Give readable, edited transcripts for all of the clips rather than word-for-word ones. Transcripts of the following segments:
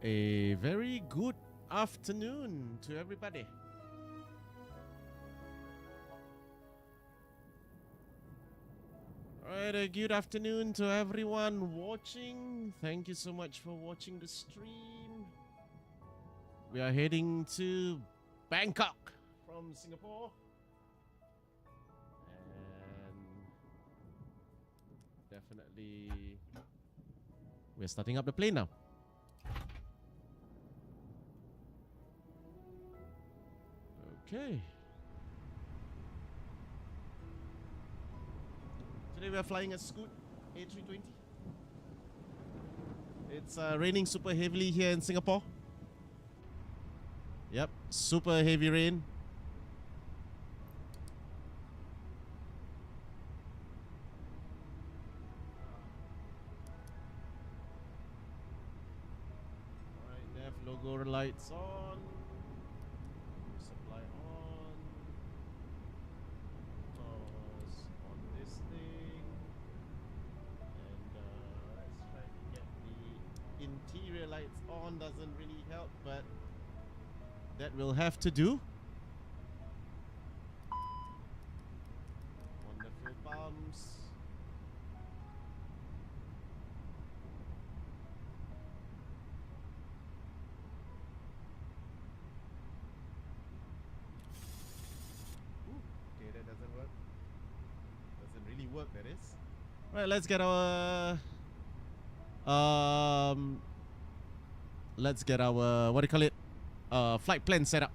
A very good afternoon to everybody. Alright, a good afternoon to everyone watching. Thank you so much for watching the stream. We are heading to Bangkok from Singapore. And definitely we're starting up the plane now. Okay. Today we are flying a Scoot A320. It's raining super heavily here in Singapore. Yep, super heavy rain. Alright, nav logo lights on. Supply on. Pause on this thing. And let's try to get the interior lights on. Doesn't really help, but that will have to do. Wonderful bumps. Okay, that doesn't work. Doesn't really work, that is. Right, let's get our what do you call it? Flight plan set up.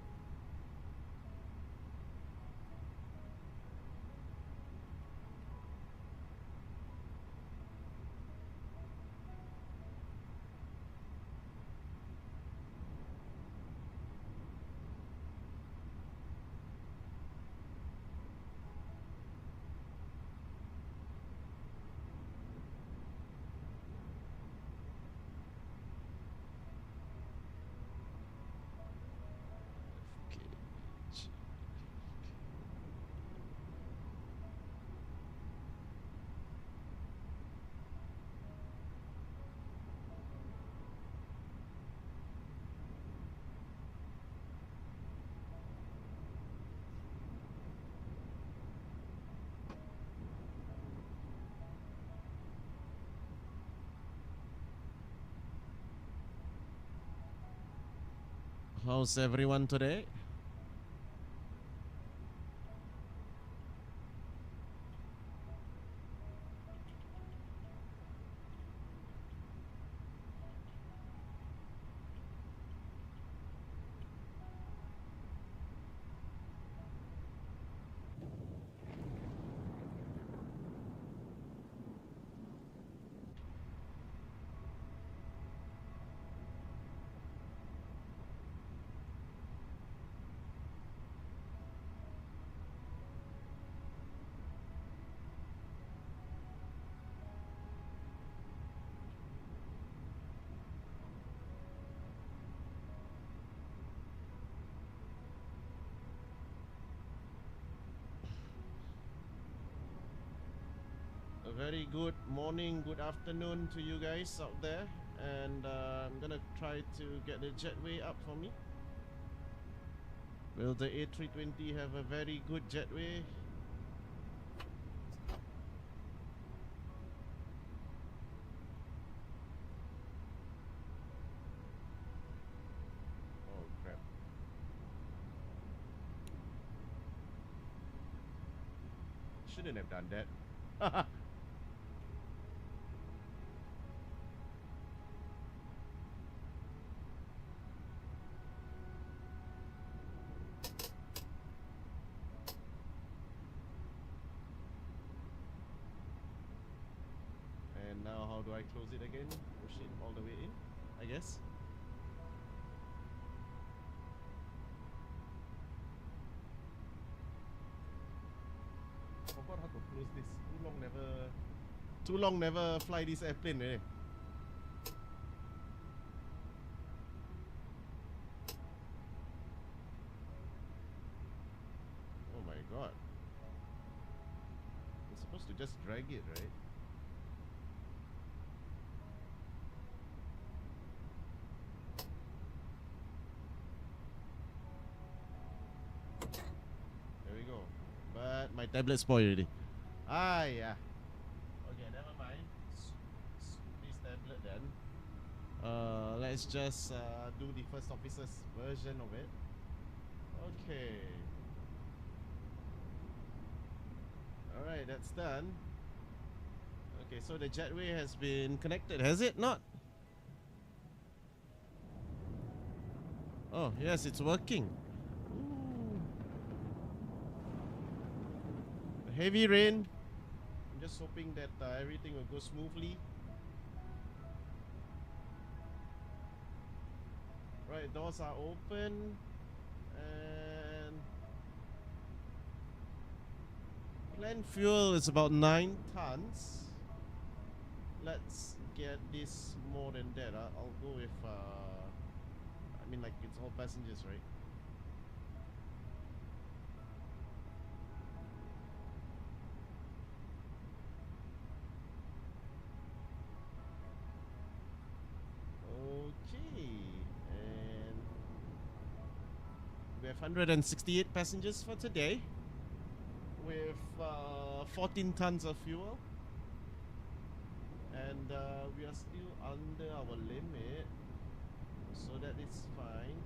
How's everyone today? A very good morning, good afternoon to you guys out there. And I'm gonna try to get the jetway up for me. Will the A320 have a very good jetway? Oh crap. Shouldn't have done that. And now how do I close it again? Push it all the way in, I guess. I forgot how to close this. Too long never fly this airplane, eh? Oh my god. I'm supposed to just drag it, right? my tablet spoiled already. Ah, yeah. Okay, never mind. This tablet then. Let's just do the first officer's version of it. Okay. Alright, that's done. Okay, so the jetway has been connected, has it not? Oh, yes, it's working. Ooh. Heavy rain. I'm just hoping that everything will go smoothly. Right, doors are open. And planned fuel is about 9 tons. Let's get this more than that. I'll go with I mean, like, it's all passengers, right? Okay, and we have 168 passengers for today with 14 tons of fuel, and we are still under our limit, so that is fine.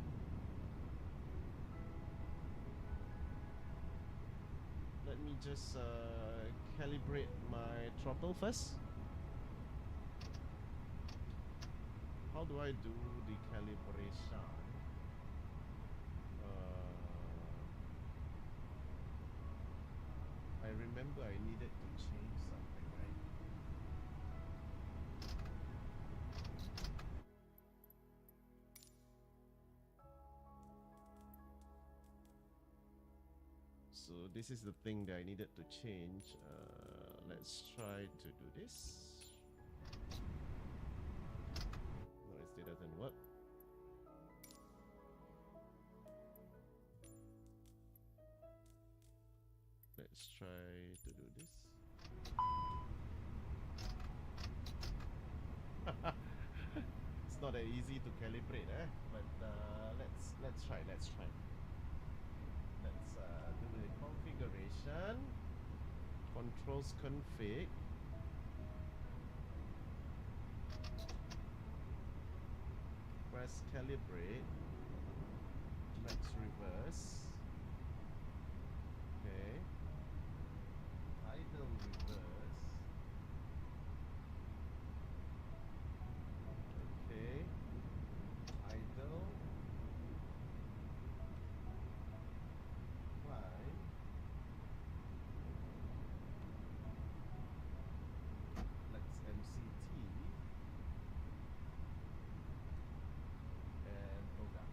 Let me just calibrate my throttle first. How do I do the calibration? I remember I needed to change something, right? So this is the thing that I needed to change. Let's try to do this. No, it still doesn't work. Let's try to do this. It's not that easy to calibrate, but let's try. Let's do the configuration. Controls config. Press calibrate. Max reverse. Okay. Idle reverse. Okay. Idle. Climb. Let's MCT. And program.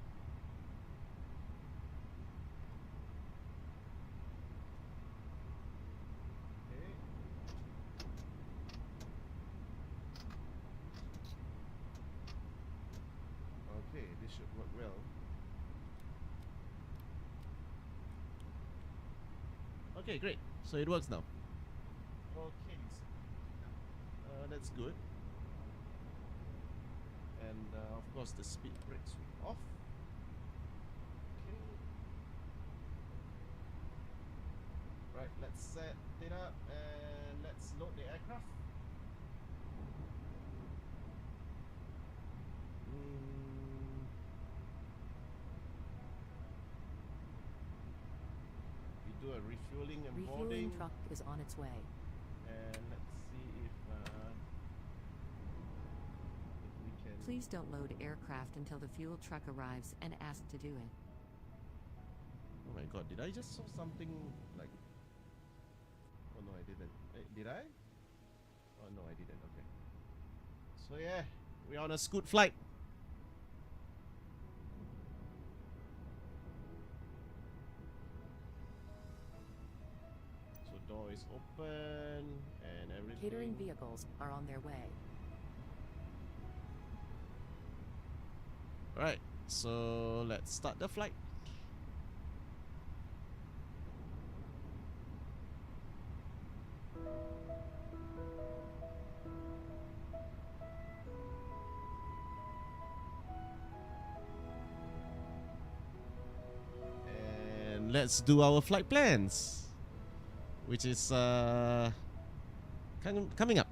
Okay. Okay, this should work well. Okay, great. So it works now. Okay, that's good. And of course the speed brakes will off. Okay. Right, let's set it up and let's load the aircraft. We do a refueling and boarding. Refueling truck is on its way. And let's see if we can. Please don't load aircraft until the fuel truck arrives and ask to do it. Oh my god, did I just saw something like... Oh no, I didn't. Did I? Oh no, I didn't. Okay. So yeah, we're on a Scoot flight. So door is open and everything. Catering vehicles are on their way. Alright, so let's start the flight. And let's do our flight plans. which is coming up.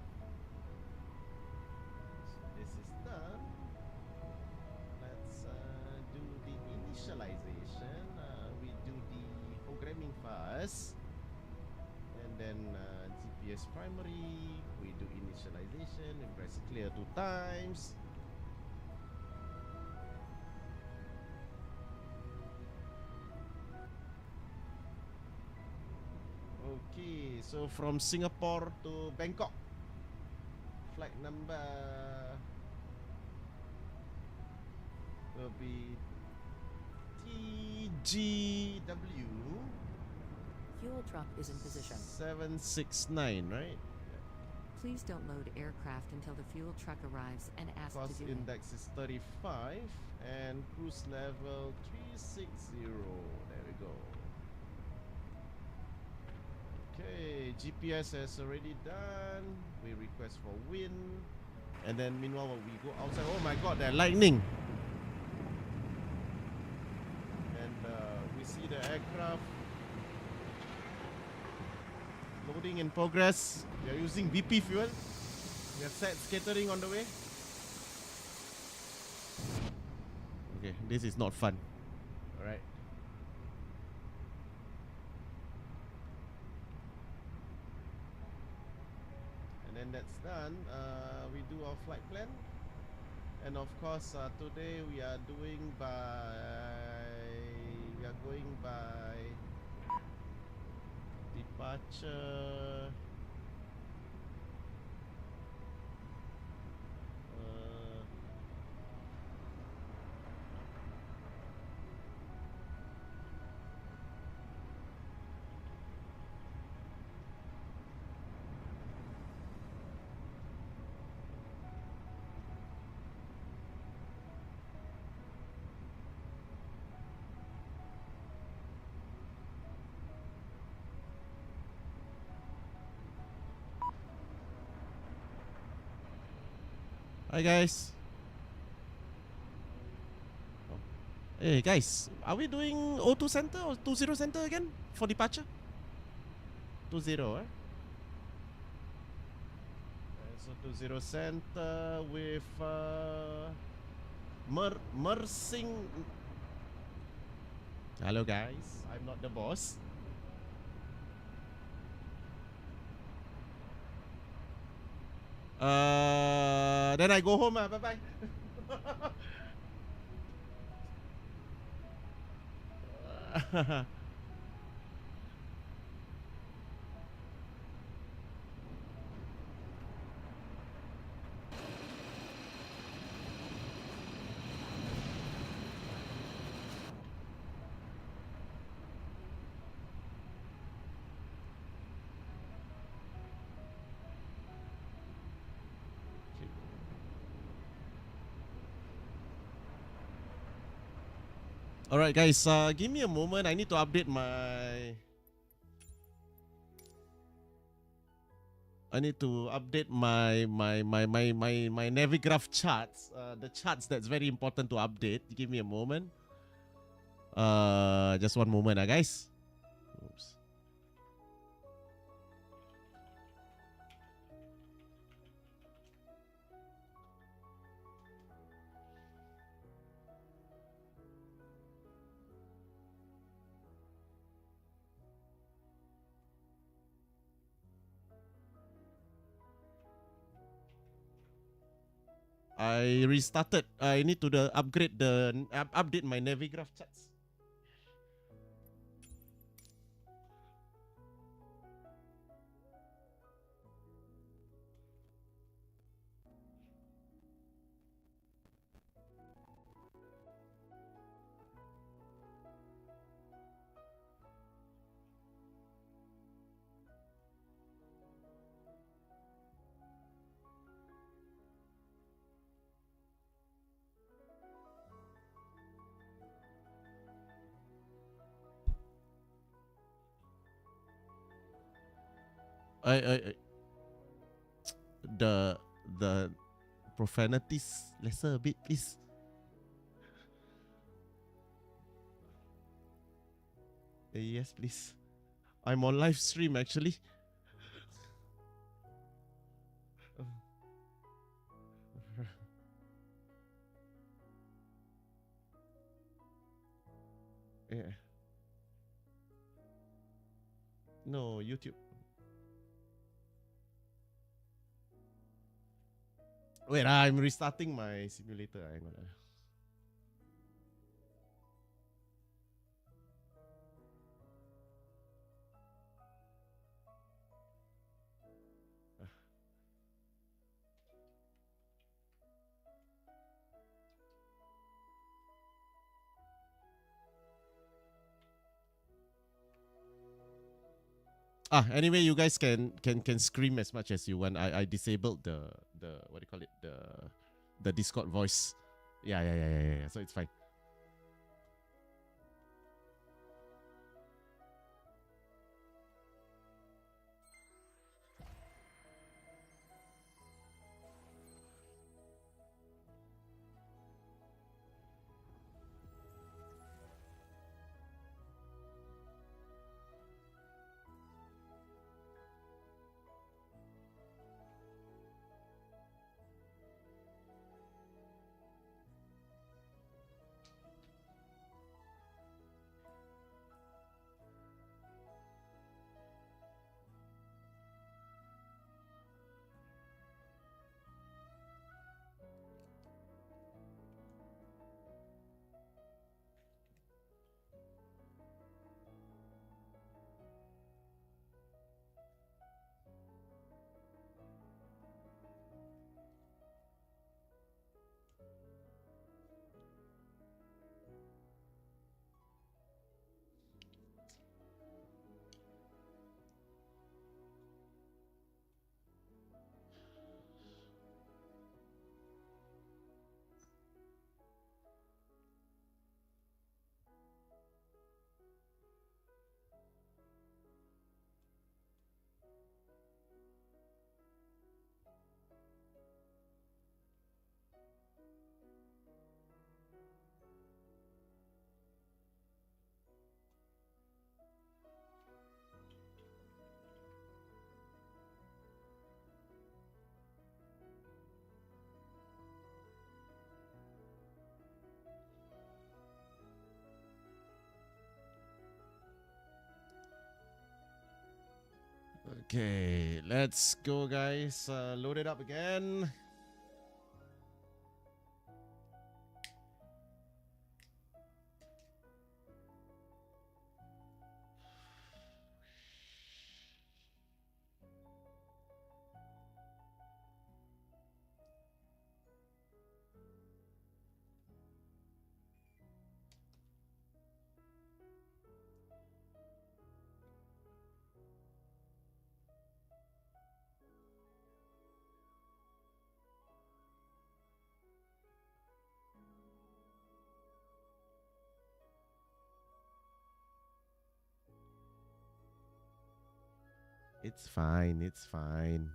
This is done. Let's do the initialization. We do the programming first, and then GPS primary. We do initialization. We press clear 2 times. Okay, so from Singapore to Bangkok, flight number will be TGW Fuel truck is in position. 769, right? Please don't load aircraft until the fuel truck arrives and ask to Cost do it. index is 35 and cruise level 360. There we go. Okay, GPS has already done. We request for wind. And then meanwhile we go outside. Oh my god, they're lightning. And we see the aircraft loading in progress. We are using BP fuel. We have set scattering on the way. Okay, this is not fun. Alright. And then that's done. We do our flight plan. And of course, today we are going by departure. Hi guys. Oh. Hey guys, are we doing O2 center or 20 center again for departure? 20, eh? So 20 center with Mersing. Hello guys, I'm not the boss. Then I go home. Bye bye. Alright guys, give me a moment. I need to update my Navigraph charts. The charts that's very important to update. Give me a moment. Just one moment, guys. Oops. I restarted. I need to upgrade update my Navigraph charts. The profanities lesser a bit, please. Yes, please. I'm on live stream actually. Yeah. No, YouTube. Wait, I'm restarting my simulator. Hang on. Anyway, you guys can scream as much as you want. I disabled the what do you call it, the Discord voice. Yeah. So it's fine. Okay, let's go, guys. Load it up again. It's fine. It's fine.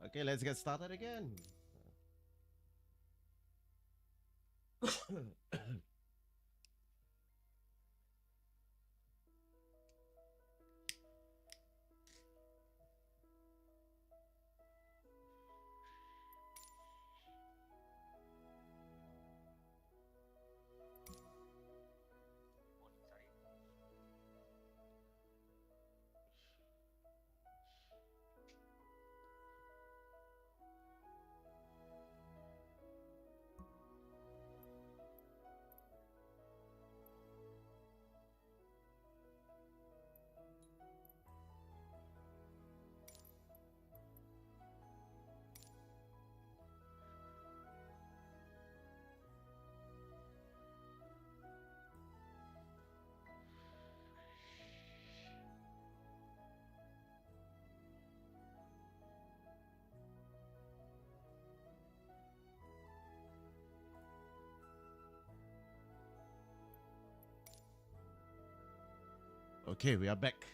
Okay, let's get started again. Okay, we are back.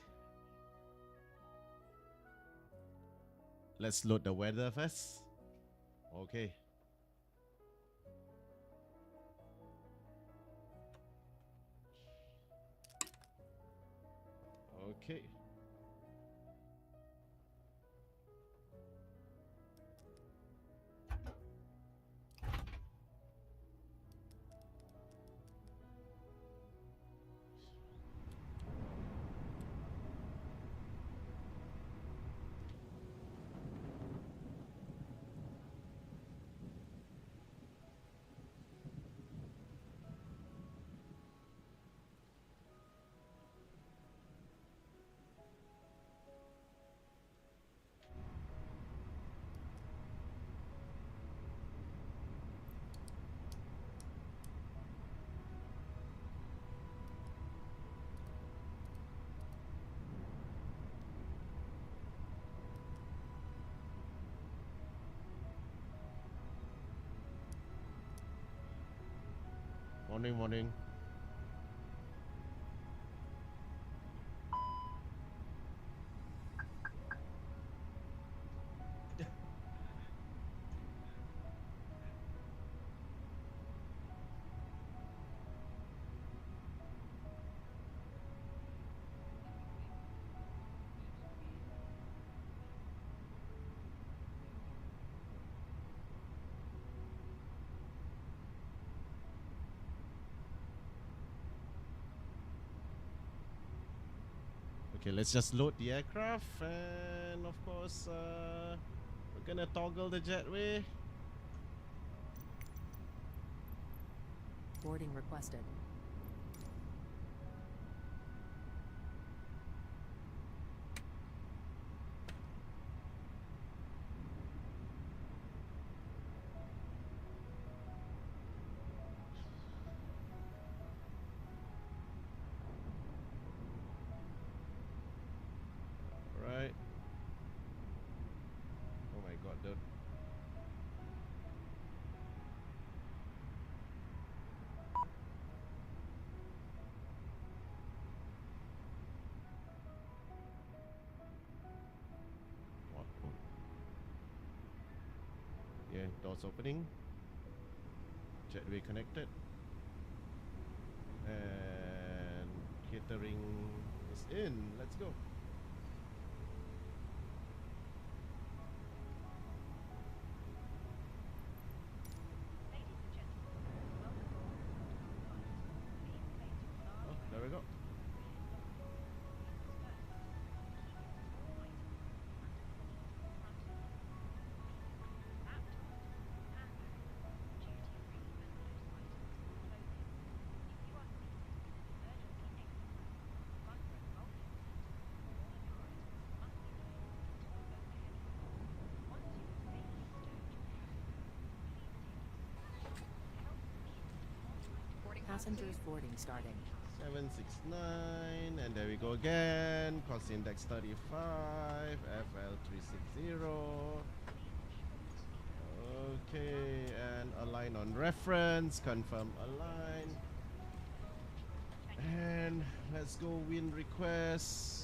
Let's load the weather first. Okay. Okay. Morning, morning. Okay, let's just load the aircraft, and of course, we're gonna toggle the jetway. Boarding requested. Right. Oh my god, dude. What? Yeah, doors opening. Jetway connected. And catering is in. Let's go. Oh, there we go. Passengers boarding starting. 769, and there we go again. Cost index 35, FL360. Okay, and align on reference, confirm align. And let's go wind request.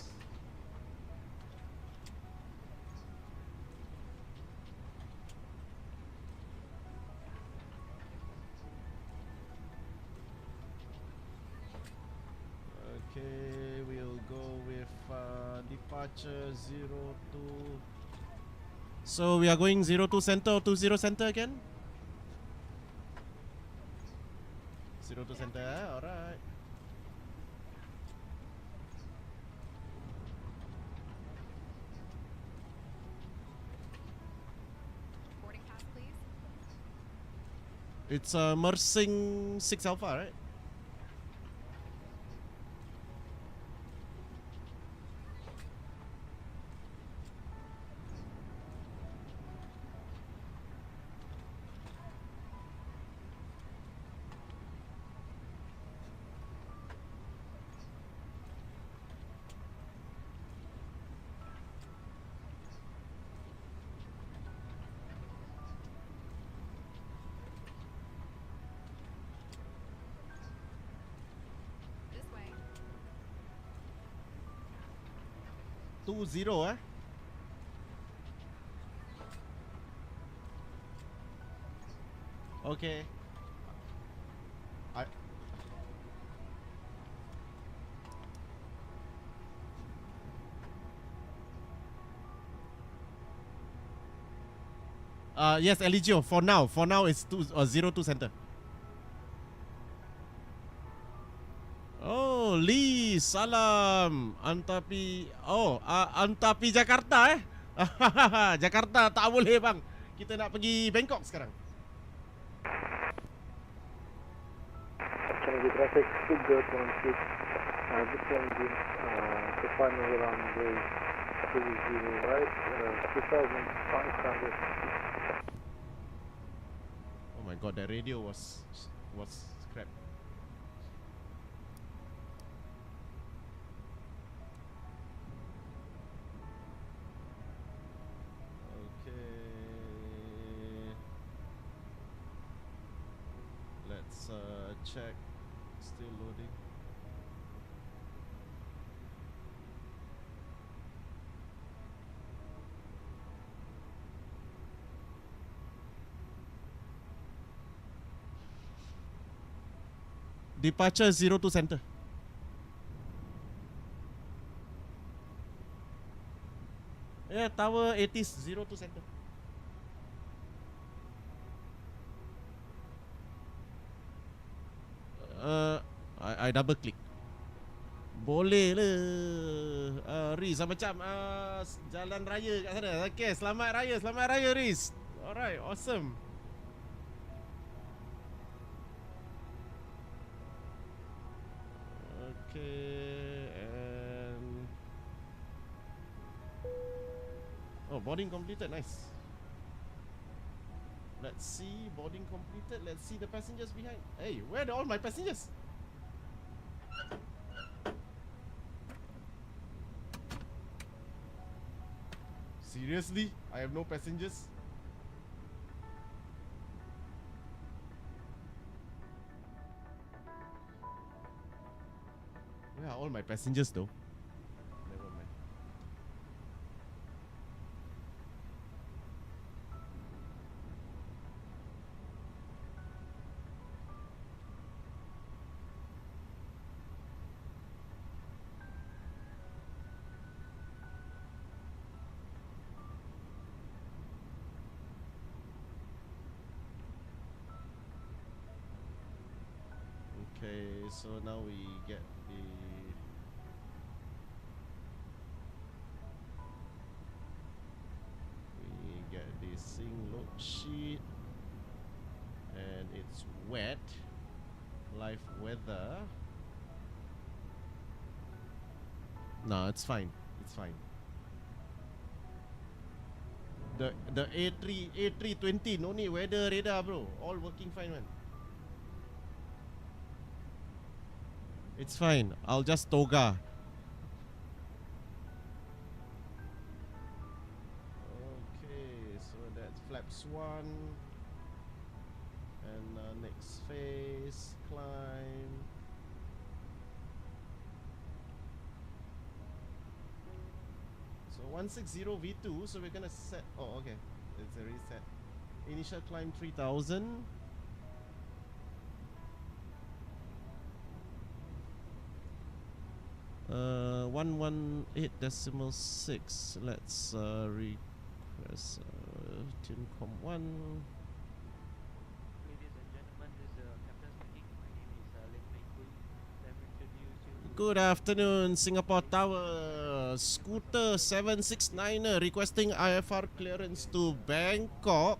Okay, we'll go with departure 02. So we are going 02 center or 20 center again? 02 center, alright. Boarding pass, please. It's Mersing 6 Alpha, right? 20, eh? Okay. Yes, Eligio. For now, it's 02 center. Oh, Lee, salam. Antapi Jakarta, eh? Jakarta tak boleh bang. Kita nak pergi Bangkok sekarang. Channel traffic, Stuttgart 16, this engine, the final runway 30 right, 2500. Oh my god, that radio was crap. Okay. Let's check. Still loading. Departure 02 center. Yeah, tower 80s 02 center. I double click. Boleh lah. Riz macam jalan raya kat sana. Okay, selamat raya Riz. Alright, awesome. Okay, and boarding completed. Nice. Let's see, boarding completed. Let's see the passengers behind. Hey, where are all my passengers? Seriously? I have no passengers? Where are all my passengers though? Never mind. Okay, so now we get the sing load sheet, and it's wet. Live weather. No, it's fine. It's fine. The A320 no need weather radar, bro. All working fine, man. It's fine. I'll just toga. Okay, so that's flaps 1. And next phase, climb. So 160 V2, so we're gonna set. Oh, okay. It's a reset. Initial climb 3000. 118.6. Let's request TuneCom 1. Ladies and gentlemen, this is Captain speaking. My name is Lim Mei Kui. Let me introduce you. Good afternoon, Singapore Tower. Scooter 769er requesting IFR clearance to Bangkok.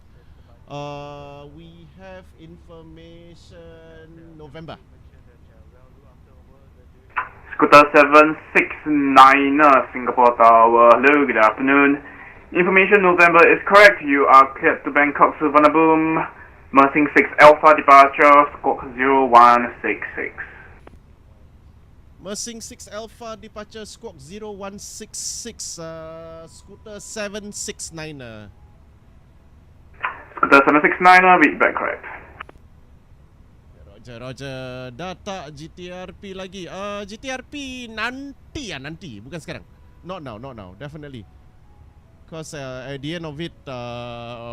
We have information November. Scooter 769er, Singapore Tower. Hello, good afternoon. Information November is correct. You are cleared to Bangkok Suvarnabhumi. Mersing 6 Alpha departure, squawk 0166. Mersing 6 Alpha departure, squawk 0166. Scooter 769er. Scooter 769er, read back correct. Roger. Dah tak GTRP lagi. GTRP nanti bukan sekarang. Not now, definitely. Because at the end of it,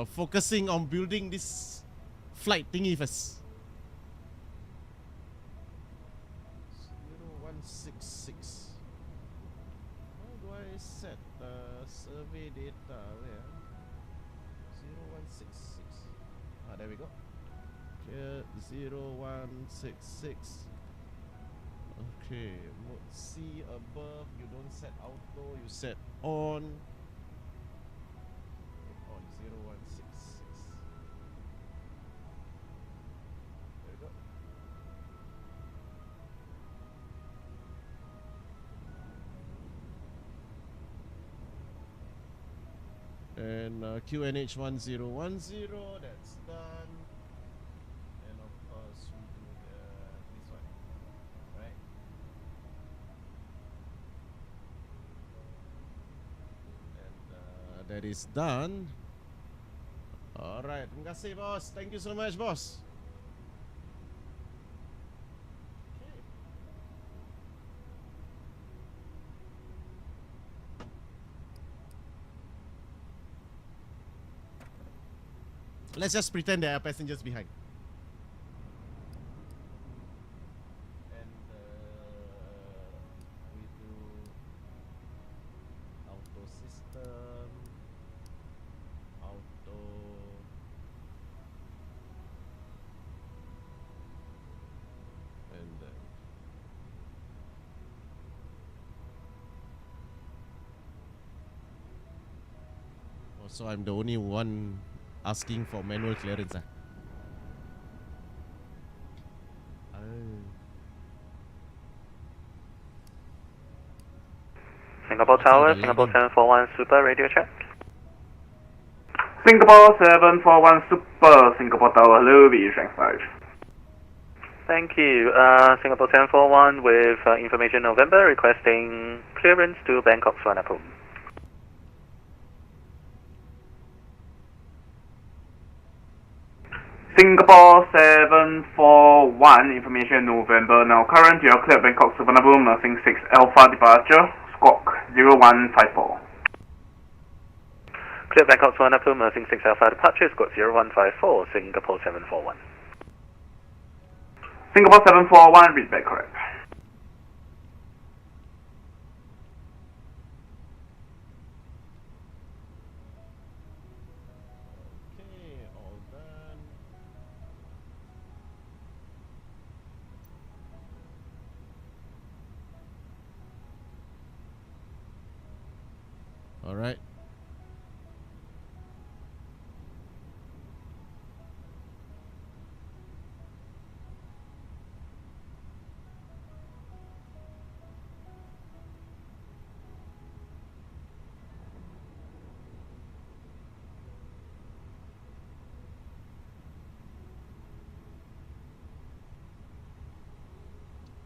focusing on building this flight thingy first. 0166. How do I set survey data? Where? 0166. There we go. Here, 0166. Okay, mode C above. You don't set auto, you set on. On 0166. There we go. And QNH 1010, that's done. And of course we do this one, right? And that is done. Alright, terima kasih bos. Thank you so much bos. Okay. Let's just pretend there are passengers behind. And we do auto system, auto, and then so I'm the only one asking for manual clearance. Singapore Tower, Singapore 741 Super, radio check. Singapore 741 Super, Singapore Tower, hello, VE rank 5. Thank you. Singapore 741 with information November requesting clearance to Bangkok Suvarnabhumi. Singapore 741, information November. Now current, you are cleared Bangkok Suvarnabhumi, nursing 6 Alpha departure, squawk 0154. Cleared Bangkok Suvarnabhumi, nursing 6 Alpha departure, squawk 0154, Singapore 741. Singapore 741, read back correct. okay, all done. All right.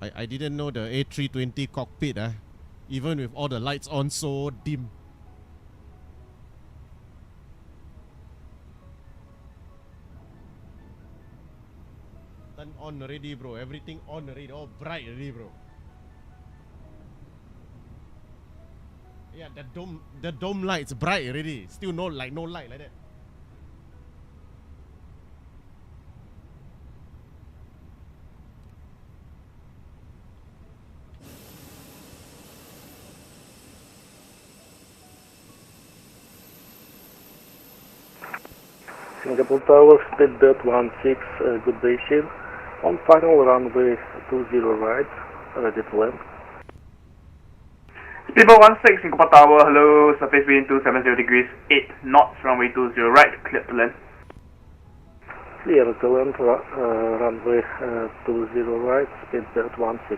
I didn't know the A320 cockpit, even with all the lights on, so dim. Turn on already, bro. Everything on already. All bright already, bro. Yeah, the dome lights bright already. Still no light like that. Singapore Tower, speedbird 16, good day shield. On final runway 20 right, ready to land. Speedbird 16, Singapore Tower, hello, surface wind 270 degrees, 8 knots, runway 20 right, clear to land. Clear to land, runway 20 right, speedbird 16.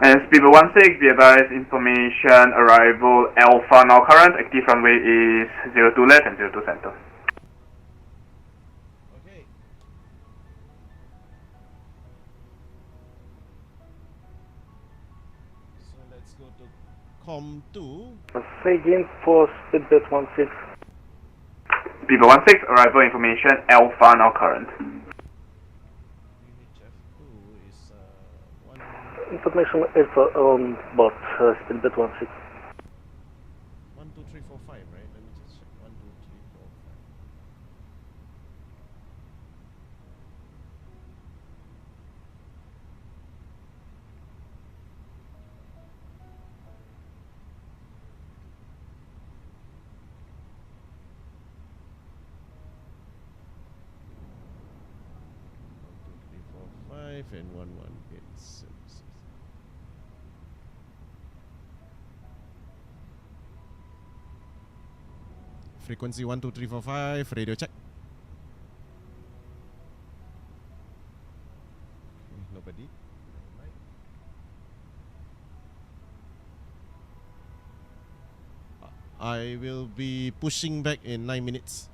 And Speedbird 16, be advised, information, arrival, Alpha, now current, active runway is 02 left and 02 center. Okay. So let's go to COM 2. Say again for speedbird 16. Speedbird 16, arrival information, Alpha, now current. UHF 2 is 1. Information is on board speedbird 16. 1, 2, 3, 4, 5, right? Let me just check. 1, 2, 3, 4, 5. And 1186. Frequency 12345, radio check. Nobody. I will be pushing back in 9 minutes.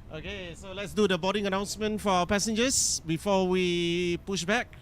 Okay, so let's do the boarding announcement for our passengers before we push back.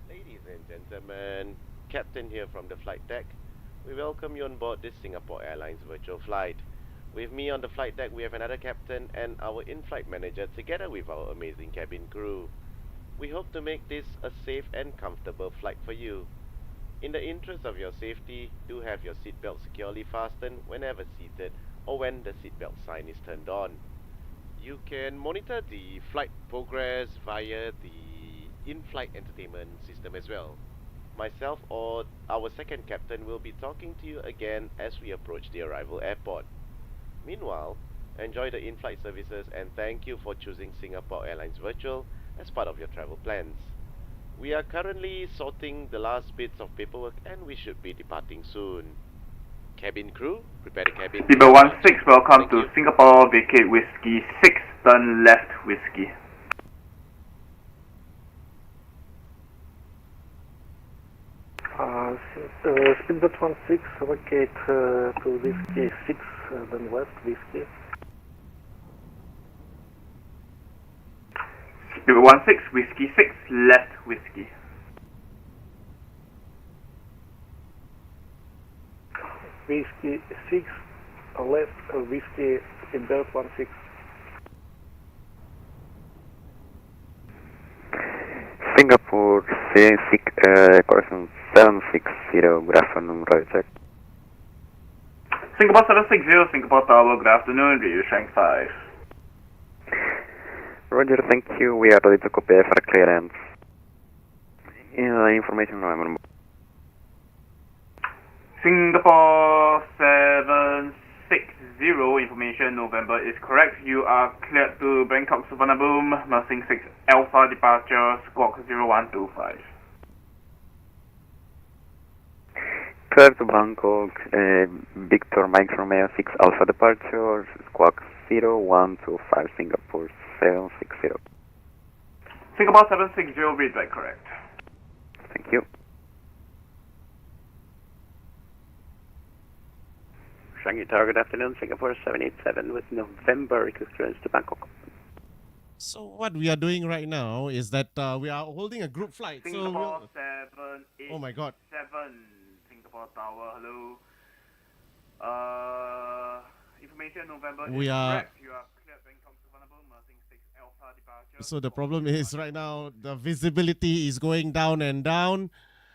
Ladies and gentlemen, Captain here from the flight deck. We welcome you on board this Singapore Airlines virtual flight. With me on the flight deck, we have another captain and our in-flight manager together with our amazing cabin crew. We hope to make this a safe and comfortable flight for you. In the interest of your safety, do have your seatbelt securely fastened whenever seated or when the seatbelt sign is turned on. You can monitor the flight progress via the in-flight entertainment system as well. Myself or our second captain will be talking to you again as we approach the arrival airport. Meanwhile, enjoy the in-flight services and thank you for choosing Singapore Airlines Virtual as part of your travel plans. We are currently sorting the last bits of paperwork and we should be departing soon. Cabin crew, prepare the cabin. Speedbird 16, welcome to Singapore, vacate whiskey 6, turn left whiskey. Speedbird 16, vacate to whiskey 6, then left whiskey. Speedbird 16, whiskey 6, left whiskey. Whiskey 6, left whiskey, Speedbird 16. Correction 760, good afternoon, roger check. Singapore 760, Singapore Tower, good afternoon, review strength 5. Roger, thank you, we are ready to copy for clearance. Information November. Singapore 760, information November is correct. You are cleared to Bangkok Suvarnabhumi, Mersing 6 Alpha departure, squawk 0125. Clear to Bangkok, Victor Mike Romeo 6 Alpha departure, squawk 0125, Singapore 760. Singapore 760, read that correct. Thank you. Shanghai Tower, good afternoon, Singapore 787 with November request clearance to Bangkok. So what we are doing right now is that we are holding a group flight. Singapore So 787. oh my God. Singapore Tower, hello. Information November We is are- correct. You are cleared Bangkok Suvarnabhumi, Mersing 6 Alpha departure. So the problem is right now the visibility is going down and down.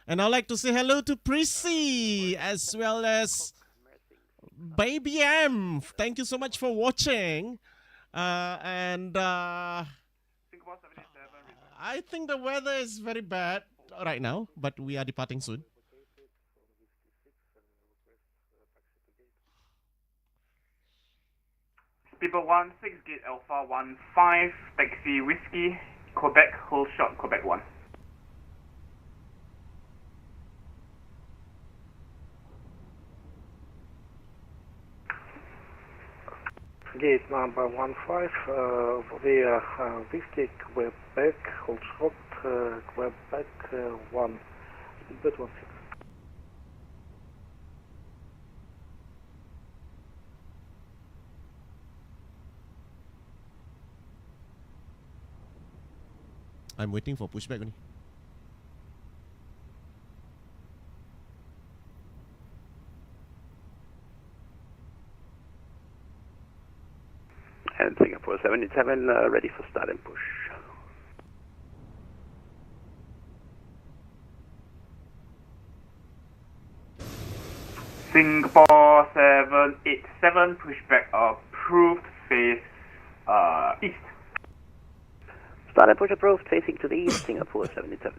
And I'd like to say hello to Prissy as well as Baby M. Thank you so much for watching. Singapore 787, read that. I think the weather is very bad right now, but we are departing soon. People 16 Gate Alpha 15, Taxi Whiskey, Quebec, hold shot, Quebec 1. Gate number 15, via Whiskey, Quebec, hold short, Quebec 1, speedbird 16. I'm waiting for pushback only. And Singapore 787 ready for start and push. Singapore 787, pushback approved, face east. Start and push approved, facing to the east, Singapore 787.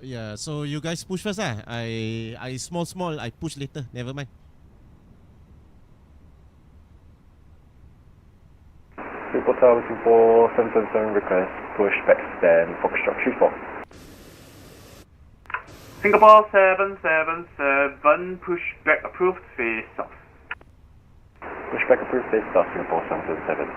Yeah, so you guys push first ah. I small, I push later. Never mind. Singapore Tower 777 request push back stand Foxtrot 34. Singapore 777, pushback approved, face south. Pushback approved, face south, Singapore 777.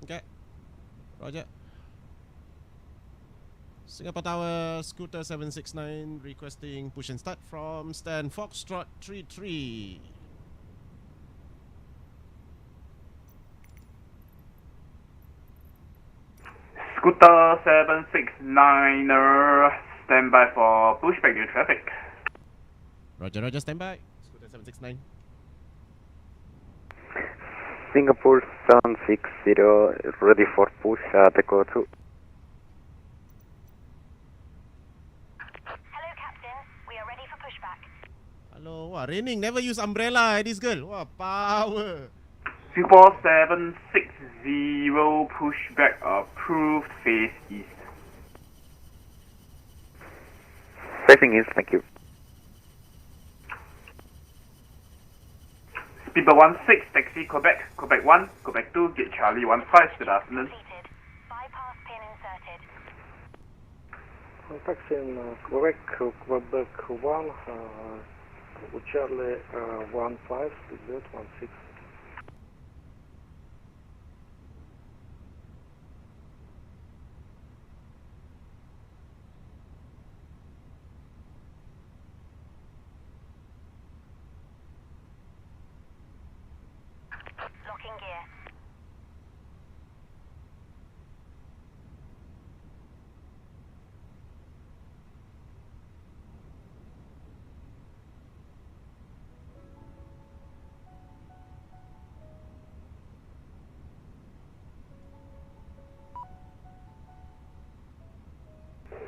Okay. Roger. Singapore Tower, Scooter 769 requesting push and start from stand Foxtrot 33. Scooter 769er, stand by for pushback due traffic. Roger, stand by. Scooter 769. Singapore 760 ready for push, Teco 2. Hello, Captain. We are ready for pushback. Hello, wah, raining. Never use umbrella, this girl. Wah, power. Singapore 760, pushback approved, face east. Facing east, thank you. People 16, taxi Quebec, Quebec 1, Quebec 2, get Charlie 15, good afternoon. Completed. Bypass pin inserted. Taxi in Quebec, Quebec 1, Charlie 15, speedbird 16. Locking Checking gear.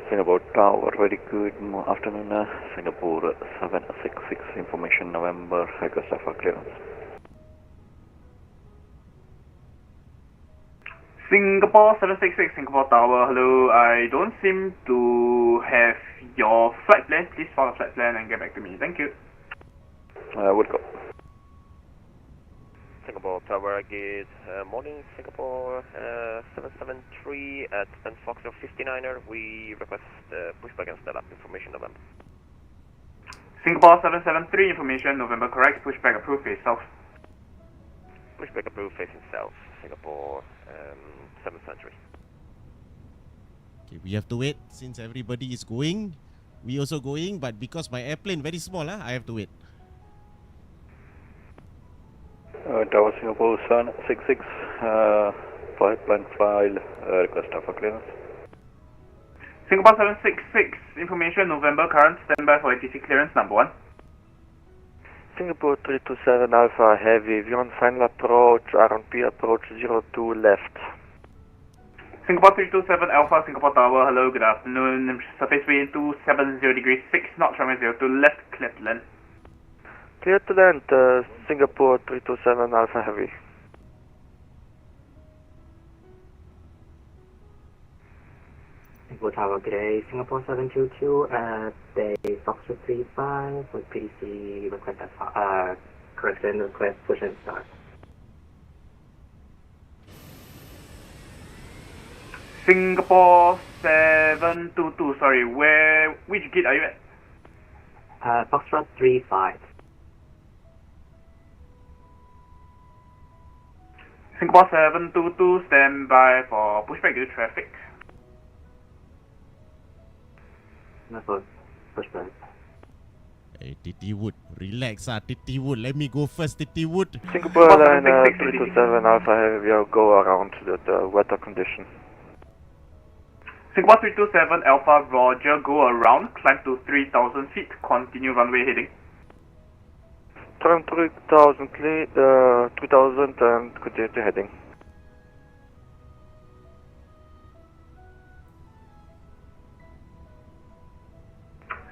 Singapore Tower, very good afternoon. Singapore 766, information November, request for clearance. Singapore 766, Singapore Tower, hello. I don't seem to have your flight plan. Please follow flight plan and get back to me. Thank you. Would go. Singapore Tower, good morning, Singapore 773 at 10 Foxtrot 59er. We request pushback and stand up, information November. Singapore 773, information November correct, pushback approved, face south. Pushback approved, facing south, Singapore 773. Okay, we have to wait since everybody is going. We also going, but because my airplane very small, I have to wait. Tower Singapore 766, flight plan file, request for clearance. Singapore 766, information November current, standby for ATC clearance number 1. Singapore 327 Alpha Heavy, we're on final approach, RNP approach 02 left. Singapore 327 Alpha, Singapore Tower, hello, good afternoon. Surface wind 270 degrees 6 knots, runway 02 left, clear to land. Clear to land, Singapore 327 Alpha Heavy. Singapore Tower, good day. Singapore 722 at Bay Foxtrot 35 with PDC request correction request push and start. Singapore 722, sorry, which gate are you at? Foxtrot 35. Singapore 722, stand by for pushback due to traffic. Pushback. Hey, Titi Wood, relax, Titi Wood. Let me go first, Titi Wood. Singapore Line 327 Alpha Heavy, we'll go around the weather condition. Singapore 327 Alpha, roger, go around, climb to 3,000 feet, continue runway heading. Turn 3,000 and continue to heading.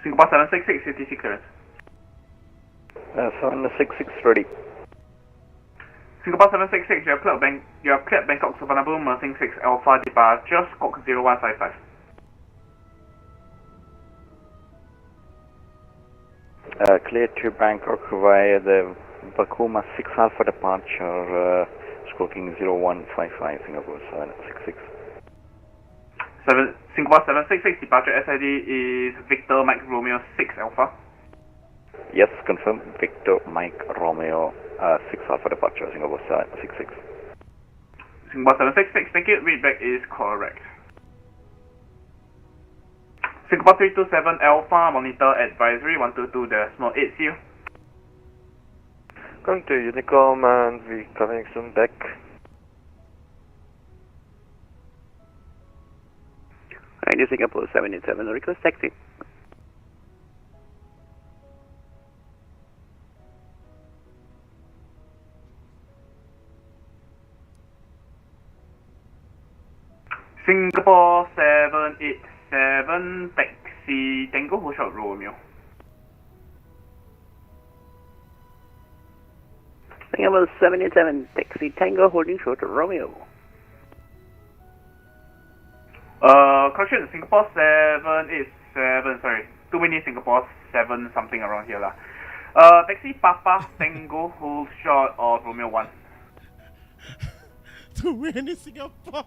Singapore 766, ATC clearance. 766 ready. Singapore 766, you have cleared Bangkok Suvarnabhumi Mersing 6 Alpha departure, squawk 0155. Clear to Bangkok via the Bakuma 6 Alpha departure, squawking 0155, Singapore 766. Singapore 766, departure SID is Victor Mike Romeo 6 Alpha. Yes, confirm. Victor Mike Romeo 6 Alpha departure, Singapore 766. Singapore 766, thank you, readback is correct. Singapore 327 Alpha, monitor advisory 122.8, see you. Going to Unicom and we coming soon back. Radio Singapore 787, request taxi. Singapore 787, taxi, Tango, hold short Romeo. Singapore 787, taxi, Tango, holding short Romeo. Correction, Singapore 787, sorry, too many Singapore 7 something around here lah. Taxi, Papa, Tango, hold short of Romeo 1. Too many Singapore.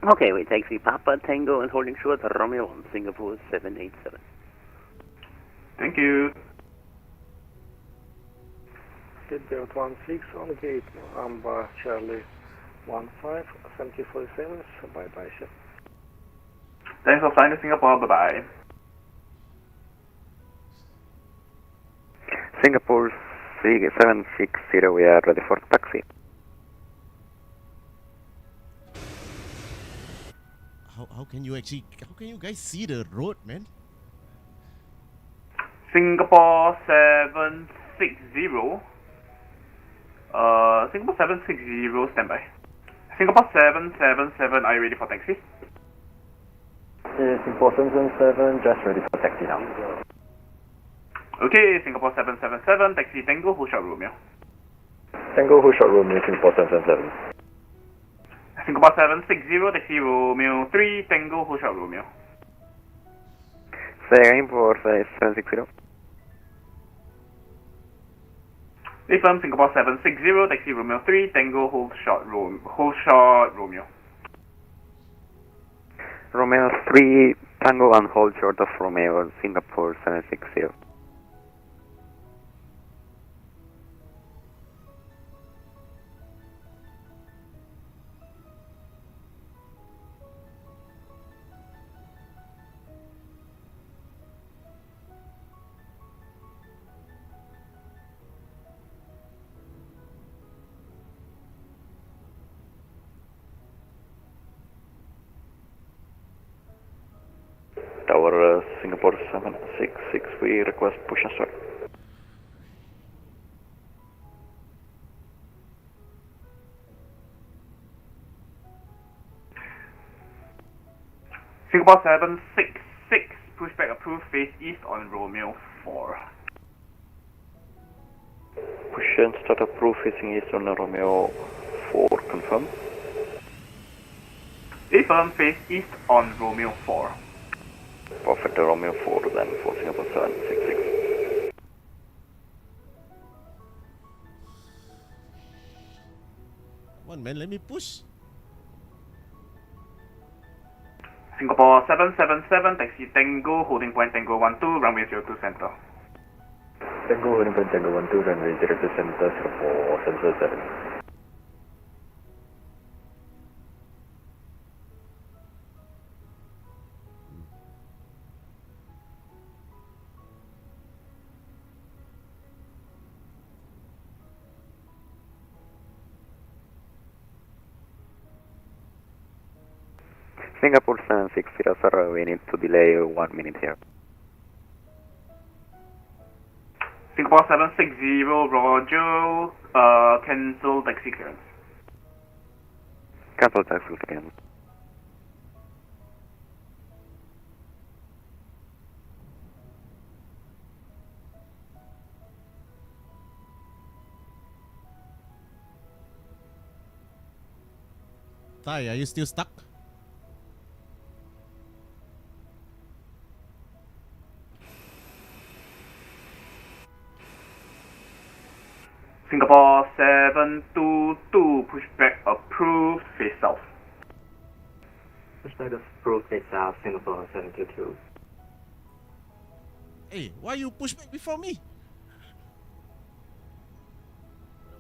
Okay, we taxi Papa Tango and holding short Romeo 1, Singapore 787. Thank you. Gate Belt 16 on gate number Charlie 157047, bye bye sir. Thanks for flying to Singapore, bye bye. Singapore 760, we are ready for taxi. How can you guys see the road, man? Singapore 760. Singapore 760, standby. Singapore 777, are you ready for taxi? Singapore 777, just ready for taxi now. Okay, Singapore 777, taxi Tango, hold short Romeo. Tango, hold short Romeo, Singapore 777. Singapore 760, taxi Romeo 3, Tango, hold short Romeo. Say again for 760. Affirm Singapore 760, taxi Romeo 3, Tango, hold short Romeo. Romeo 3, Tango and hold short of Romeo, Singapore 760. Tower Singapore 766, we request push and start. Singapore 766, pushback approved, face east on Romeo 4. Push and start approved, facing east on Romeo 4, confirm. Affirm, face east on Romeo 4. Perfect, Romeo 4 then for Singapore 766. Come on, man, let me push. Singapore 777, taxi Tango, holding point Tango 12, runway 02 center. Tango, holding point Tango 12, runway 02 center, Singapore 777. Singapore 760, sir, we need to delay 1 minute here. Singapore 760, Roger, cancel taxi clearance. Cancel taxi clearance. Thai, are you still stuck? Singapore 722, pushback approved, face south. Pushback approved, face south, Singapore 722. Hey, why you push back before me?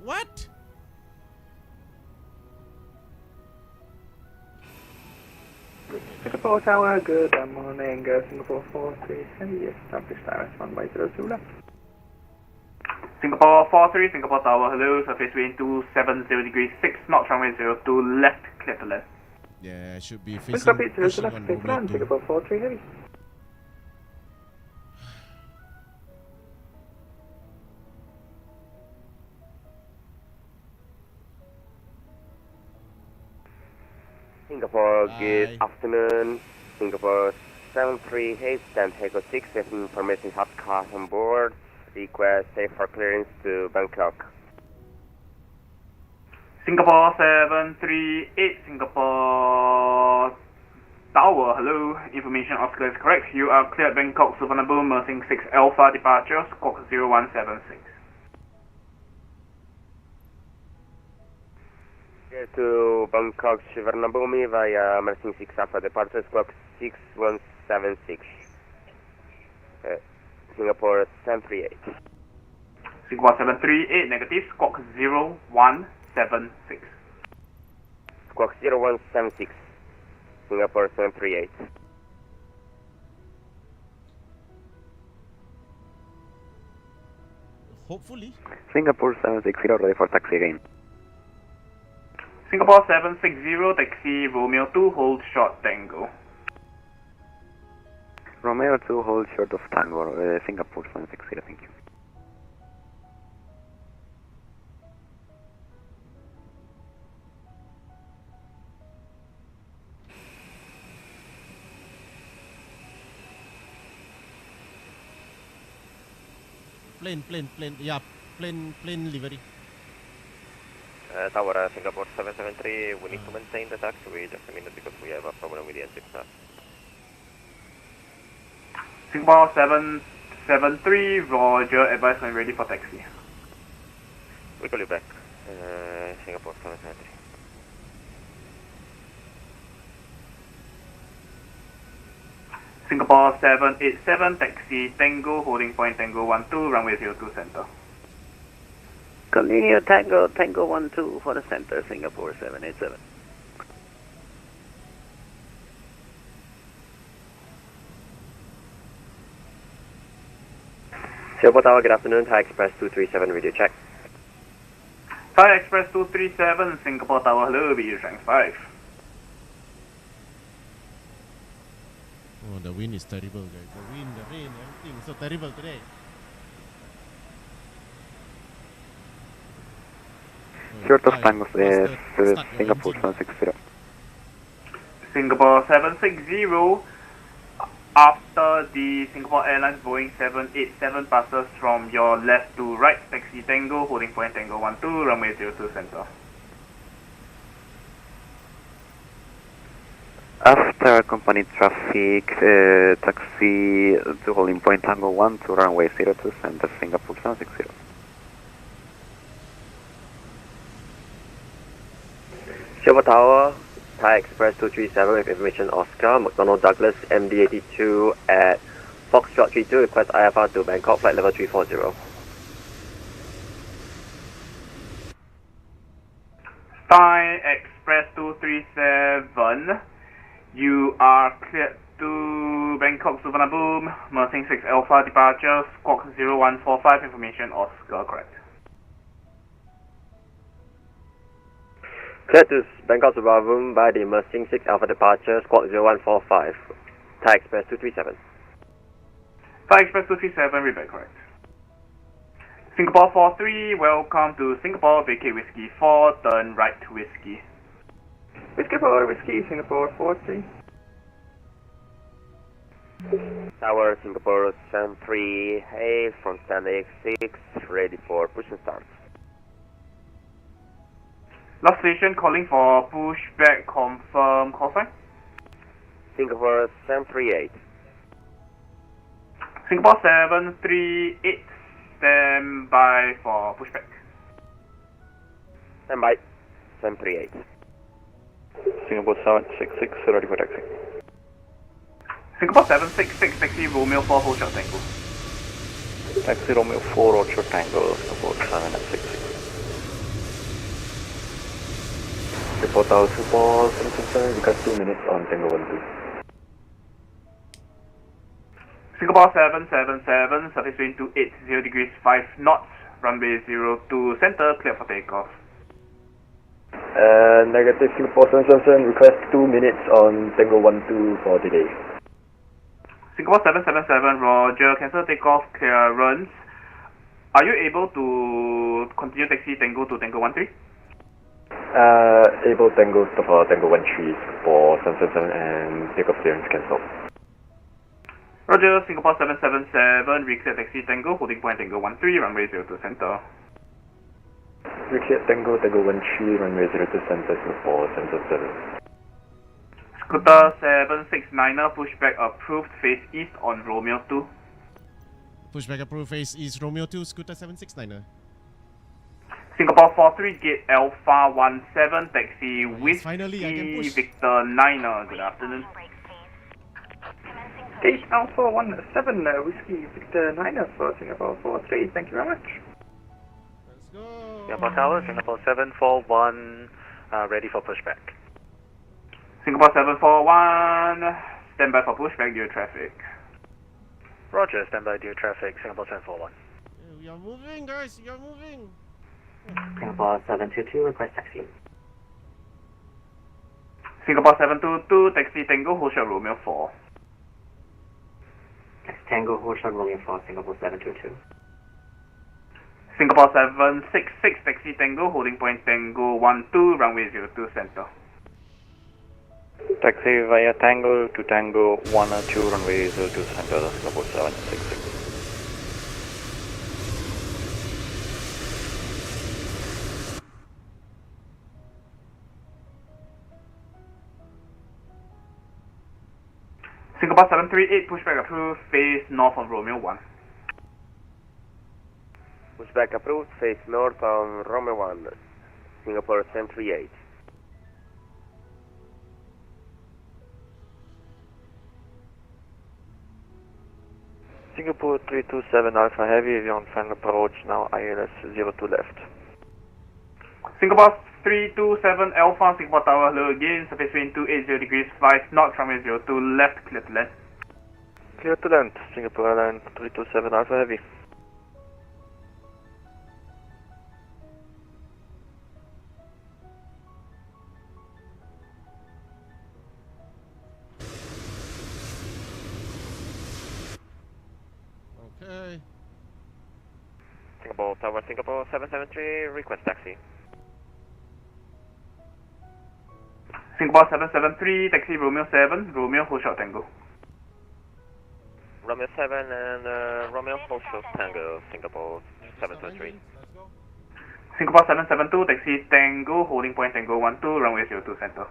What? Singapore Tower, good morning, Singapore 437, yes, traffic status 1/02 left. Singapore 43, Singapore Tower, hello, surface wind 270 degrees 6 knots, runway 02 left, clear to land. Yeah, should be Please facing copy, pushing left, on take Romeo land, 2. Singapore 43 heavy. Singapore, Bye. good afternoon. Singapore 738, stand Hego 6, information hot car on board. Request safe for clearance to Bangkok. Singapore 738, Singapore Tower, hello, information Oscar is correct. You are cleared Bangkok, Suvarnabhumi, Mersing 6 Alpha, departure, squawk 0176. Clear to Bangkok, Suvarnabhumi via Mersing 6 Alpha, departure, squawk 6176. Singapore 738. Singapore 738, negative, squawk 0176. Squawk 0176. Singapore 738. Hopefully. Singapore 760, ready for taxi again. Singapore 760, taxi Romeo 2, hold short Tango. Romeo 2, hold short of Tango, Singapore 760, thank you. Plane, yeah, plane livery. Tower Singapore 773, we need to maintain the taxiway just a minute because we have a problem with the engine now. Singapore 773, Roger, advise when ready for taxi. We'll call you back. Singapore 773. Singapore 787, taxi Tango, holding point Tango 12, runway 02 center. Continue Tango 12 for the center, Singapore 787. Singapore Tower, good afternoon. Thai Express 237, radio check. Thai Express 237, Singapore Tower, hello, be strength 5. Oh, the wind is terrible, guys. The wind, the rain, everything is so terrible today. Short of Tango is Singapore 760. Singapore 760, after the Singapore Airlines Boeing 787 passes from your left to right, taxi Tango, holding point Tango 12, runway 02 center. After company traffic, taxi to holding point Tango 12, runway 02 center, Singapore 760. Singapore Tower, Thai Express 237 with information Oscar, McDonnell Douglas, MD82 at Foxtrot 32, request IFR to Bangkok, flight level 340. Thai Express 237, you are cleared to Bangkok Suvarnabhumi, Mersing 6 Alpha departure, squawk 0145, information Oscar, correct. Cleared to Bangkok Suvarnabhumi by the Mersing 6 Alpha departure, squawk 0145. Thai Express 237. Thai Express 237, read back correct. Singapore 43, welcome to Singapore, BKK Whiskey 4, turn right to Whiskey. Whiskey 4, Whiskey, Singapore 43. Tower, Singapore 73, hey, from standing 6, ready for push and start. Last station calling for pushback, confirm call sign. Singapore 738. Singapore 738, stand by for pushback. Stand by. 738. Singapore 766, ready for taxi. Singapore 766, taxi Romeo 4, hold short Tango. Taxi Romeo 4, hold short Tango, Singapore 766. Singapore Tower, Singapore 767, request 2 minutes on Tango 12. Singapore 777, surface wind 280 degrees 5 knots, runway 02 center, clear for takeoff. Negative, Singapore 777, request 2 minutes on Tango 12 for delay. Singapore 777, roger, cancel takeoff clearance. Are you able to continue taxi Tango to Tango 13? Able Tango for Tango 13 for 777 and takeoff clearance cancelled. Roger, Singapore 777, reclear taxi Tango, holding point Tango 13, runway 02 center. Reclear Tango, Tango 13, runway 02 center, Singapore 777. Scooter 769er, pushback approved, face east on Romeo 2. Pushback approved, face east, Romeo 2, Scooter 769er. Singapore 43, gate Alpha 17, taxi Whiskey finally, I can push. Victor 9er, good afternoon. Gate Alpha 17, Whiskey Victor 9 for Singapore 43, thank you very much. Let's go. Singapore Tower, Singapore 741, ready for pushback. Singapore 741, stand by for pushback due traffic. Roger, stand by due traffic, Singapore 741. You're moving, guys. You're moving. Singapore 722, request taxi. Singapore 722, taxi Tango, hold short Romeo 4. Taxi Tango, hold short Romeo 4, Singapore 722. Singapore 766, taxi Tango, holding point Tango 12, runway 02 center. Taxi via Tango to Tango 12, runway 02 center, Singapore 766. Singapore 738, pushback approved, face north of Romeo 1. Pushback approved, face north on Romeo 1, Singapore 738. Singapore 327 Alpha Heavy, on final approach, now ILS 02 left. Singapore 327 Alpha, Singapore Tower, hello again, surface wind 280 degrees 5 knots, runway 02 left, clear to land. Clear to land, Singapore Airline 327 Alpha Heavy. Okay. Singapore Tower, Singapore 773, request taxi. Singapore 773, taxi Romeo 7, Romeo hold short Tango. Romeo 7 and Romeo hold short Tango, Singapore 723. Singapore 772, taxi Tango, holding point Tango 12, runway 02 center.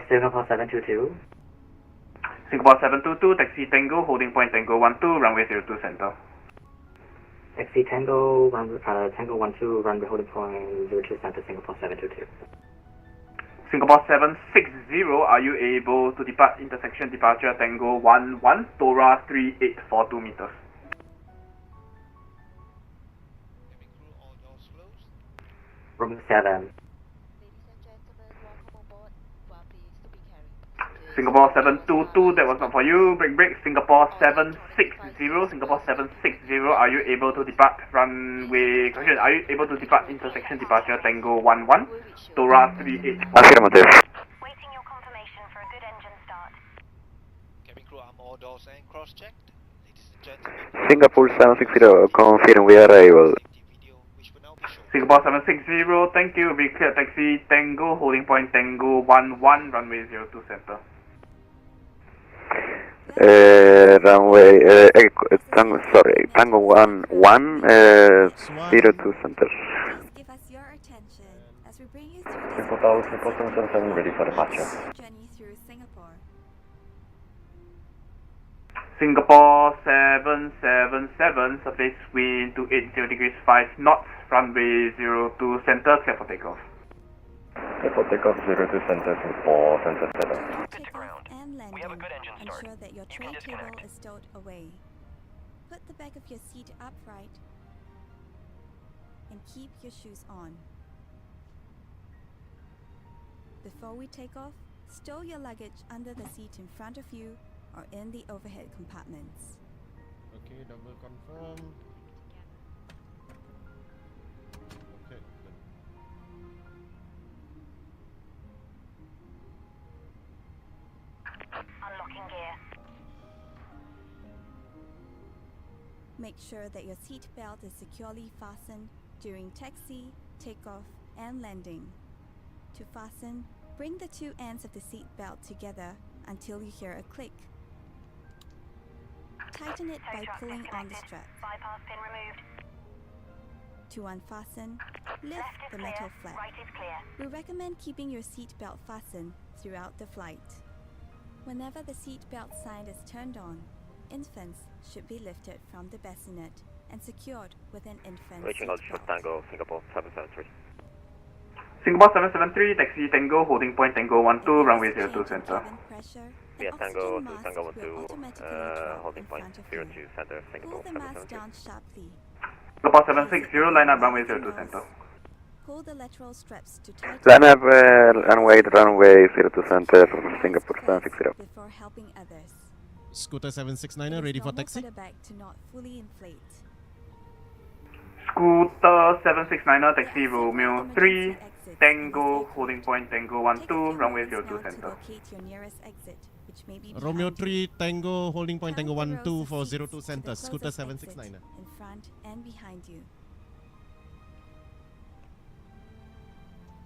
Singapore 722. Singapore 722, taxi Tango, holding point Tango 12, runway 02 center. Taxi Tango, Tango 12, runway holding point 02 center, Singapore 722. Singapore 760, are you able to depart intersection departure Tango 11, Tora 3842 meters? Romeo 7. Singapore 722, that was not for you. Break. Singapore 760, Singapore 760, are you able to depart runway, correction, are you able to depart intersection departure Tango 11, Tora 3842? Affirmative. Waiting your confirmation for a good engine start. Cabin crew, I'm all doors and cross-checked. Ladies and gentlemen. Singapore 760, confirm we arrival. Singapore 760, thank you. We clear taxi Tango, holding point Tango 11, runway 02 center. Runway, Tango 11, 02 center. Give us your attention as we bring you Singapore Tower, Singapore 777, ready for departure. journey through Singapore. Singapore 777, surface wind 280 degrees 5 knots, runway 02 center, clear for takeoff. Clear for takeoff, 02 center, Singapore 777. Good to ground. And landing. We have a good engine start. Ensure that your tray table is stowed away. Put the back of your seat upright and keep your shoes on. Before we take off, stow your luggage under the seat in front of you or in the overhead compartments. Okay, double confirm. Okay, good. Unlocking gear. Make sure that your seat belt is securely fastened during taxi, takeoff, and landing. To fasten, bring the two ends of the seat belt together until you hear a click. Tighten it by pulling on the strap. Bypass pin removed. To unfasten, lift Left is the clear, metal flap. right is clear. We recommend keeping your seat belt fastened throughout the flight. Whenever the seat belt sign is turned on, infants should be lifted from the bassinet and secured with an infant Reaching seat altitude belt. Tango, Singapore 773. Singapore 773, taxi Tango, holding point Tango 12, runway 02 center. Via Tango to Tango 12, holding point 02 center, Pull Singapore the mask 773. down sharply. Singapore 760, line up runway 02 center. Pull the lateral straps to tighten Line up, runway 02 center, Singapore 760. before helping others. Scooter 769er, It is ready for normal taxi. for the bag to not fully inflate. Scooter 769er, taxi Romeo 3, Tango, holding point Tango 12, runway 02 To center. locate your nearest exit, which may be Romeo behind you. 3, Tango, holding point Tango Count the 12 rows for of seats 02 to center, the Scooter closest exit 769er. in front and behind you.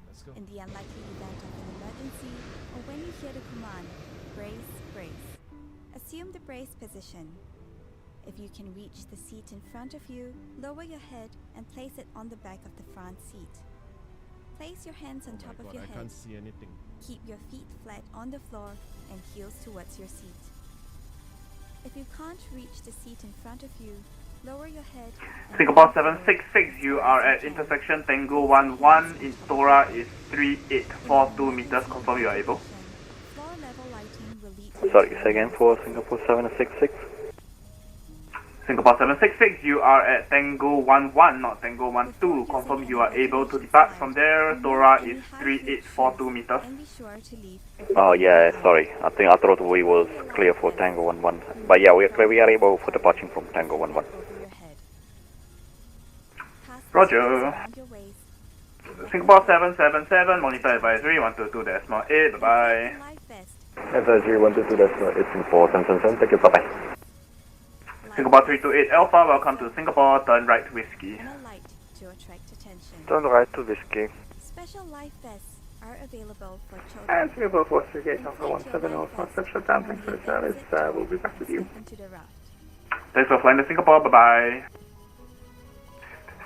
Let's go. In the unlikely event of an emergency, or when you hear the command, brace, brace. Assume the brace position. If you can reach the seat in front of you, lower your head and place it on the back of the front seat. Place your hands on top Oh my of god, your I head. can't see anything. Keep your feet flat on the floor and heels towards your seat. If you can't reach the seat in front of you, lower your head. and Singapore lean forward 766, you as are far as at you can. intersection Tango 11, in Tora is 3842 meters, confirm you are able. Floor level lighting will lead you Sorry, to say again for Singapore 766. Singapore 766, you are at Tango 11, not Tango 12, confirm you are able to depart from there, Tora is 3842 meters. And be sure to leave. Oh yeah, sorry. I thought we was clear for Tango 11. But yeah, we are clear. We are able for departing from Tango 11. Roger. Singapore 777, monitor advisory 122.8, bye bye. Advisory 122, it's Singapore 777, thank you, bye bye. Singapore 328 Alpha, welcome to Singapore, turn right whiskey. And a light to attract attention. Turn right to whiskey. Special life vests are available for children. And Singapore 438 Alpha 17 for shutdown, thanks for the service, we'll be back with you. Into the raft. Thanks for flying to Singapore, bye bye.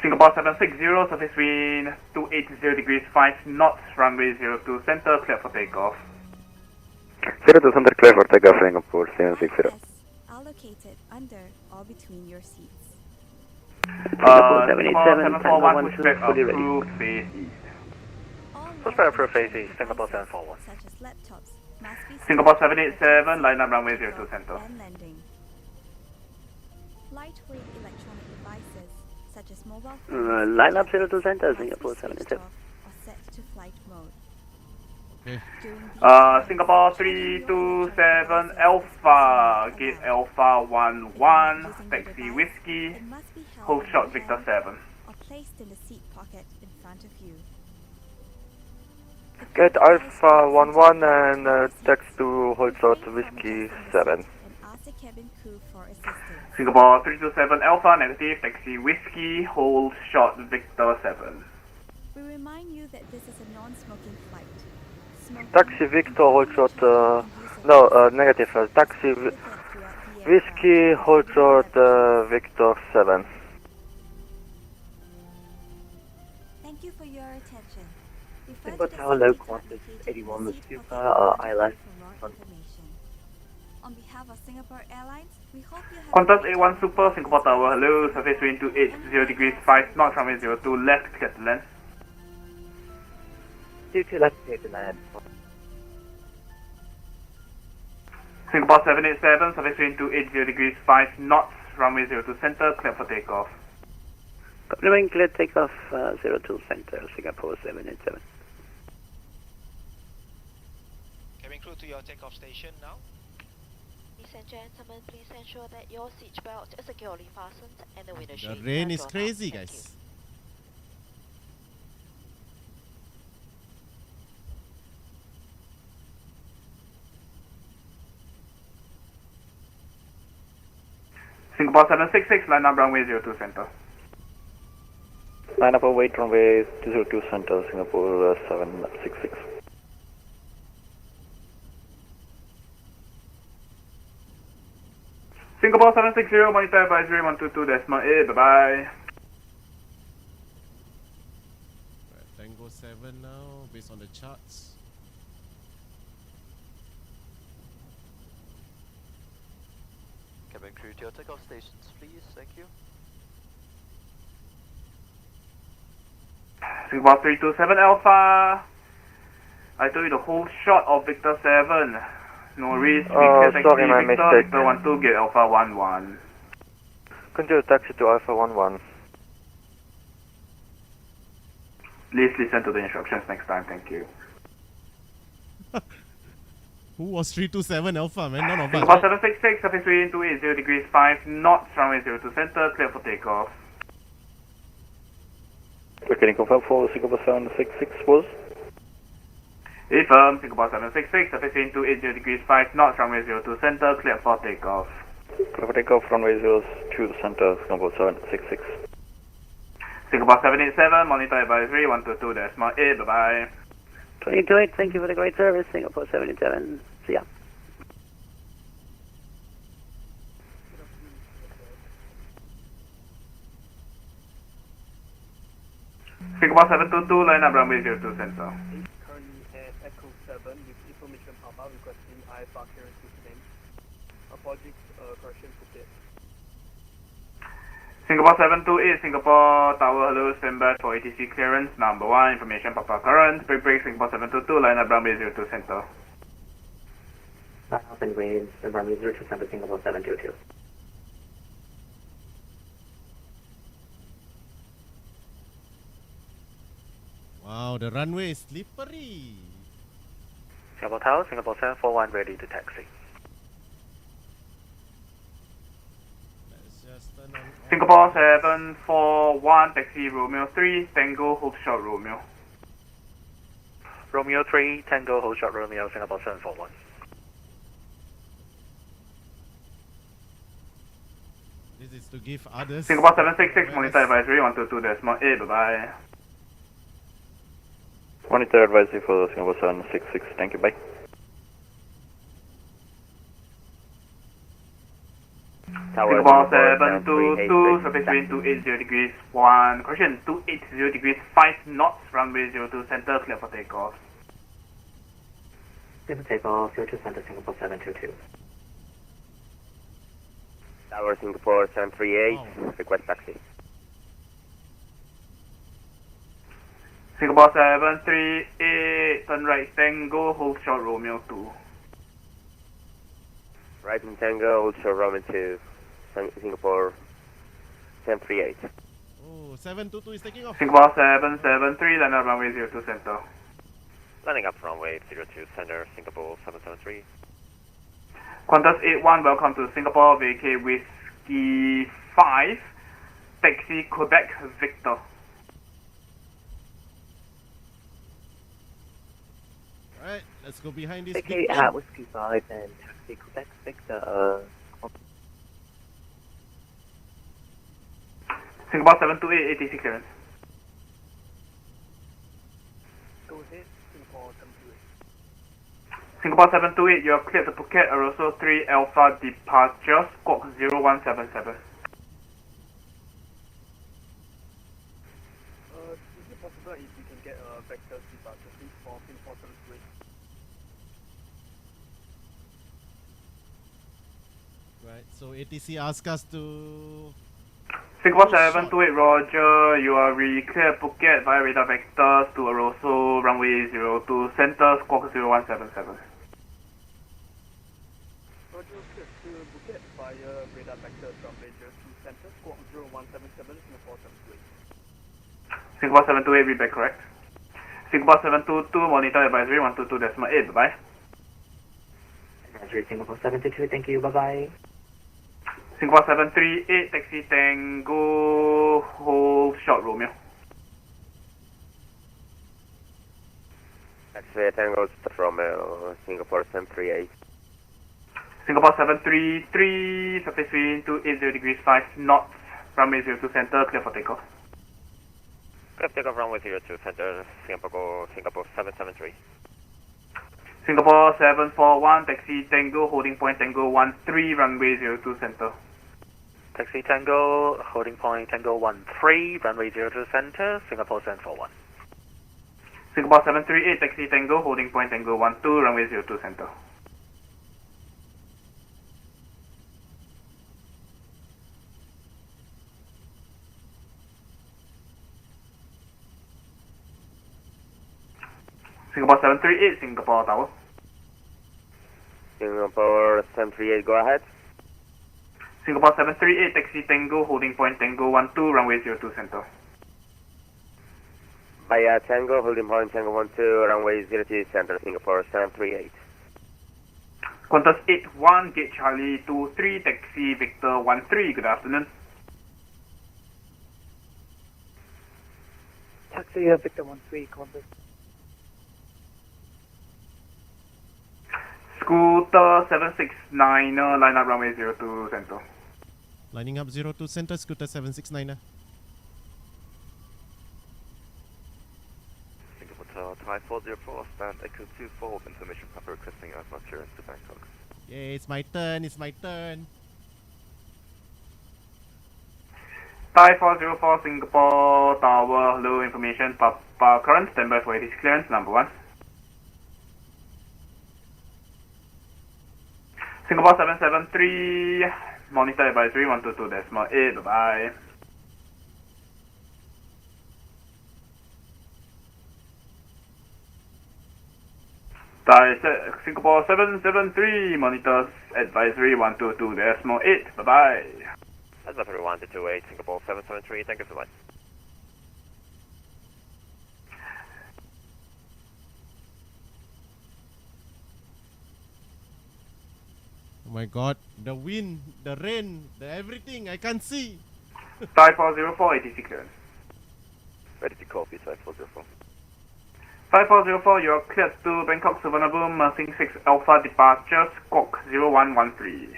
Singapore 760, surface wind 280 degrees 5 knots, runway 02 center, clear for takeoff. 02 center, clear for takeoff, Singapore 760. Are located under or between your seats. Singapore 741, pushback approved, face east. Pushback approved, face east, Singapore 741. Such as laptops must be Singapore 787, line up runway 02 center. and landing. Lightweight electronic devices such as mobile phones Line up 02 center, Singapore 787. or set to flight mode. Okay. Singapore 327 Alpha, gate Alpha 11, taxi whiskey, hold shot Victor 7. Or placed in the seat pocket in front of you. Get Alpha 11 and text to hold short whiskey 7. And ask the cabin crew for assistance. Singapore 327 Alpha, negative, taxi whiskey, hold shot Victor 7. We remind you that this is a non-smoking flight. Taxi Victor hold short, negative, taxi whiskey hold short Victor 7. Thank you for your attention. Singapore Tower low quarters 81 with Super ILS. On behalf of Singapore Airlines, we hope you have Qantas A1 Super, Singapore Tower, hello, surface wind 280 degrees 5 knots, runway 02 left, clear to land. 22 left, clear to land. Singapore 787, surface wind 280 degrees 5 knots, runway 02 center, clear for takeoff. Remain clear, takeoff 02 center, Singapore 787. Cabin crew to your takeoff station now. Ladies and gentlemen, please ensure that your seatbelt is securely fastened and the window The shades rain are is drawn up. crazy, Thank guys. Singapore 766, line up runway 02 center. Line up await runway 202 center, Singapore 766. Singapore 760, monitor advisory 122.8, bye bye. Right, Tango 7 now, based on the charts. Cabin crew to your takeoff stations, please. Thank you. Singapore 327 Alpha. I told you the whole shot of Victor 7. No risk. Sorry, my mistake. Victor 12, get Alpha 11. Continue taxi to Alpha 11. Please listen to the instructions next time, thank you. Who was 327 Alpha, man? None of us. Singapore 766, surface wind 280 degrees 5 knots, runway 02 center, clear for takeoff. Can you confirm for Singapore 766 was? Affirm, Singapore 766, surface wind 280 degrees 5 knots, runway 02 center, clear for takeoff. Clear for takeoff, runway 02 center, Singapore 766. Singapore 787, monitor advisory 122.8, bye-bye. 228, thank you for the great service, Singapore 787, see ya. Singapore 722, line up runway 02 center. Currently at Echo 7 with information Papa requesting IFR clearance to name. Apologies, correction Phuket. Singapore 728, Singapore Tower, hello, stand by for ATC clearance. Number 1, information Papa current. Break, Singapore 722, line up runway 02 center. Open waves, runway 02 center, Singapore 722. Wow, the runway is slippery. Singapore Tower, Singapore 741, ready to taxi. Let's just turn on. Singapore 741, taxi Romeo 3, Tango, hold short Romeo. Romeo 3, Tango, hold short Romeo, Singapore 741. This is to give others. Singapore 766, monitor advisory 122.8, bye-bye. Monitor advisory for Singapore 766, thank you, bye. Singapore 722, surface wind 280 degrees 1, correction, 280 degrees 5 knots, runway 02 center, clear for takeoff. Clear for takeoff, 02 center, Singapore 722. Tower Singapore 738, request taxi. Singapore 738, turn right Tango, hold short Romeo 2. Right in Tango, hold short Romeo 2, Singapore 738. Oh, 722 is taking off. Singapore 773, land up runway 02 center. Landing up runway 02 center, Singapore 773. Qantas 81, welcome to Singapore, VK Whiskey 5, taxi Quebec Victor. Alright, let's go behind this Okay, big plane. Whiskey 5 and taxi Quebec Victor, Singapore 728, ATC clearance. Go ahead, Singapore 728. Singapore 728, you are cleared to Phuket, Aroso 3 Alpha departure, squawk 0177. Is it possible if you can get a vector departure please for Singapore 728? Right, so ATC asked us to... Singapore 728, roger, you are re-cleared Phuket via radar vectors to Aroso, runway 02 center, squawk 0177. Roger, cleared to Phuket via radar vectors from Major 2 Center, squawk 0177, Singapore 728. Singapore 728, read back correct. Singapore 722, monitor advisory 122.8, bye-bye. Advisory Singapore 722, thank you, bye-bye. Singapore 738, taxi Tango, hold short Romeo. Taxi Tango Romeo, Singapore 738. Singapore 733, surface wind 280 degrees 5 knots, runway 02 center, clear for takeoff. Clear takeoff runway 02 center, Singapore 773. Singapore 741, taxi Tango, holding point Tango 13, runway 02 center. Taxi Tango, holding point Tango 13, runway 02 center, Singapore 741. Singapore 738, taxi Tango, holding point Tango 12, runway 02 center. Singapore 738, Singapore Tower. Singapore 738, go ahead. Singapore 738, taxi Tango, holding point Tango 12, runway 02 center. Via Tango, holding point Tango 12, runway 02 center, Singapore 738. Qantas 81, Gate Charlie 23, Taxi Victor 13, good afternoon. Taxi Victor 13, Qantas. Scooter 769, line up runway 02 center. Lining up 02 center, Scooter 769. Singapore Tower, Thai 404, stand Echo 24 with information proper requesting aircraft clearance to Bangkok. Yeah, it's my turn, it's my turn. Thai 404, Singapore Tower, hello, information, Papa current, standby for ATC clearance, number 1. Singapore 773, monitor advisory 122.8, bye-bye. Singapore 773, monitors advisory 122.8, bye-bye. That's up 128, Singapore 773, thank you so much. Oh my god, the wind, the rain, the everything, I can't see. Thai 404, ATC clearance. Ready to copy, Thai 404. Thai 404, you're cleared to Bangkok Suvarnabhumi, Mersing 6 Alpha departure, squawk 0113.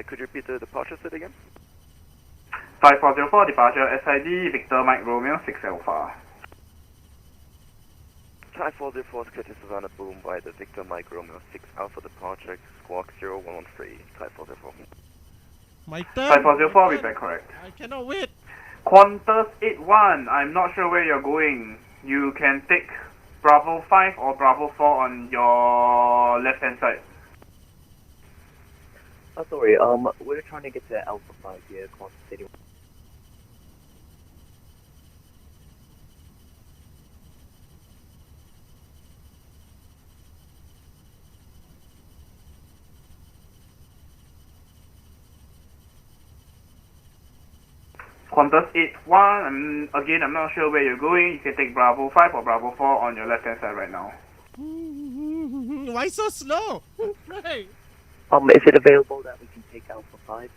Could you repeat the departure set again? Thai 404, departure SID, Victor Mike Romeo 6 Alpha. Thai 404 cleared to Suvarnabhumi by the Victor Mike Romeo 6 Alpha departure, squawk 0113, Thai 404. My turn. Thai 404, be back correct. I cannot wait. Qantas 81, I'm not sure where you're going. You can take Bravo 5 or Bravo 4 on your left hand side. Oh, sorry, we're trying to get to Alpha 5 here, Qantas 81. Qantas 81, I'm not sure where you're going. You can take Bravo 5 or Bravo 4 on your left hand side right now. Why so slow? Right. Is it available that we can take Alpha 5?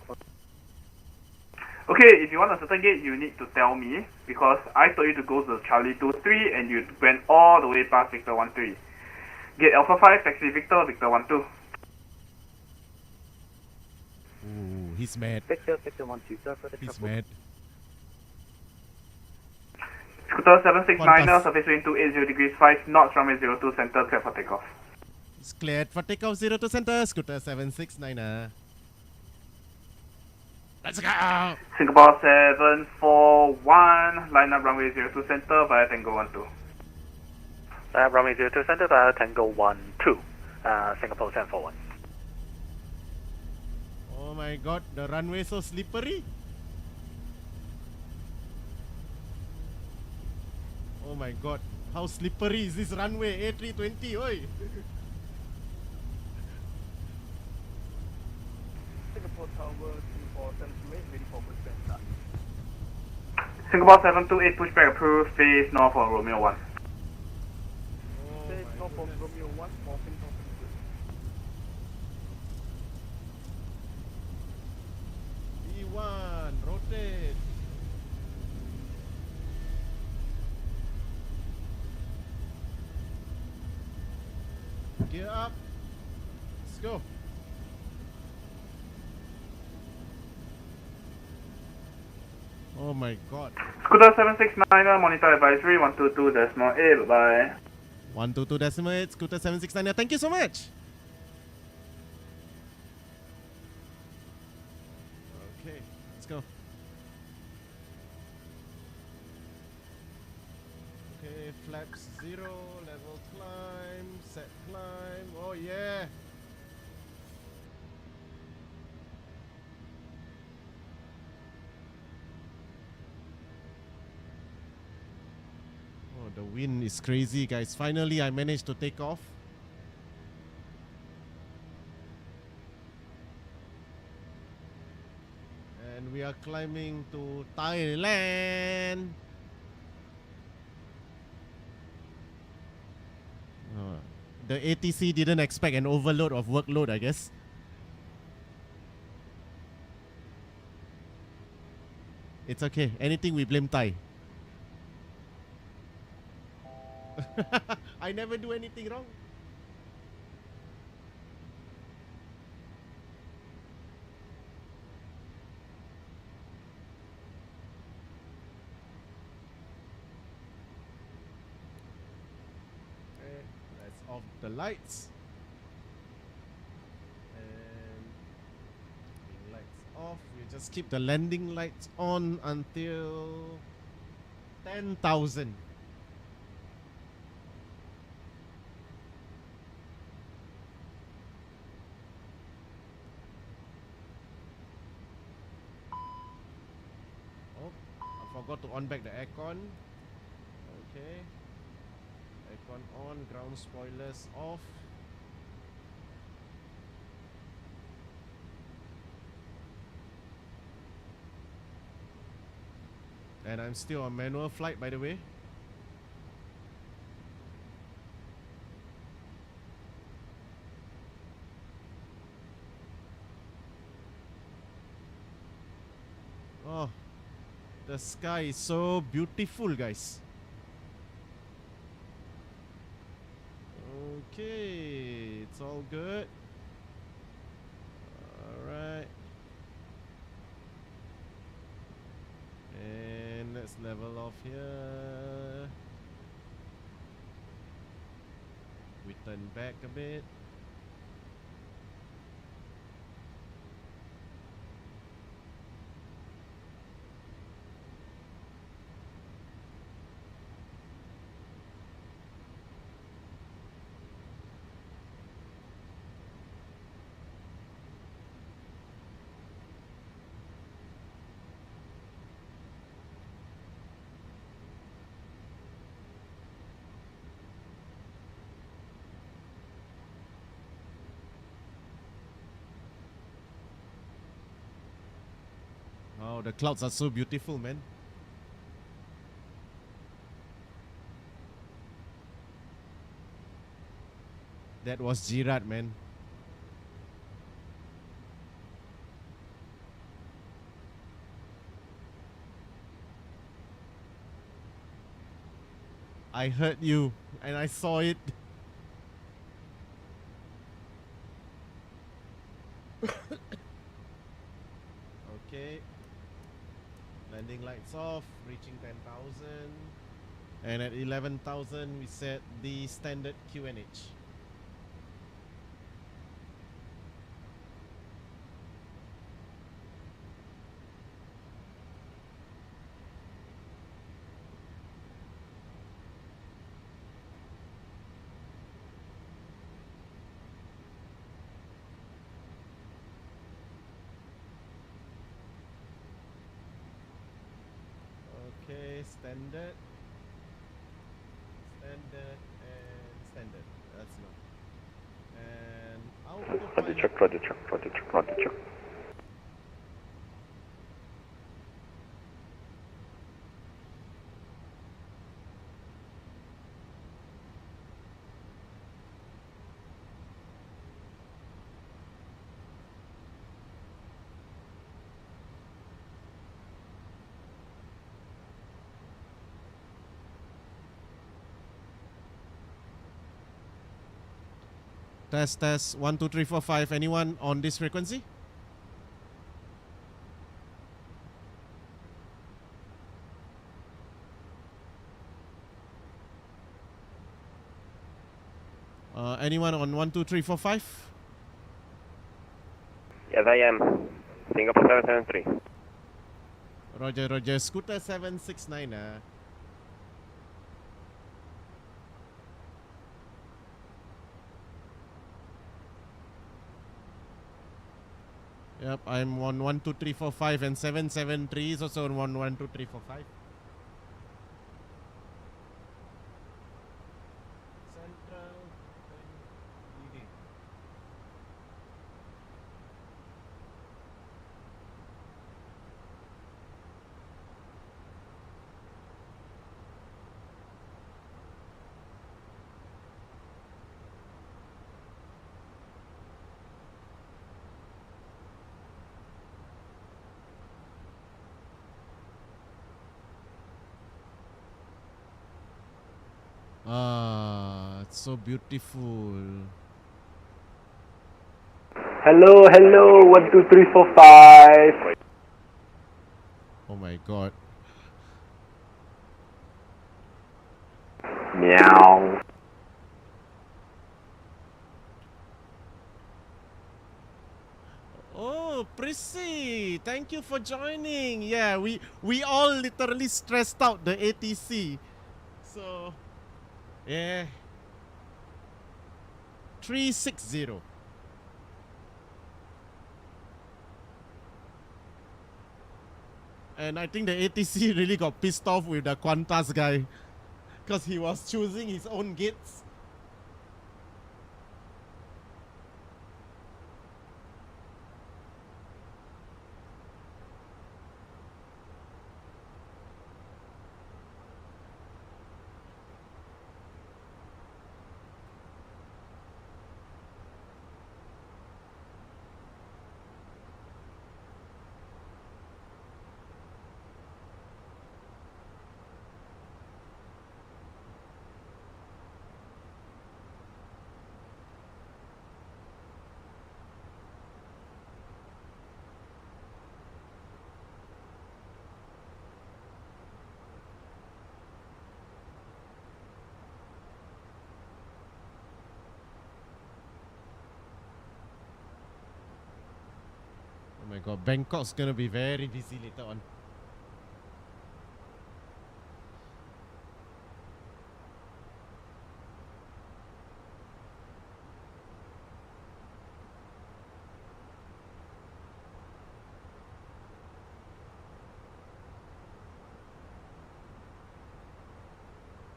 Okay, if you want a certain gate, you need to tell me, because I told you to go to Charlie 23 and you went all the way past Victor 13. Gate Alpha 5, taxi Victor, Victor 12. Ooh, he's mad. Victor 12, sir, for the He's trouble. mad. Scooter 769, Qantas. surface wind 280 degrees 5 knots, runway 02 center, clear for takeoff. It's cleared for takeoff 02 center, Scooter 769. Let's go! Singapore 741, line up runway 02 center via Tango 12. Runway 02 center via Tango 12, Singapore 741. Oh my god, the runway so slippery. Oh my god, how slippery is this runway? A320, oi! Singapore Tower 2478, ready for pushback start. Singapore 728, pushback approved, face north on Romeo 1. Face north of Romeo 1, morphing north. E1, rotate. Gear up. Let's go. Oh my god. Scooter 769, monitor advisory 122.8, bye-bye. 122.8, Scooter 769. Thank you so much. Okay, let's go. Okay, flaps 0, level climb, set climb. Oh yeah. Oh, the wind is crazy, guys. Finally, I managed to take off. And we are climbing to Thailand. The ATC didn't expect an overload of workload, I guess. It's okay. Anything we blame Thai. I never do anything wrong. Okay, let's off the lights. And lights off. We just keep the landing lights on until 10,000. Forgot to on back the aircon. Okay. Aircon on, ground spoilers off. And I'm still on manual flight, by the way. Oh. The sky is so beautiful, guys. Okay, it's all good. Alright. And let's level off here. We turn back a bit. Oh, the clouds are so beautiful, man. That was Jirat, man. I heard you and I saw it. Okay. Landing lights off, reaching 10,000. And at 11,000 we set the standard QNH. Okay, standard, standard, and standard. That's enough. And Roger check, roger check, roger check, roger check. Test, test, 1, 2, 3, 4, 5. Anyone on this frequency? Anyone on 1, 2, 3, 4, 5? Yes, I am. Singapore 773. Roger, roger. Scooter 769. Yep, I'm on 1, 2, 3, 4, 5 and 773 is also on 1, 2, 3, 4, 5. Central leading. Ah, it's so beautiful. Hello, hello, 1, 2, 3, 4, 5. Oh my god. Meow. Oh, Prissy, thank you for joining. Yeah, we all literally stressed out the ATC. So, yeah. 360. And I think the ATC really got pissed off with the Qantas guy because he was choosing his own gates. Oh my god, Bangkok's gonna be very busy later on.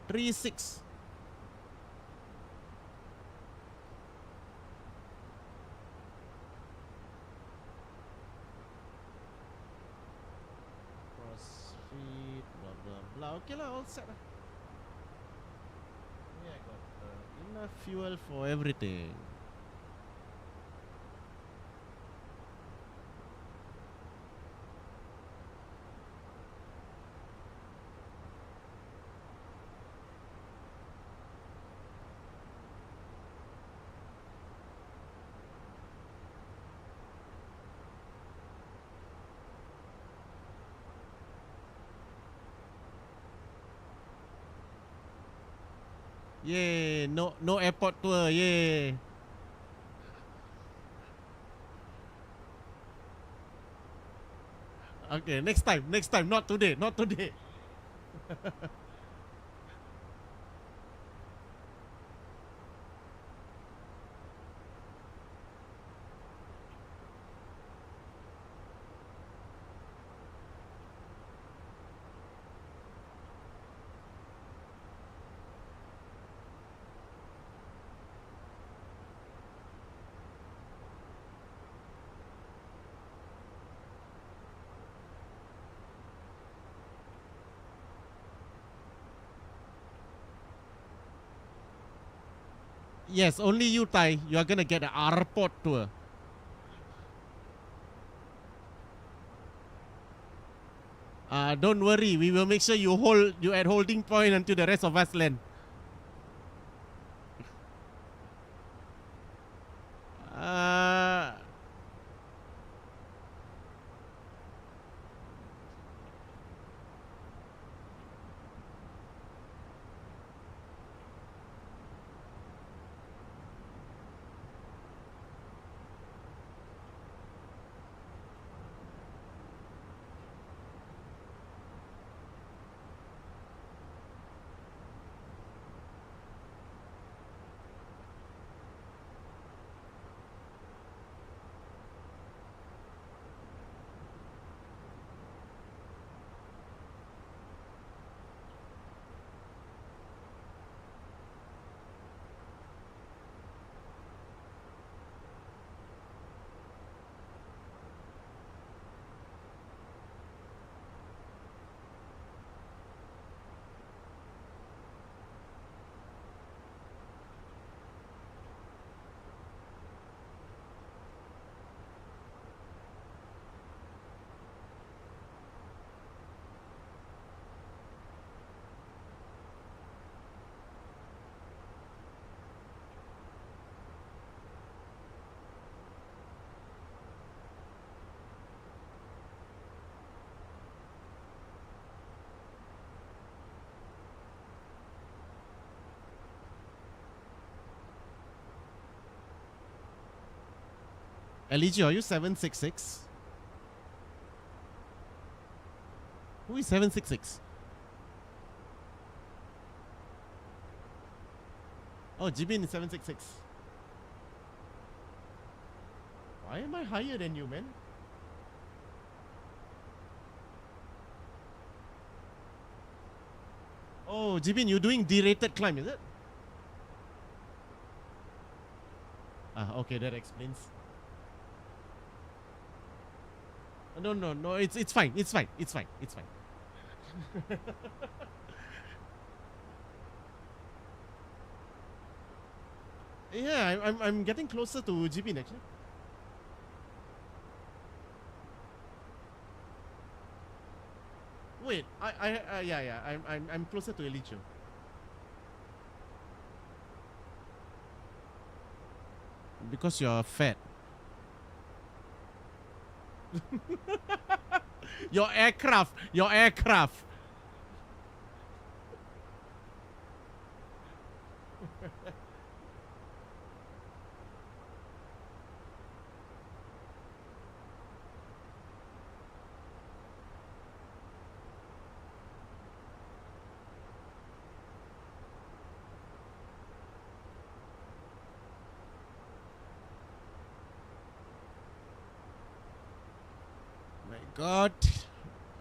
Three six. Crossfit, blah blah blah. Okay lah, all set lah. Yeah, I got enough fuel for everything. Yay, no airport tour, yay. Okay, next time, not today, not today. Yes, only you, Tai. You are gonna get an airport tour. Don't worry. We will make sure you at holding point until the rest of us land. Uh, LEG, are you 766? Who is 766? Oh, Jibin is 766. Why am I higher than you, man? Oh, Jibin, you're doing derated climb, is it? Ah, okay, that explains. No, it's fine, it's fine. Yeah, I'm getting closer to Jibin actually. Wait, I'm closer to Elicho. Because you're fat. Your aircraft. My God,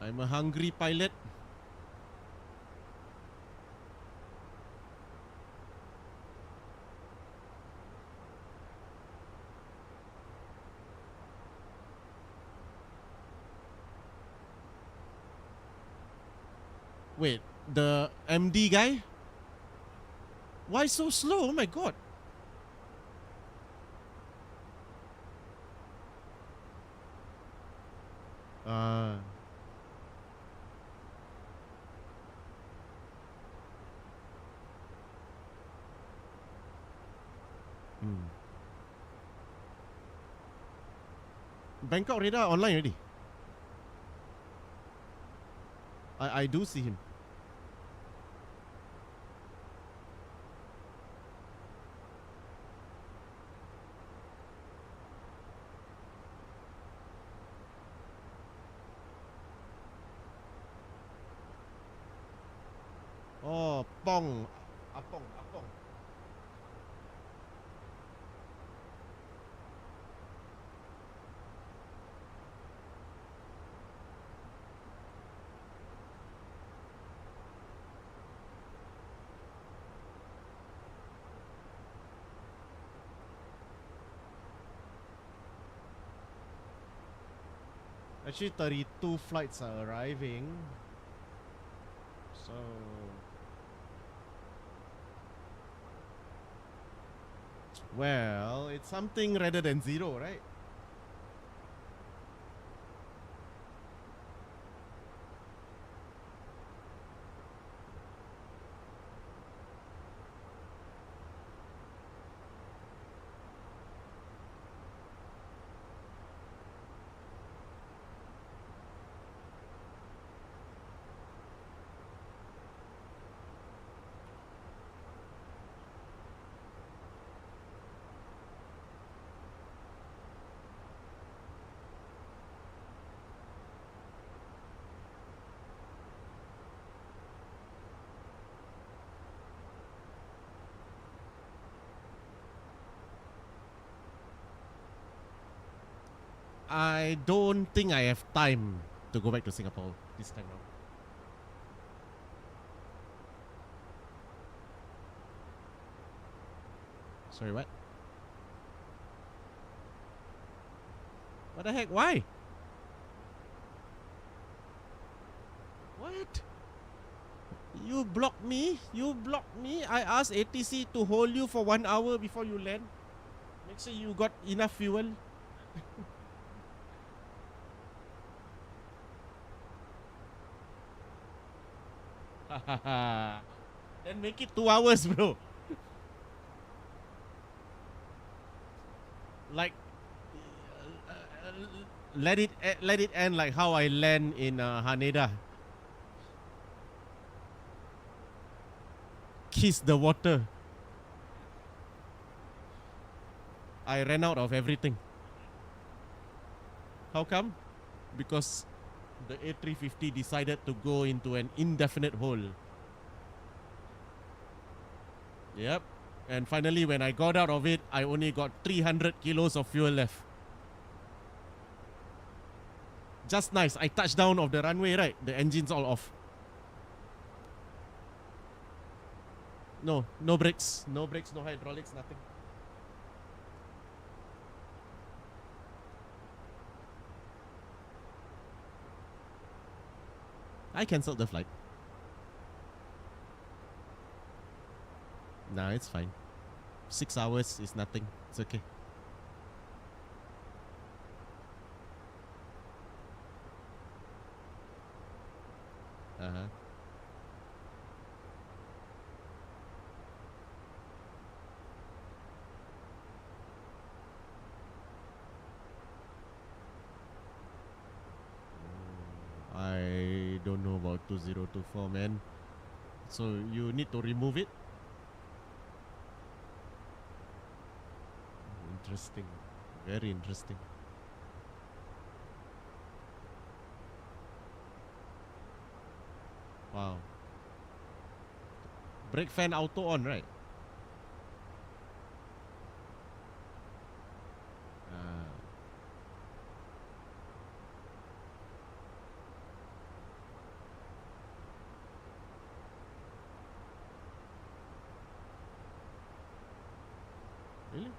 I'm a hungry pilot. Wait, the MD guy? Why so slow? Oh my God. Bangkok radar online already. I do see him. Oh, Apong. Actually, 32 flights are arriving. So... Well, it's something rather than zero, right? I don't think I have time to go back to Singapore this time round. Sorry, what? What the heck? Why? What? You blocked me? I asked ATC to hold you for 1 hour before you land. Make sure you got enough fuel. Then make it 2 hours, bro. Like, let it end like how I land in Haneda. Kiss the water. I ran out of everything. How come? Because the A350 decided to go into an indefinite hole. Yep. And finally, when I got out of it, I only got 300 kilos of fuel left. Just nice. I touched down off the runway, right? The engine's all off. No brakes. No brakes, no hydraulics, nothing. I cancelled the flight. Nah, it's fine. 6 hours is nothing. It's okay. Uh-huh. I don't know about 2024, man. So you need to remove it? Interesting. Very interesting. Wow. Brake fan auto on, right? Ah. Really?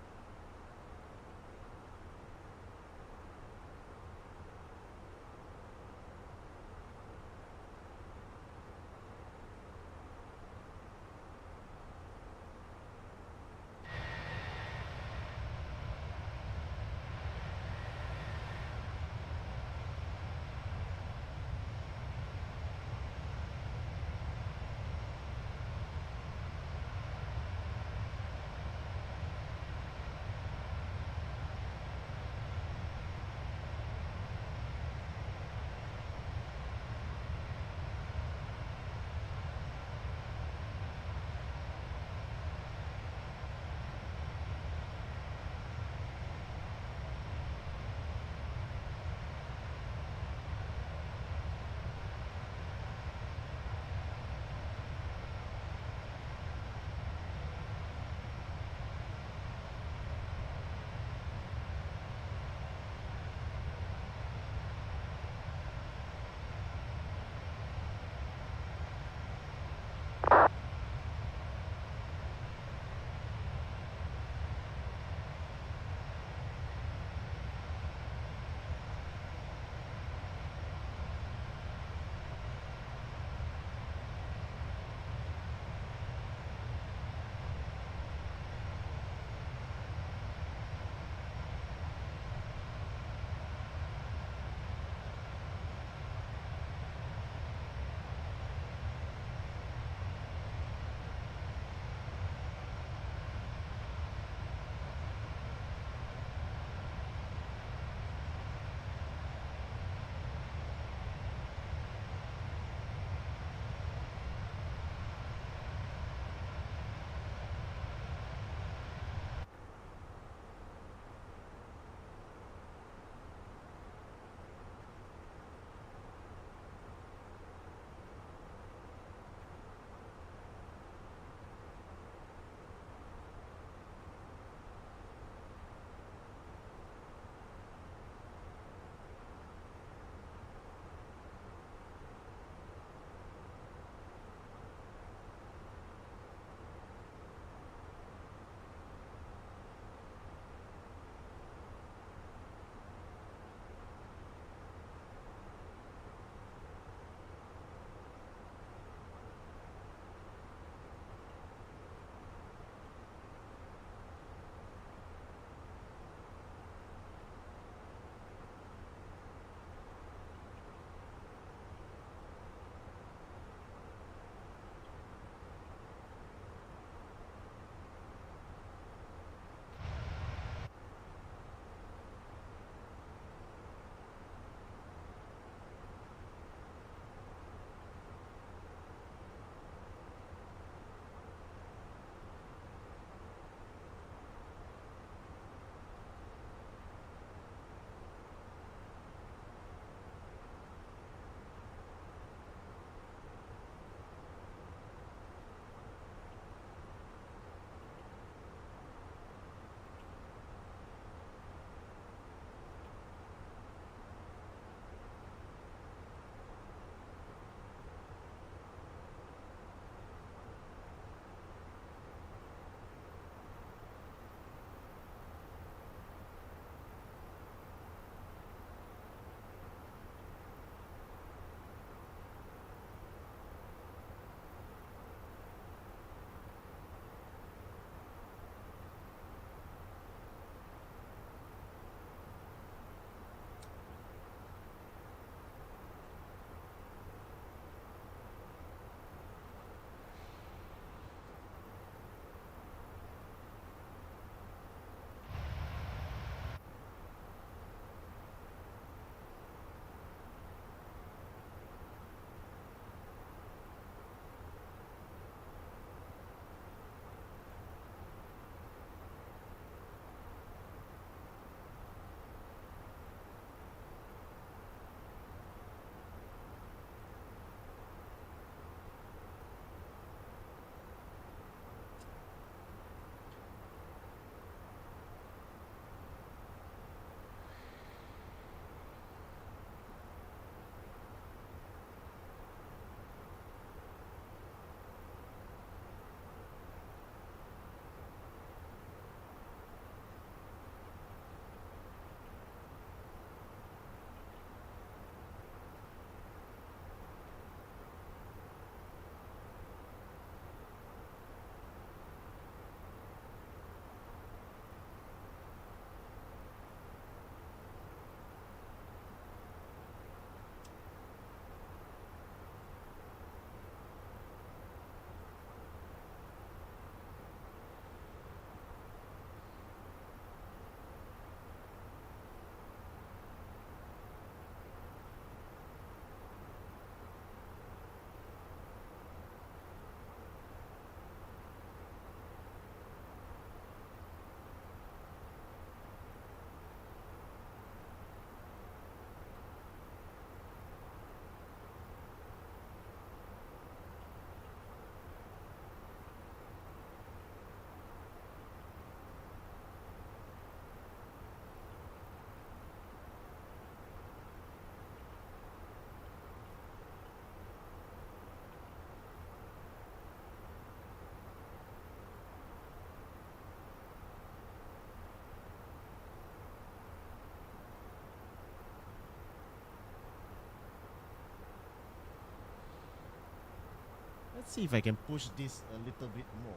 Let's see if I can push this a little bit more.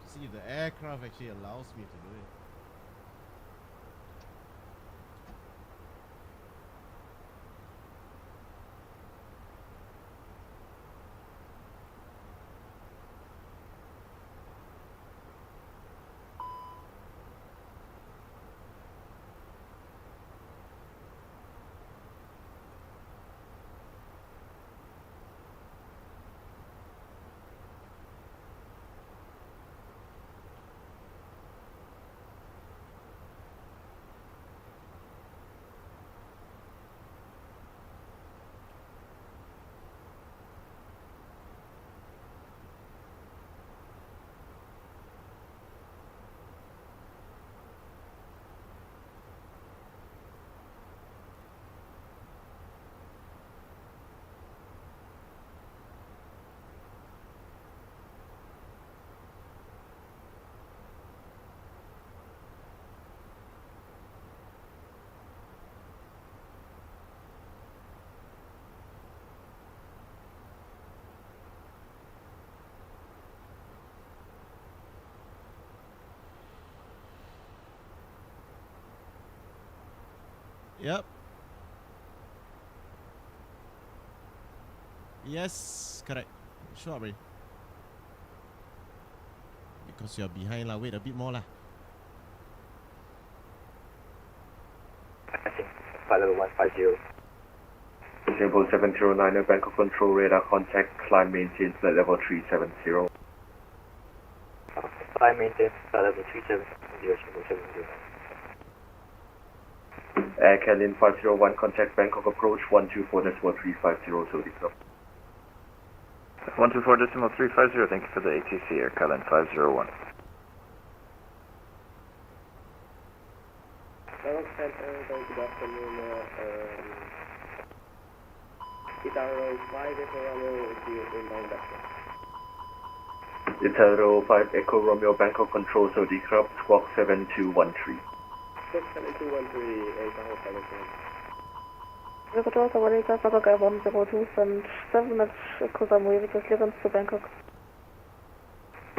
See if the aircraft actually allows me to do it. Yep. Yes, correct. Sure, bro. Because you're behind lah. Wait a bit more lah. Flight level 150. Symbol 709, Bangkok control radar contact, climb maintain, flight level 370. Climb maintain, flight level 370, symbol 70. Air Calin 501, contact Bangkok approach 124.350, so the club. 124.350, thank you for the ATC, Air Calin 501. Bangkok Center, good afternoon. Itaro 5 Echo Romeo is the inbound vector. Itaro 5 Echo Romeo, Bangkok control, so the club, squawk 7213. Squawk 7213, Bangkok 77. Control, Sawadika, Bangkok Air 102 and 7 at Kosamui with clearance to Bangkok.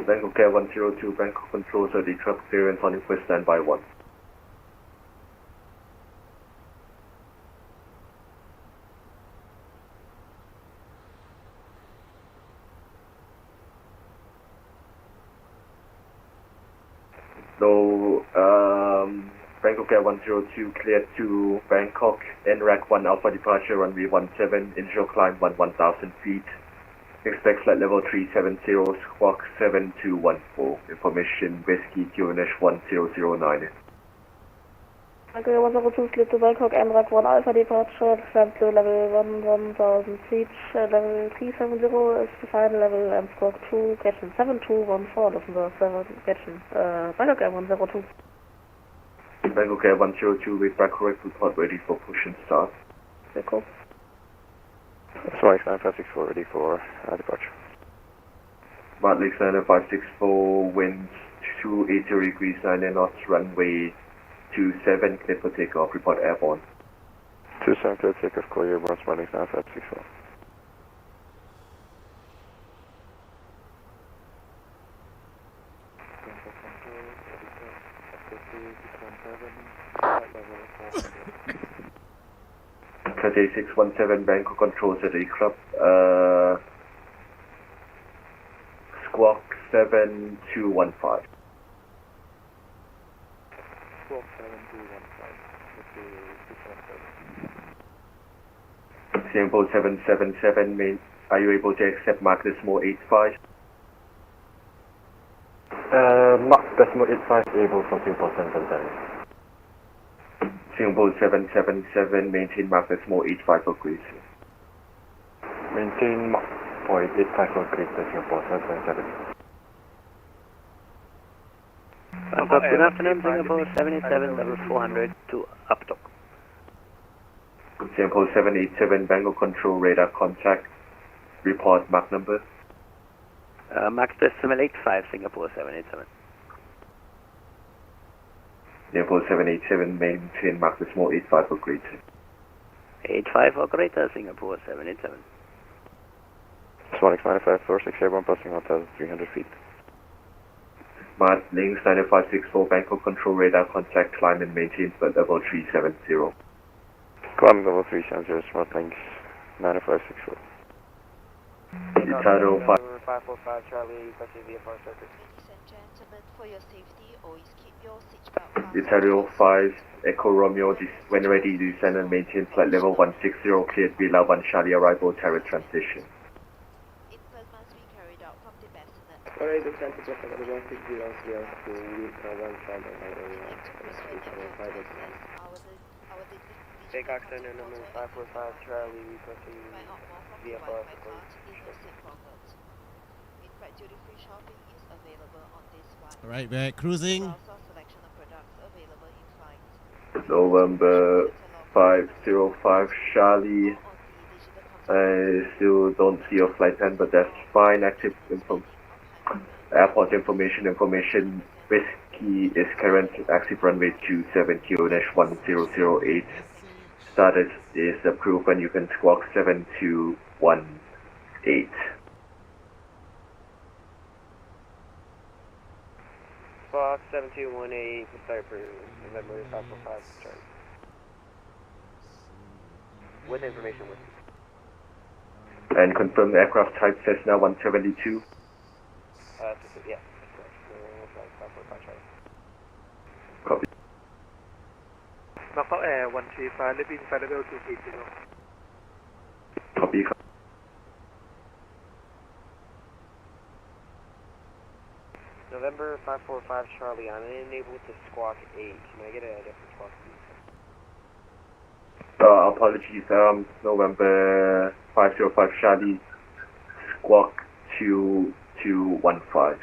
Bangkok Air 102, Bangkok control, so the club, clearance on request standby 1. So, Bangkok Air 102 cleared to Bangkok, NRAC 1 Alpha departure, runway 17, initial climb 1000 feet. Expect flight level 370, squawk 7214. Information Whiskey QNH 1009. Bangkok Air 102 cleared to Bangkok, NRAC 1 Alpha departure, descent to level 1000 feet, level 370 is the final level, and squawk 2, Gretchen 7214, Lufthansa 7, Gretchen, Bangkok Air 102. Bangkok Air 102, wait back correct, report ready for push and start. Okay, cool. Smart 9564 ready for departure. Smart 9564, winds 280 degrees 9 knots, runway 27, clear for takeoff, report airborne. 27 clear takeoff, call you airborne, Smart 9564. Cathay 617 Bangkok control city club, squawk 7215. Squawk 7215, Sample 777, are you able to accept Mark Decimal 85? Mark Decimal 85, able from Singapore 777. Singapore 777, maintain Mark Decimal 85 for Greece. Maintain Mark point 85 for Greece, Singapore 777. Bangkok, good afternoon, Singapore 77, level 400 to Uptock. Singapore 787, Bangkok control radar contact, report Mark number. Max Decimal 85, Singapore 787. Singapore 787, maintain Mach decimal 85 or greater. 85 or greater, Singapore 787. Sonic 9546 Airborne passing 1,300 feet. Smart links 90564 Bangkok control radar contact climb and maintain flight level 370. Climbing level 370, smart links 90564. Itaro 5. 545 Charlie, requesting VFR circuit. Ladies and gentlemen, for your safety, always keep your seatbelt fastened. Itaro 5 Echo Romeo, when ready to descend and maintain flight level 160, cleared Villa 1 Charlie arrival turret transition. Input must be carried out from the bassinet. Alright, descent to Brooklyn level 160 clear to Villa 1 Charlie area. Take action in number 545 Charlie, requesting VFR circuit. In-flight duty-free shopping is available on this flight. Alright, we're cruising. Also selection of products available in flight. November 505 Charlie. I still don't see your flight plan, but that's fine. Active airport information. Whiskey is current. Active runway 27 QNH1008. Status is approved and you can squawk 7218. Fox 7218, start approved. November 545 start. With information with you. And confirm the aircraft type Cessna 172. Yeah, that's correct. So, 545 Charlie. Copy. Bangkok Air 135, living flight level 280. Copy. November 545 Charlie, I'm unable to squawk 8. Can I get a different squawk, please? Apologies, November 505 Charlie, squawk 2215.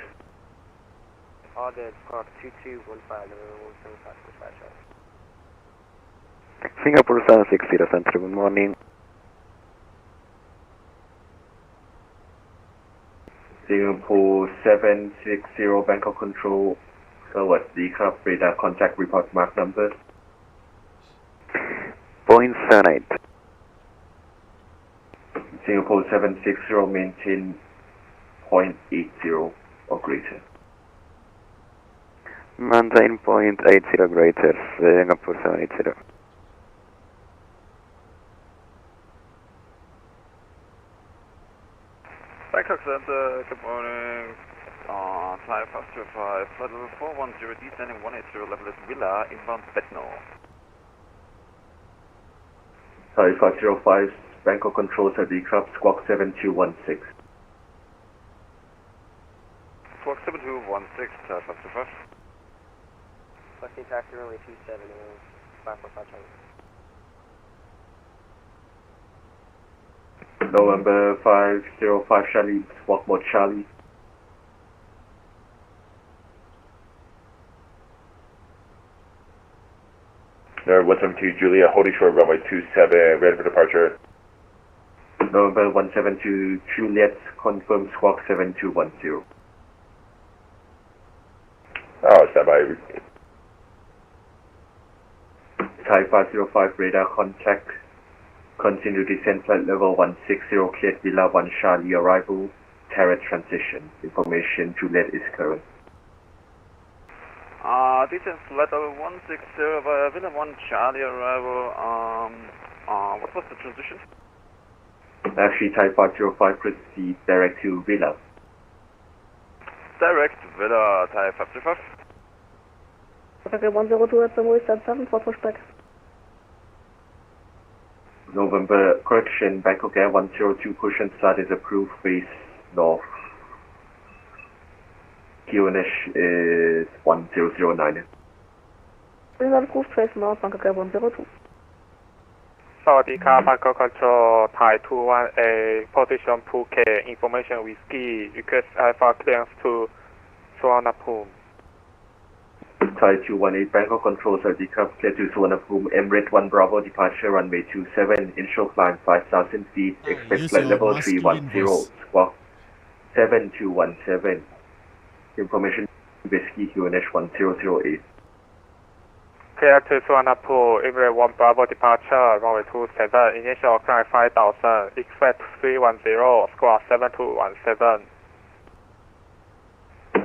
All good, squawk 2215, November 545 Charlie. Singapore 760, center, good morning. Singapore 760 Bangkok control, what's the aircraft radar contact report mark number? 0.78. Singapore 760 maintain 0.80 or greater. Maintain 0.80 greater, Singapore 780. Bangkok Center, good morning. Flight 525, flight level 410, descending 180, level is Villa, inbound Betno. Sorry, 505, Bangkok controls at the aircraft, squawk 7216. Squawk 7216, 525. Requesting taxi runway 27, 545 Charlie. November 505 Charlie, squawk mode Charlie. November 172 Julia, holding short runway 27, ready for departure. November 172 Juliet, confirm squawk 7210. Stand by. Thai 505 radar contact. Continue descent flight level 160, cleared Villa 1 Charlie arrival, turret transition. Information Juliet is current. Descent flight level 160 via Villa 1 Charlie arrival. What was the transition? Actually, Thai 505 proceed direct to Villa. Direct Villa, Thai 535. Okay, 102 at the Western 7 for pushback. November, correction, Bangkok Air 102 push and start is approved, face north. QNH is 1009. Please approved, face north, Bangkok Air 102. สวัสดีครับ Bangkok Control Thai 21A position Phuket information whiskey request Alpha clearance to Suvarnabhumi. Thai 218 Bangkok controls at the aircraft clear to Suvarnabhumi, Emirates 1 Bravo departure runway 27, initial climb 5,000 feet, expect flight level 310, squawk 7217. Information whiskey QNH 1008. Clear to Suvarnabhumi, Emirates 1 Bravo departure, runway 27, initial climb 5000, expect 310, squawk 7217.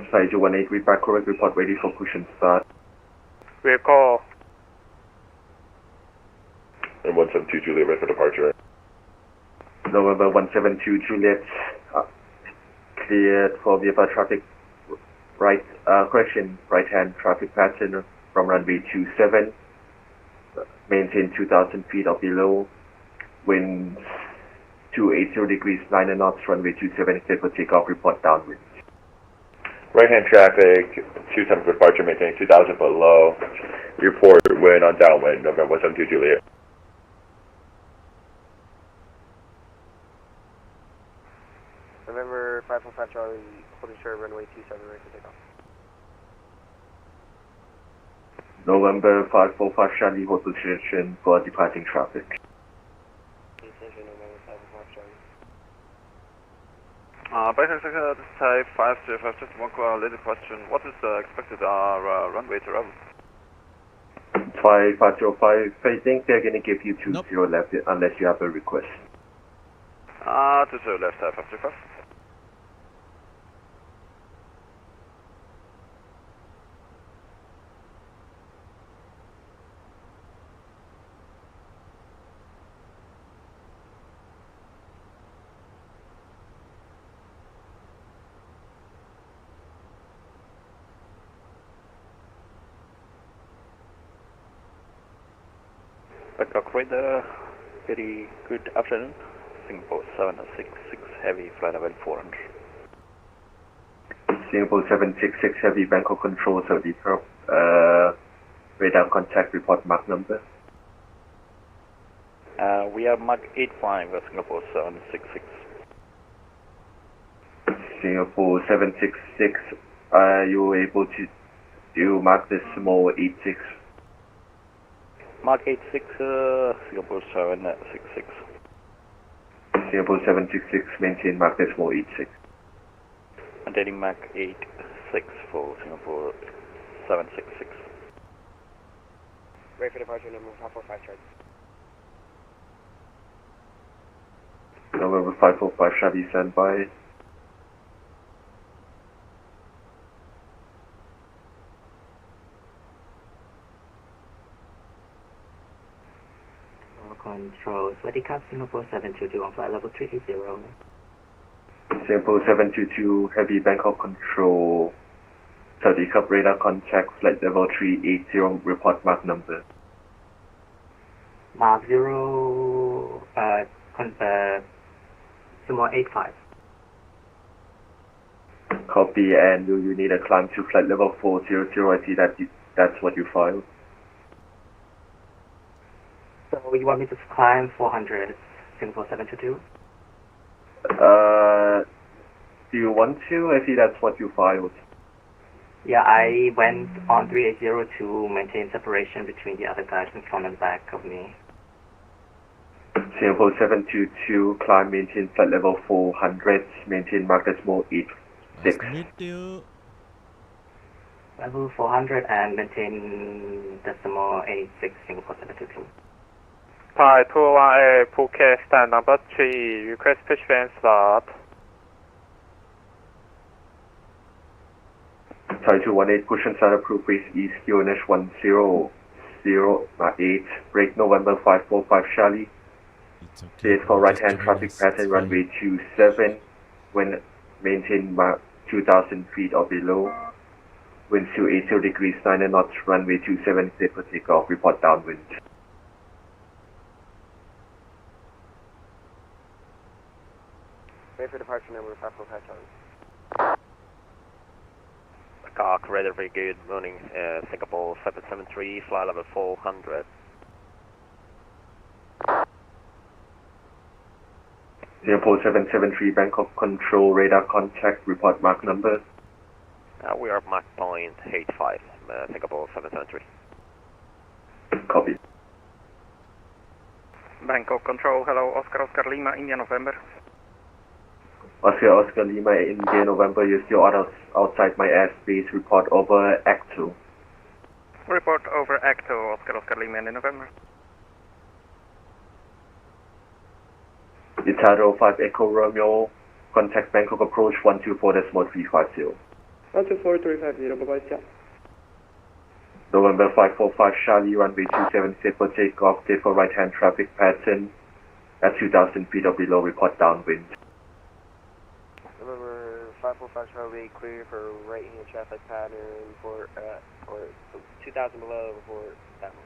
Flight 218, read back correct, report ready for push and start. Vehicle. And 172 Juliet, ready for departure. November 172 Juliet, cleared for VFR traffic right, right-hand traffic pattern from runway 27, maintain 2000 feet or below, winds 280 degrees 9 knots, runway 27 cleared for takeoff, report downwind. Right-hand traffic, 27 for departure, maintaining 2,000 foot low. Report wind on downwind, November 172 Juliet. November 545 Charlie, holding short runway 27, ready for takeoff. November 545 Charlie, hold position for departing traffic. Attention, November 545 Charlie. BKK, this is Thai 505, just one little question. What is the expected runway to travel? 5505, I think they're going to give you 20 left unless you have a request. 20 left, Thai 505. Bangkok Radar, very good afternoon. Singapore 766 Heavy, flight level 400. Singapore 766 Heavy, Bangkok Control, Saudi Pro, radar contact, report mark number. We are Mark 85, Singapore 766. Singapore 766, are you able to do mark decimal 86? Mark 86, Singapore 766. Singapore 766, maintain mark decimal 86. Maintaining Mark 86 for Singapore 766. Ready for departure, number 545 Charlie. November 545 Charlie, standby. Control, Swadikap, Singapore 722 on flight level 380. Singapore 722 Heavy, Bangkok Control, Swadikap, radar contact, flight level 380, report mark number. Mark 0, Sumo 85. Copy, and do you need a climb to flight level 400? I see that's what you filed. So you want me to climb 400, Singapore 722? Do you want to? I see that's what you filed. Yeah, I went on 380 to maintain separation between the other guys in front and back of me. Singapore 722, climb, maintain flight level 400, maintain mark decimal 86. Level 400 and maintain decimal 86, Singapore 722. Thai 218, Phuket, stand number 3, request pitch fan slot. Thai 218, push and start approved, base east, QNH 1008, break November 545 Charlie. Cleared for right-hand traffic pattern, runway 27, when maintain mark 2000 feet or below. Winds 280 degrees 9 knots, runway 27 cleared for takeoff, report downwind. Ready for departure, number 545 Charlie. Bangkok Radar, very good morning. Singapore 773, flight level 400. Singapore 773, Bangkok Control, radar contact, report mark number. We are Mark point 85, Singapore 773. Copy. Bangkok Control, hello, Oscar Lima, India November. Oscar Lima, India November, you're still outside my airspace, report over Act 2. Report over Ecto, Oscar Lima in November. Itaro 5 Echo Romeo, contact Bangkok approach 124.350. 124.350, bye-bye, yeah. November 545 Charlie, runway 27, set for takeoff, clear for right-hand traffic pattern at 2,000 feet or below, report downwind. November 545 Charlie, clear for right-hand traffic pattern for, or 2,000 below, report downwind.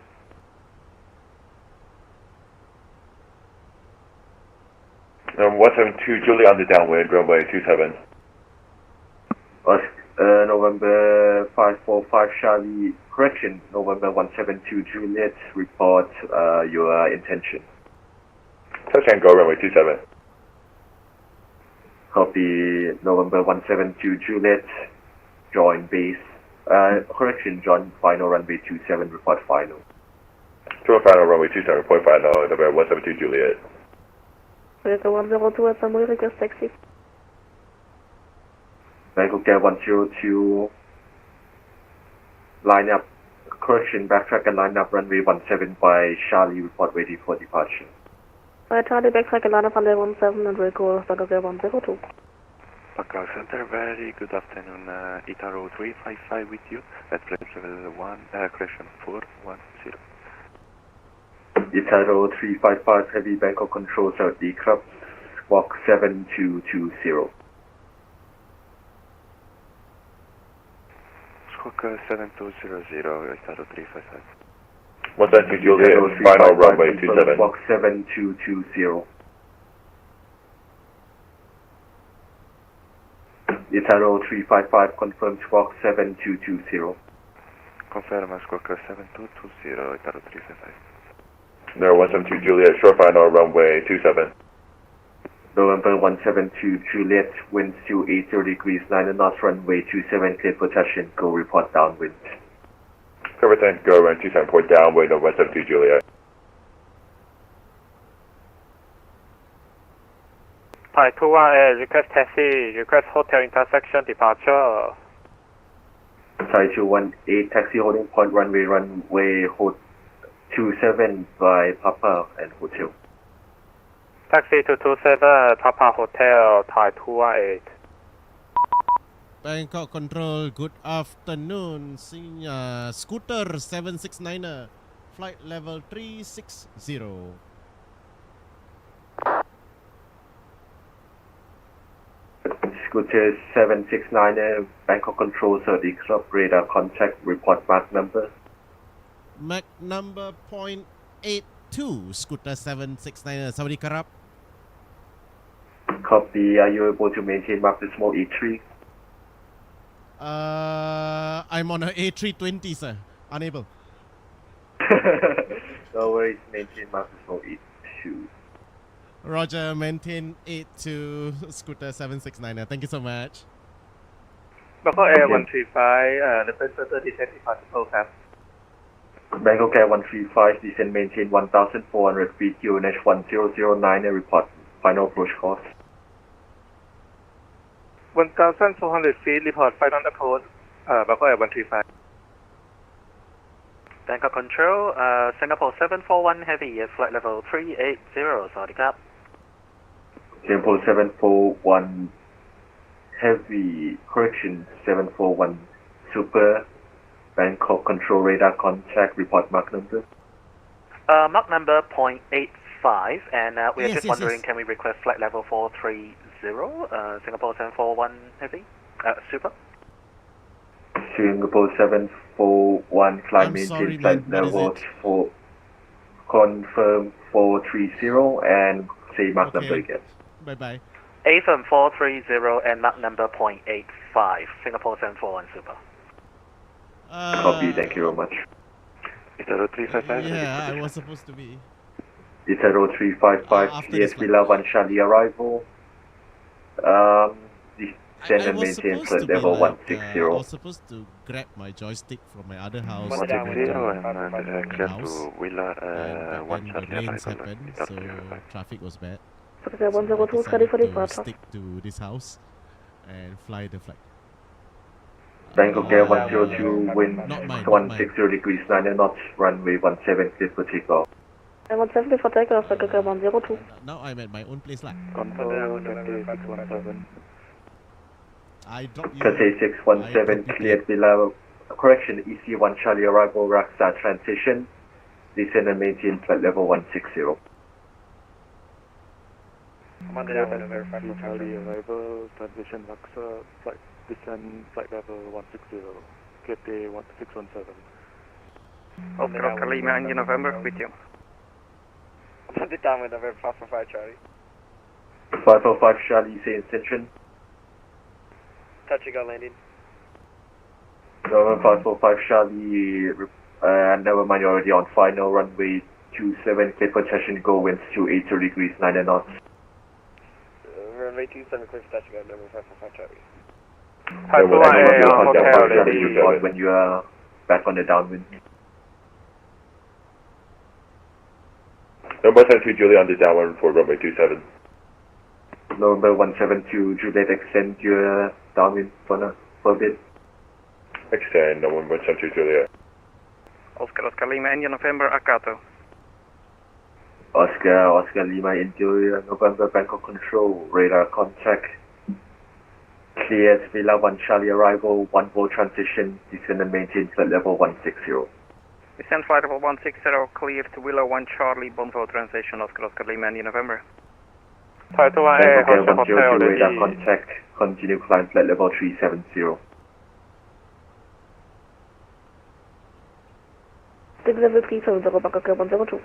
Number 172 Julia on the downwind, runway 27. November 545 Charlie, correction, November 172 Juliet, report your intention. Touch and go, runway 27. Copy, November 172 Juliet, join base, correction, join final runway 27, report final. Join final runway 27, report final, November 172 Juliet. Delta 102 at Samuel, request taxi. Bangkok Air 102, line up, correction, backtrack and line up runway 17 by Charlie, report ready for departure. Charlie, backtrack and line up runway 17 and recall Bangkok Air 102. Bangkok Center, very good afternoon. Itaro 355 with you at flight level 1, correction 410. Itaro 355, heavy Bangkok control, South D Club, squawk 7220. Squawk 7200, Itaro 355. 172 Juliet, final runway 27. Squawk 7220. Itaro 355, confirm squawk 7220. Confirm squawk 7220, Itaro 355. Number 172 Juliet, short final runway 27. November 172 Juliet, winds to 80 degrees, 9 knots, runway 27, clear for touch and go, report downwind. Cover 10, go, run 27, report downwind, November 172 Juliet. Thai 218, request taxi, request hotel intersection departure. Thai 218, taxi holding point, runway 27 by Papa and Hotel. Taxi 227, Papa Hotel, Thai 218. Bangkok Control, good afternoon. Scooter 769er, flight level 360. Scooter 769er, Bangkok Control, 30 Club, radar contact, report mark number. Mac number 0.82, Scooter 769er, Sawadee Karab. Copy, are you able to maintain mark decimal E3? I'm on a A320, sir. Unable. No worries, maintain mark decimal E2. Roger, maintain 82, Scooter 769er. Thank you so much. Bangkok Air 135, request further descent departure path. Bangkok Air 135, descend maintain 1,400 feet, UNH 1009, report final approach course. 1,400 feet, report final approach, Bangkok Air 135. Bangkok Control, Singapore 741 Heavy at flight level 380, Sawadee Krab. Singapore 741 Heavy, correction, 741 Super, Bangkok Control radar contact, report mark number. Mark number 0.85, and we are just wondering, can we request flight level 430, Singapore 741 Heavy, Super? Singapore 741, climb maintain flight level 4, confirm 430, and say mark number again. Bye-bye. AFM 430 and mark number 0.85, Singapore 741 Super. Copy, thank you very much. Itaro 355. Yeah, I was supposed to be. Itaro 355, yes, Villa 1 Charlie arrival. Descend and maintain flight level 160. I was supposed to grab my joystick from my other house. 160 and clear house. to Villa 1 And Charlie the rains arrival. happened, so traffic was bad. So I decided to stick to this house and fly the flight. Bangkok Air 102, wind Not mine, 160 degrees 9 knots, runway 17, clear for takeoff. 170 for takeoff, Bangkok Air 102. Now I'm at my own place lah. Confirm 28617. I dropped you. Cathay 617, cleared below. Correction, EC1 Charlie arrival, Raksa transition. Descend and maintain flight level 160. Charlie arrival, transition Laksa, flight descend, flight level 160, Cathay 617. Oscar Lima, engine November, with you. The downwind November 545 Charlie. 505 Charlie, say intention. Touch and go landing. November 545 Charlie, never mind, you're already on final, runway 27, clear for touch and go, winds 280 degrees 9 knots. Runway 27, clear for touch and go, November 545 Charlie. Hotel, when you are back on the downwind. November 172 Juliet on the downwind for runway 27. November 172 Juliet, extend your downwind for a bit. Extend November 172 Juliet. Oscar Lima, engine November, Akato. Oscar Lima, interior November, Bangkok control, radar contact. Cleared, Villa 1 Charlie arrival, 1 volt transition, descend and maintain flight level 160. Descend flight level 160, cleared to Willow 1 Charlie, Bonvo transition, Oscar Lima, engine November. Title 1 Air, Hotel, radar contact, continue climb flight level 370. Stick level 370, Bangkok Air 102.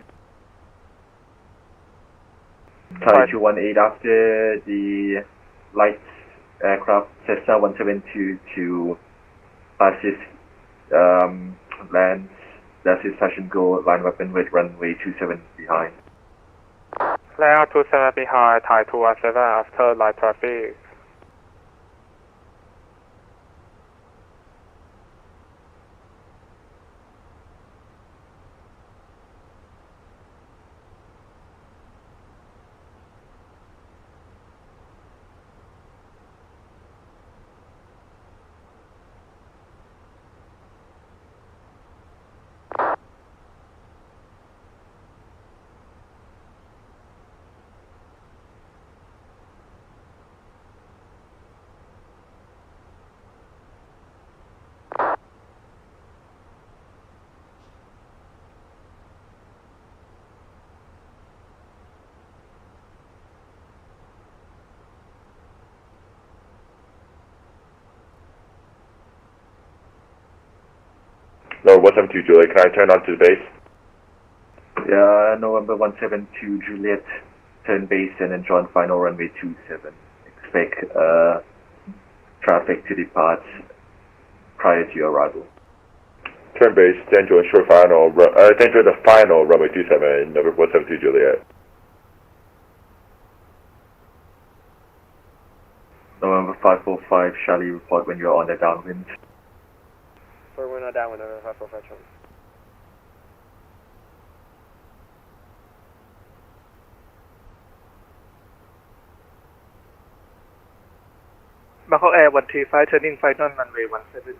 Thai 218 after the light aircraft Cessna 172 to assist lands, assist touch and go, line weapon with runway 27 behind. Layout 27 behind, Thai 217 after light traffic. November 172 Juliet, can I turn on to the base? Yeah, November 172 Juliet, turn base and then join final runway 27. Expect traffic to depart prior to your arrival. Turn base, then join short final, then join the final runway 27, November 172 Juliet. November 545 Charlie, report when you're on the downwind. For we're not downwind, November 545 Charlie. Bangkok Air 135, turning final runway 17.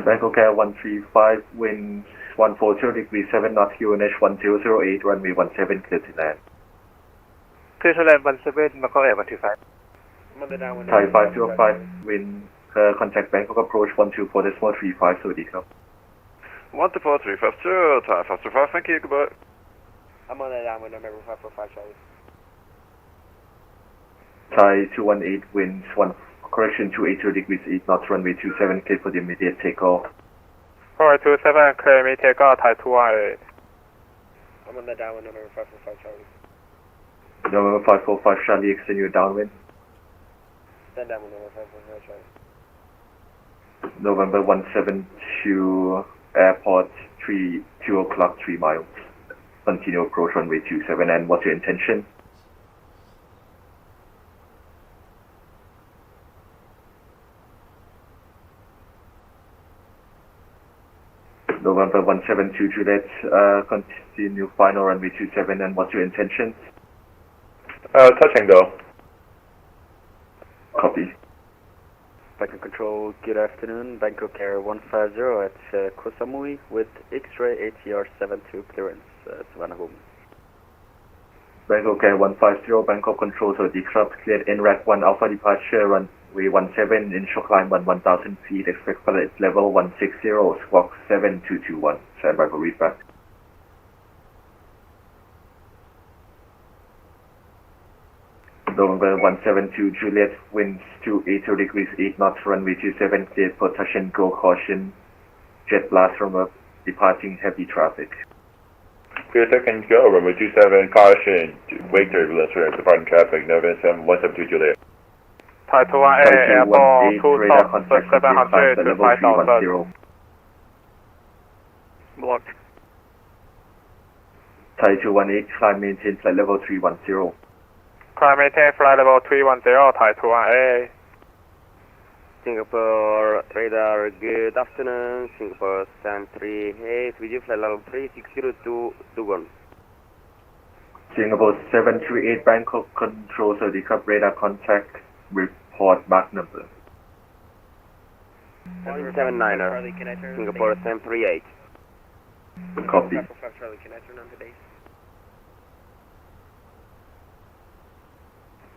Bangkok Air 135, winds 140 degrees 7 knots, QNH 1008, runway 17, clear to land. Clear to land 17, Bangkok Air 135. I'm on the downwind. Thai 505, wind contact Bangkok approach 124.35, so decom. 124.352, Thai 525, thank you, goodbye. I'm on the downwind, November 545 Charlie. Thai 218, winds 280 degrees 8 knots, runway 27, clear for the immediate takeoff. Alright, 27, clear me takeoff, Thai 218. I'm on the downwind, November 545 Charlie. November 545 Charlie, extend your downwind. Stand downwind, November 545 Charlie. November 172 airport, 2 o'clock, 3 miles. Continue approach runway 27, and what's your intention? November 172 Juliet, continue final runway 27, and what's your intention? Touch and go. Copy. Bangkok Control, good afternoon. Bangkok Air 150 at Koh Samui with X-ray ATR 72 clearance, Savannah Home. Bangkok Air 150, Bangkok Control, so declare cleared in rack 1 Alpha departure, runway 17, initial climb 1000 feet, expect flight level 160, squawk 7221, standby for readback. November 172 Juliet, winds 280 degrees 8 knots, runway 27, cleared for touch and go, caution, jet blast from up, departing heavy traffic. 3 seconds go, runway 27, caution, wake turbulence, departing traffic, November 172 Juliet. Thai 21A, airborne 2700 to 5000. Blocked. Thai 218, climb maintain flight level 310. Climb maintain flight level 310, Thai 21A. Singapore radar, good afternoon. Singapore 73, hey, visual flight level 36021. Singapore 738, Bangkok Control, so declare radar contact, report mark number. 179er, Singapore 738. Copy. Charlie, can I turn on to base?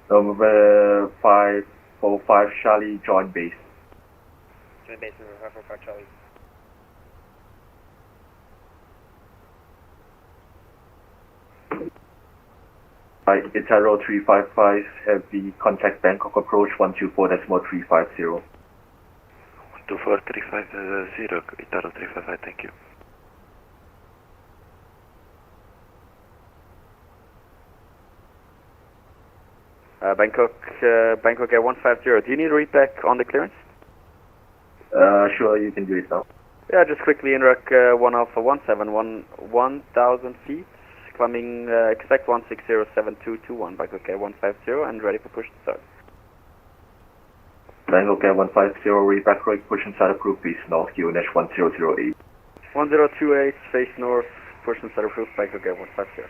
November 545 Charlie, join base. Join base number 545 Charlie. Itaro 355, heavy contact Bangkok approach 124.350. 124.350, Itaro 355, thank you. Bangkok Air 150, do you need a read back on the clearance? Sure, you can do it now. Yeah, just quickly in rack 1 Alpha 171, 1000 feet, climbing, expect 1607221, Bangkok Air 150, and ready for push to start. Bangkok Air 150, read back right, push inside approved, please, north QNH 1008. 1028, face north, push inside approved, Bangkok Air 150.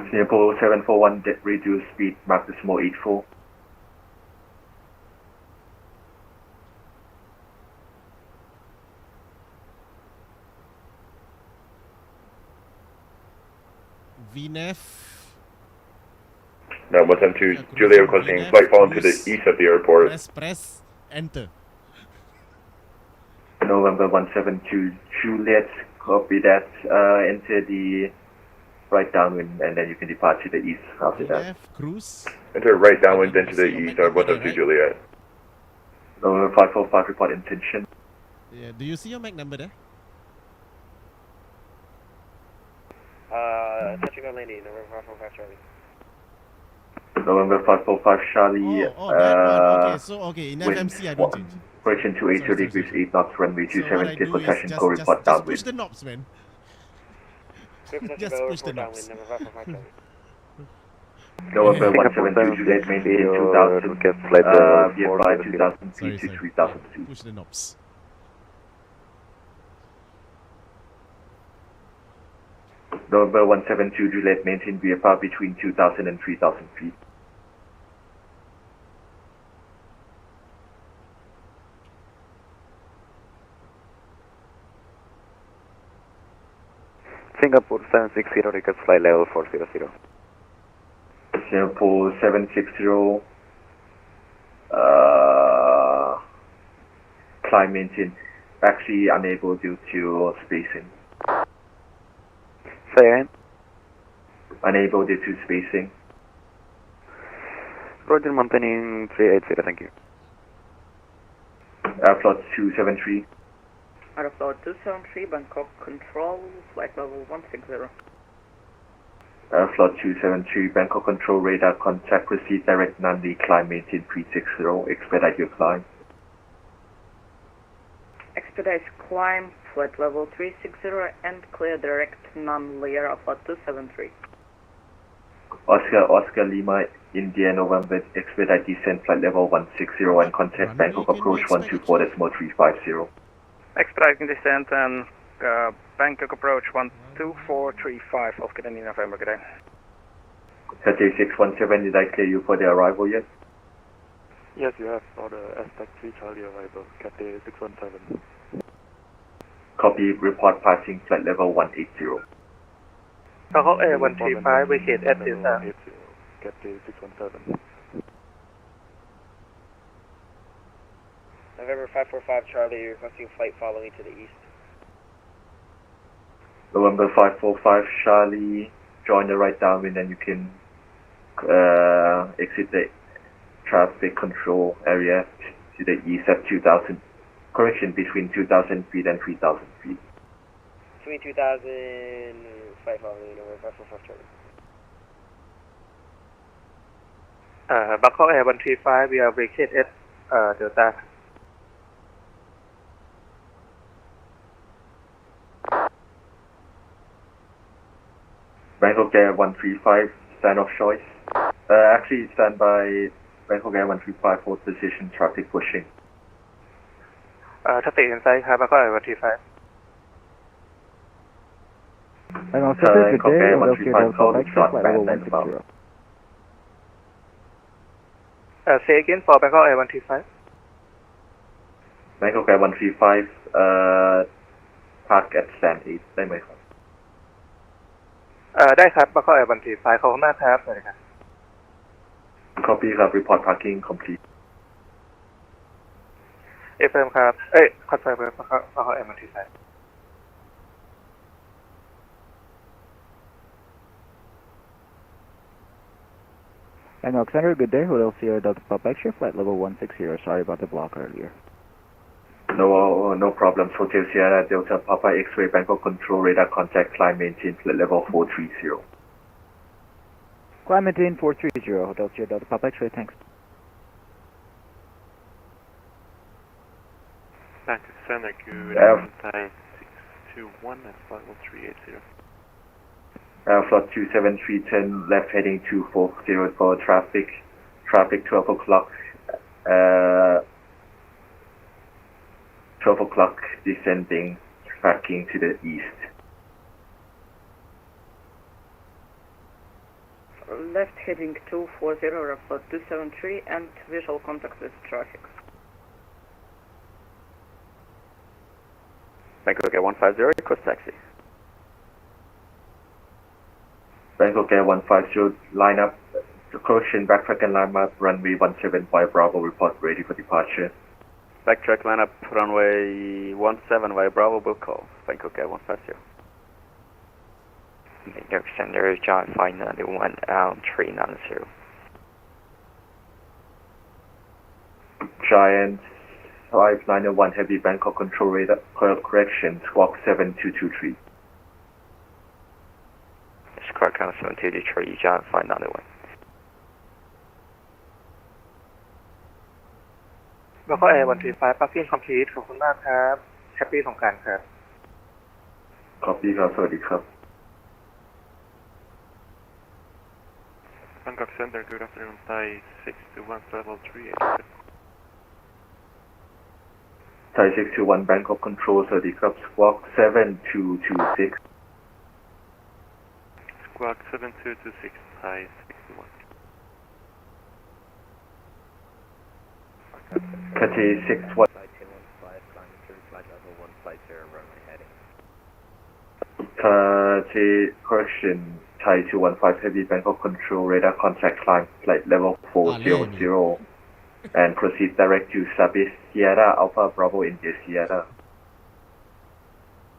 Singapore 741, reduce speed, mark decimal 84. VNF. Now 172 Juliet requesting flight fall to the east of the airport. Press enter. November 172 Juliet, copy that, enter the right downwind, and then you can depart to the east after that. Cruise. Enter right downwind, then to the east of 172 Juliet. November 545, report intention. Yeah, do you see your MAC number there? Touching on landing, November 545 Charlie. November 545 Charlie, that one. Okay, so, in FMC I don't change. Correction 280 degrees 8 knots, runway 27, clear for touch and go, report just downwind. push the knobs, man. Just push the knobs. November 172 Juliet, maintain 2000, be applied 2000 feet to 3000 feet. Push the knobs. November 172 Juliet, maintain VFR between 2000 and 3000 feet. Singapore 760, request flight level 400. Singapore 760, climb maintain, actually unable due to spacing. Say again? Unable due to spacing. Roger, maintaining 380, thank you. Airfloat 273. Airfloat 273, Bangkok Control, flight level 160. Airfloat 273, Bangkok Control, radar contact, proceed direct non-lead, climb maintain 360, expedite your climb. Expedite climb, flight level 360, and clear direct non-layer Airfloat 273. Oscar Lima, India, November, expedite descent flight level 160 and contact Bangkok approach 124.350. Expediting descent and Bangkok approach 12435, Oscar India, November, good day. Cathay 617, did I clear you for the arrival yet? Yes, you have for the aspect 3 Charlie arrival, Cathay 617. Copy, report passing flight level 180. Bangkok Air 135, vacate at is Cathay 617. November 545 Charlie, requesting flight following to the east. November 545 Charlie, join the right downwind and you can exit the traffic control area to the east at 2,000, correction, between 2,000 feet and 3,000 feet. Between 2,000, flight following, November 545 Charlie. Bangkok Air 135, we are vacate at Delta. Bangkok Air 135, stand off choice. Actually stand by Bangkok Air 135 for position traffic pushing. Traffic inside, Bangkok Air 135. Bangkok Air 135, call the short band and about. Say again for Bangkok Air 135. Bangkok Air 135, park at stand 8 ได้ไหมครับ ได้ครับ Bangkok Air 135 ขอบคุณมากครับสวัสดีครับ Copy ครับ report parking complete. FM ครับconfirm ครับ Bangkok Air 135. Bangkok Center, good day. Hotel Sierra Delta Papa Extra, flight level 160. Sorry about the block earlier. No problems. Hotel Sierra Delta Papa X-ray Bangkok control radar contact climb maintain flight level 430. Climb maintain 430. Hotel Sierra Delta Papa X-ray, thanks. Bangkok Center, good afternoon. 621 at flight level 380. Flight 27310 left heading 240 for traffic 12 o'clock 12 o'clock descending tracking to the east. Left heading 240, report 273 and visual contact with traffic. Bangkok Air 150, request taxi. Bangkok Air 150, line up, correction, backtrack and line up, runway 175 Bravo, report ready for departure. Backtrack line up, runway 17 via Bravo, will call. Bangkok Air 150. Bangkok Center, John 591, 390. Giant 591 Heavy Bangkok control radar, correction, squawk 7223. Squawk 7223, John 591. Bangkok Air 135 parking complete ขอบคุณมากครับ Happy สงกรานต์ครับ Copy ครับ สวัสดีครับ Bangkok Center, good afternoon. Thai 621 level 38. Thai 621 Bangkok control สวัสดีครับ squawk 7226. Squawk 7226, Thai 61. Cathay 61. Cathay, correction, Thai 215 Heavy Bangkok control radar contact climb flight level 400 and proceed direct to Sabis Sierra Alpha Bravo India Sierra.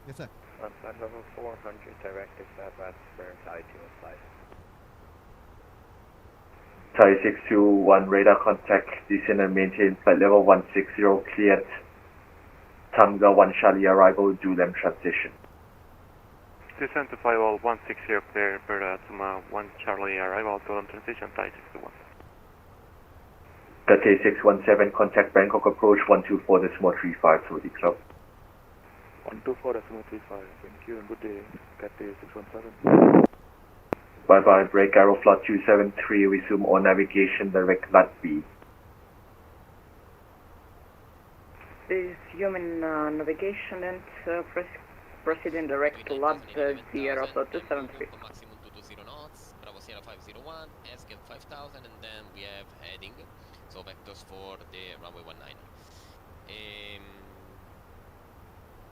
Yes, sir. On flight level 400, directed southwest for Thai 215. Thai 621 radar contact, descend and maintain flight level 160 cleared. Tamga 1 Charlie arrival, do them transition. Descend to firewall 160 clear, Berta Tuma 1 Charlie arrival, to transition Thai 621. Cathay 617 contact Bangkok approach 124.35 to the club. 124.35, thank you and good day, Cathay 617. Bye-bye, break Aeroflot 273, resume on navigation, direct LAT B. Resume navigation and proceed in direct to LAT Sierra 273. Maximum 220 knots, Bravo Sierra 501, escape 5000, and then we have heading, so vectors for the runway 19.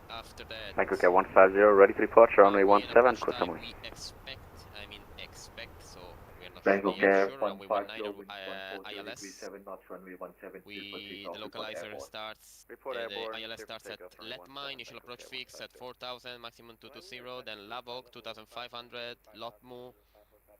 After that, Bank OK 150, ready to report, runway 17, close runway. We expect, so we are not Bank really OK sure, runway 19 ILS. 7 knots, runway 17, The localizer starts, the ILS starts at LETMA, initial approach fix at 4000, maximum 220, then LAVOG 2500, LOTMU,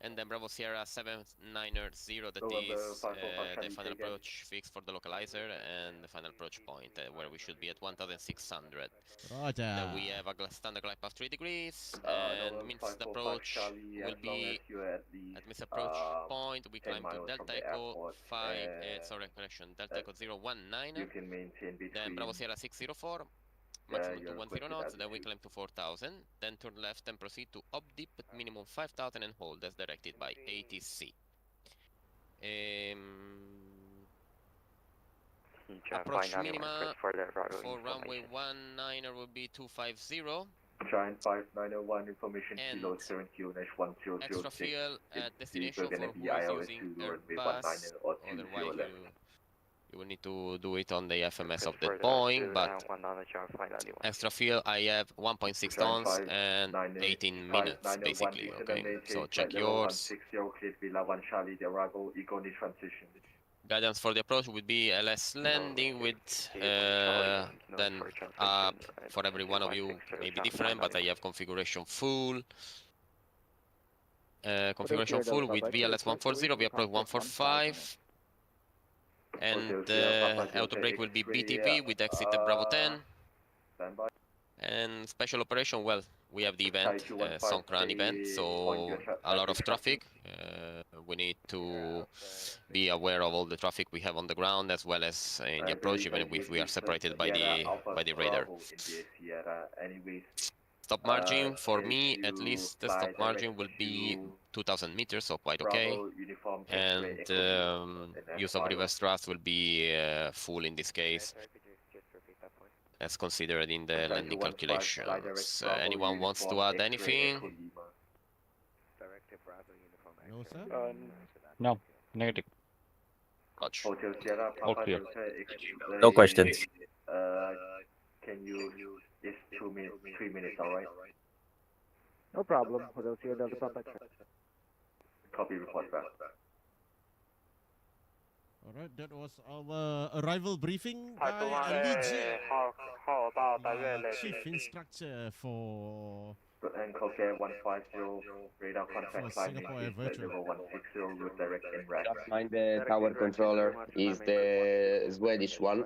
and then Bravo Sierra 790, that is the final approach fix for the localizer and the final approach point where we should be at 1600. Roger. Then we have a standard glide path 3 degrees, and means the approach will be at miss approach point. We climb to Delta Echo 5, Delta Echo 019. You can maintain between. Then Bravo Sierra 604. Maximum to 10 knots, then we climb to 4000, then turn left and proceed to up deep at minimum 5000 and hold as directed by ATC. Approach minima for runway 19 will be 250. Giant 5901 information kilo 70-1006. Extra fuel at destination for who is using Airbus, otherwise you will need to do it on the FMS of the Boeing, but extra fuel I have 1.6 tons and 18 minutes basically, okay? So check yours. Guidance for the approach would be LS landing with then for every one of you may be different, but I have configuration full. Configuration full with VLS 140, we approach 145. And auto brake will be BTV with exit at Bravo 10. And special operation, well, we have the event, Songkran event, so a lot of traffic. We need to be aware of all the traffic we have on the ground as well as in the approach, even if we are separated by the radar. Stop margin, for me at least, the stop margin will be 2000 meters, so quite okay. And use of reverse thrust will be full in this case, as considered in the landing calculations. Anyone wants to add anything? No, sir? No, negative. Gotcha. All clear. No questions. Can you use this 3 minutes, alright? No problem. Hotel Sierra Delta Papa X-ray. Copy, report back. Alright, that was our arrival briefing by Chief Instructor for Singapore 150, radar contact climb level 160, route direct in rack. Just mind the tower controller is the Swedish one.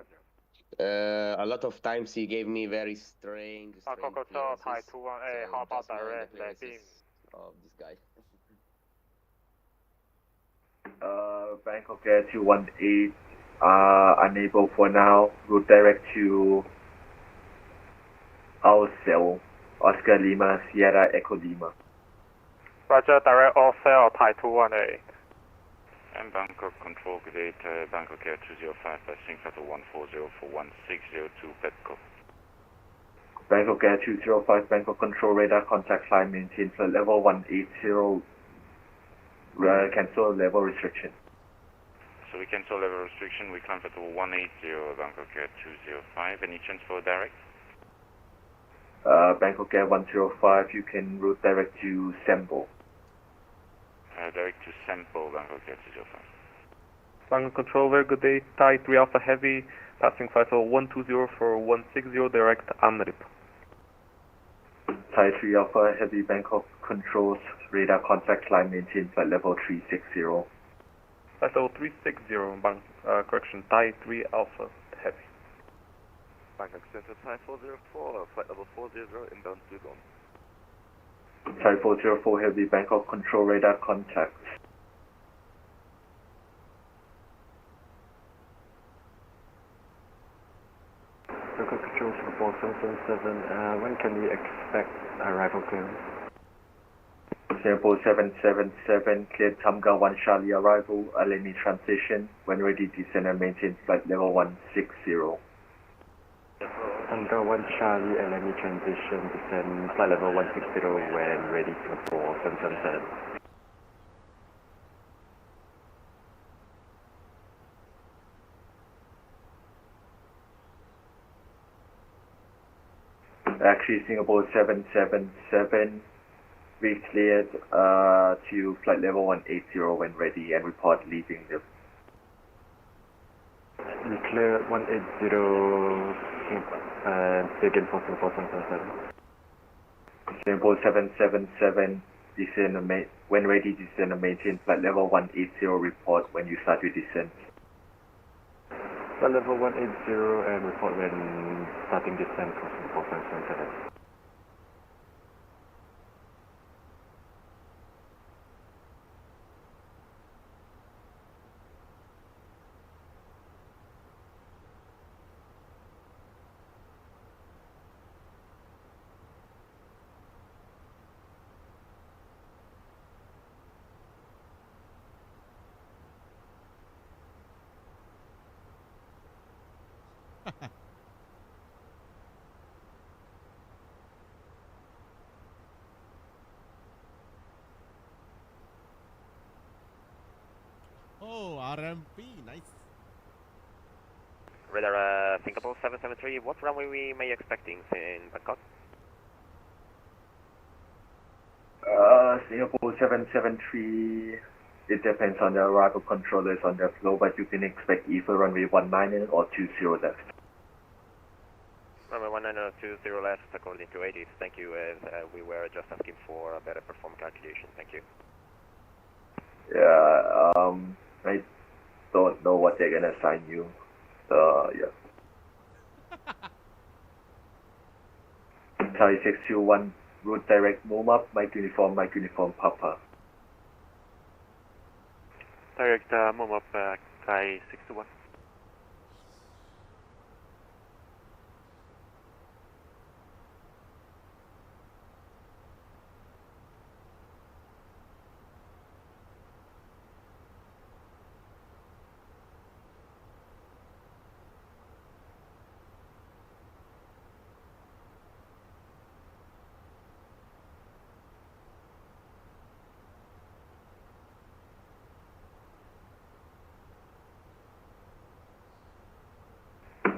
A lot of times he gave me very strange clearances, so just mind the clearances of this guy. Bangkok Air 218, unable for now, route direct to Alcel, Oscar Lima, Sierra Echo Lima. Roger, direct Alcel, Thai 218. And Bangkok Control, good day, Bangkok Air 205, passing shuttle 140 for 1602 Petco. Bangkok Air 205, Bangkok Control, radar contact climb, maintain flight level 180, cancel level restriction. So we cancel level restriction, we climb to 180, Bangkok Air 205, any chance for direct? Bangkok Air 105, you can route direct to Sembo. Direct to Sembo, Bangkok Air 205. Bangkok Control, very good day, Thai 3 Alpha Heavy, passing flight level 120 for 160, direct Airmiddo. Thai 3 Alpha Heavy, Bangkok Controls, radar contact climb, maintain flight level 360. Flight level 360, correction, Thai 3 Alpha Heavy. Bangkok Center, Thai 404, flight level 40, inbound Sudon. Thai 404 Heavy, Bangkok Control, radar contact. Bangkok Control, Singapore 777, when can we expect arrival clearance? Singapore 777, cleared Tamga 1 Charlie arrival, LME transition, when ready descend and maintain flight level 160. Tamga 1 Charlie, LME transition, descend flight level 160 when ready, Singapore 777. Actually, Singapore 777, we cleared to flight level 180 when ready and report leaving the. We cleared 180 and again for Singapore 777. Singapore 777, descend and when ready, descend and maintain flight level 180, report when you start your descent. Flight level 180 and report when starting descent for Singapore 777. Oh, RMP, nice. Radar Singapore 773, what runway we may expecting in Bangkok? Singapore 773, it depends on the arrival controllers on the flow, but you can expect either runway 19 or 20 left. Runway 19 or 20 left according to 80. Thank you. We were just asking for a better perform calculation. Thank you. Yeah, I don't know what they're gonna assign you. Yeah. Thai 621, route direct move up, Mike Uniform, Papa. Direct move up, Thai 621.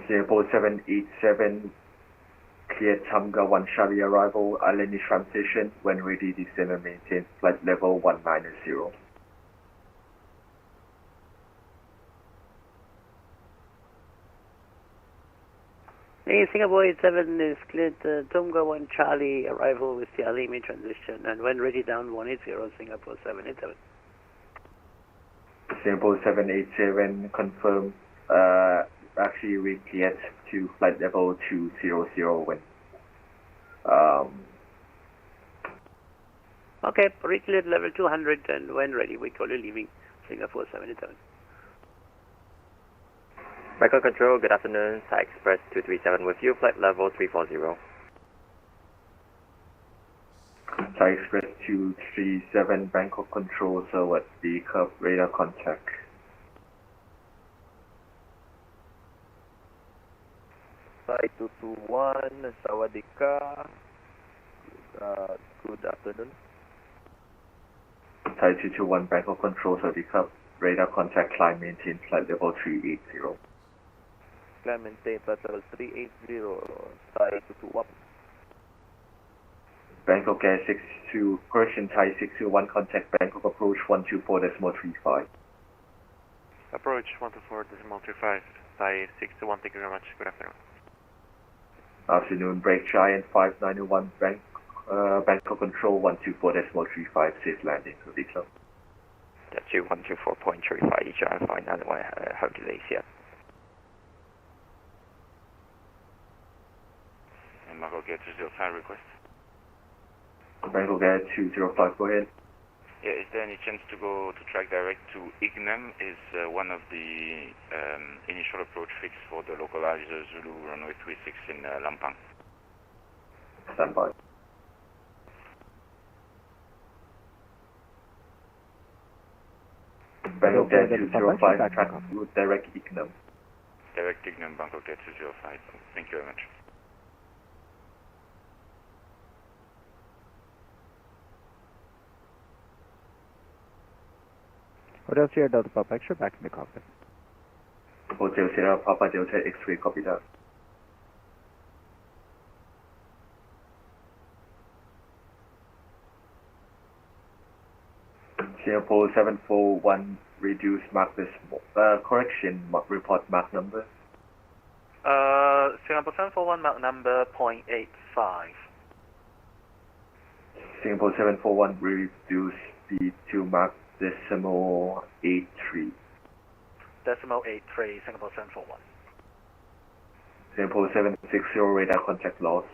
Singapore 787, cleared Tamga 1 Charlie arrival, Aleni transition, when ready descend and maintain flight level 190. Hey, Singapore 87 is cleared Tonga 1 Charlie arrival with the Alimi transition and when ready down 180 Singapore 787. Singapore 787 confirm actually we cleared to flight level 200 when Okay, recleared level 200 and when ready we call you leaving Singapore 787. Bangkok Control, good afternoon. Thai Express 237 with you, flight level 340. Thai Express 237, Bangkok Control, so at the curve radar contact. Thai 221, Sawadika. Good afternoon. Thai 221, Bangkok Control, so the curve radar contact, climb maintain flight level 380. Climb maintain flight level 380, Thai 221. Bangkok Air 62, Persian Thai 621, contact Bangkok approach 124.35. Approach 124.35, Thai 621, thank you very much. Good afternoon. Afternoon, break Giant 591, Bangkok Control 124.35, safe landing, so the club. That's you 124.35, Giant 591, how delays yet? And Bangkok Air 205 request. Bangkok Air 205, go ahead. Yeah, is there any chance to go to track direct to Ignem? Is one of the initial approach fix for the localizer Zulu runway 36 in Lampang? Stand by. Bangkok Air 205, track route direct Ignum. Direct Ignum, Bangkok Air 205. Thank you very much. Hotel Sierra Delta Papa Extra, back in the cockpit. Hotel Sierra Papa Delta X-ray, copy that. Singapore 741, reduce mark this, correction, report mark number. Singapore 741 Mark number 0.85. Singapore 741, reduce speed to mark decimal 83. Decimal 83, Singapore 741. Singapore 760, radar contact loss.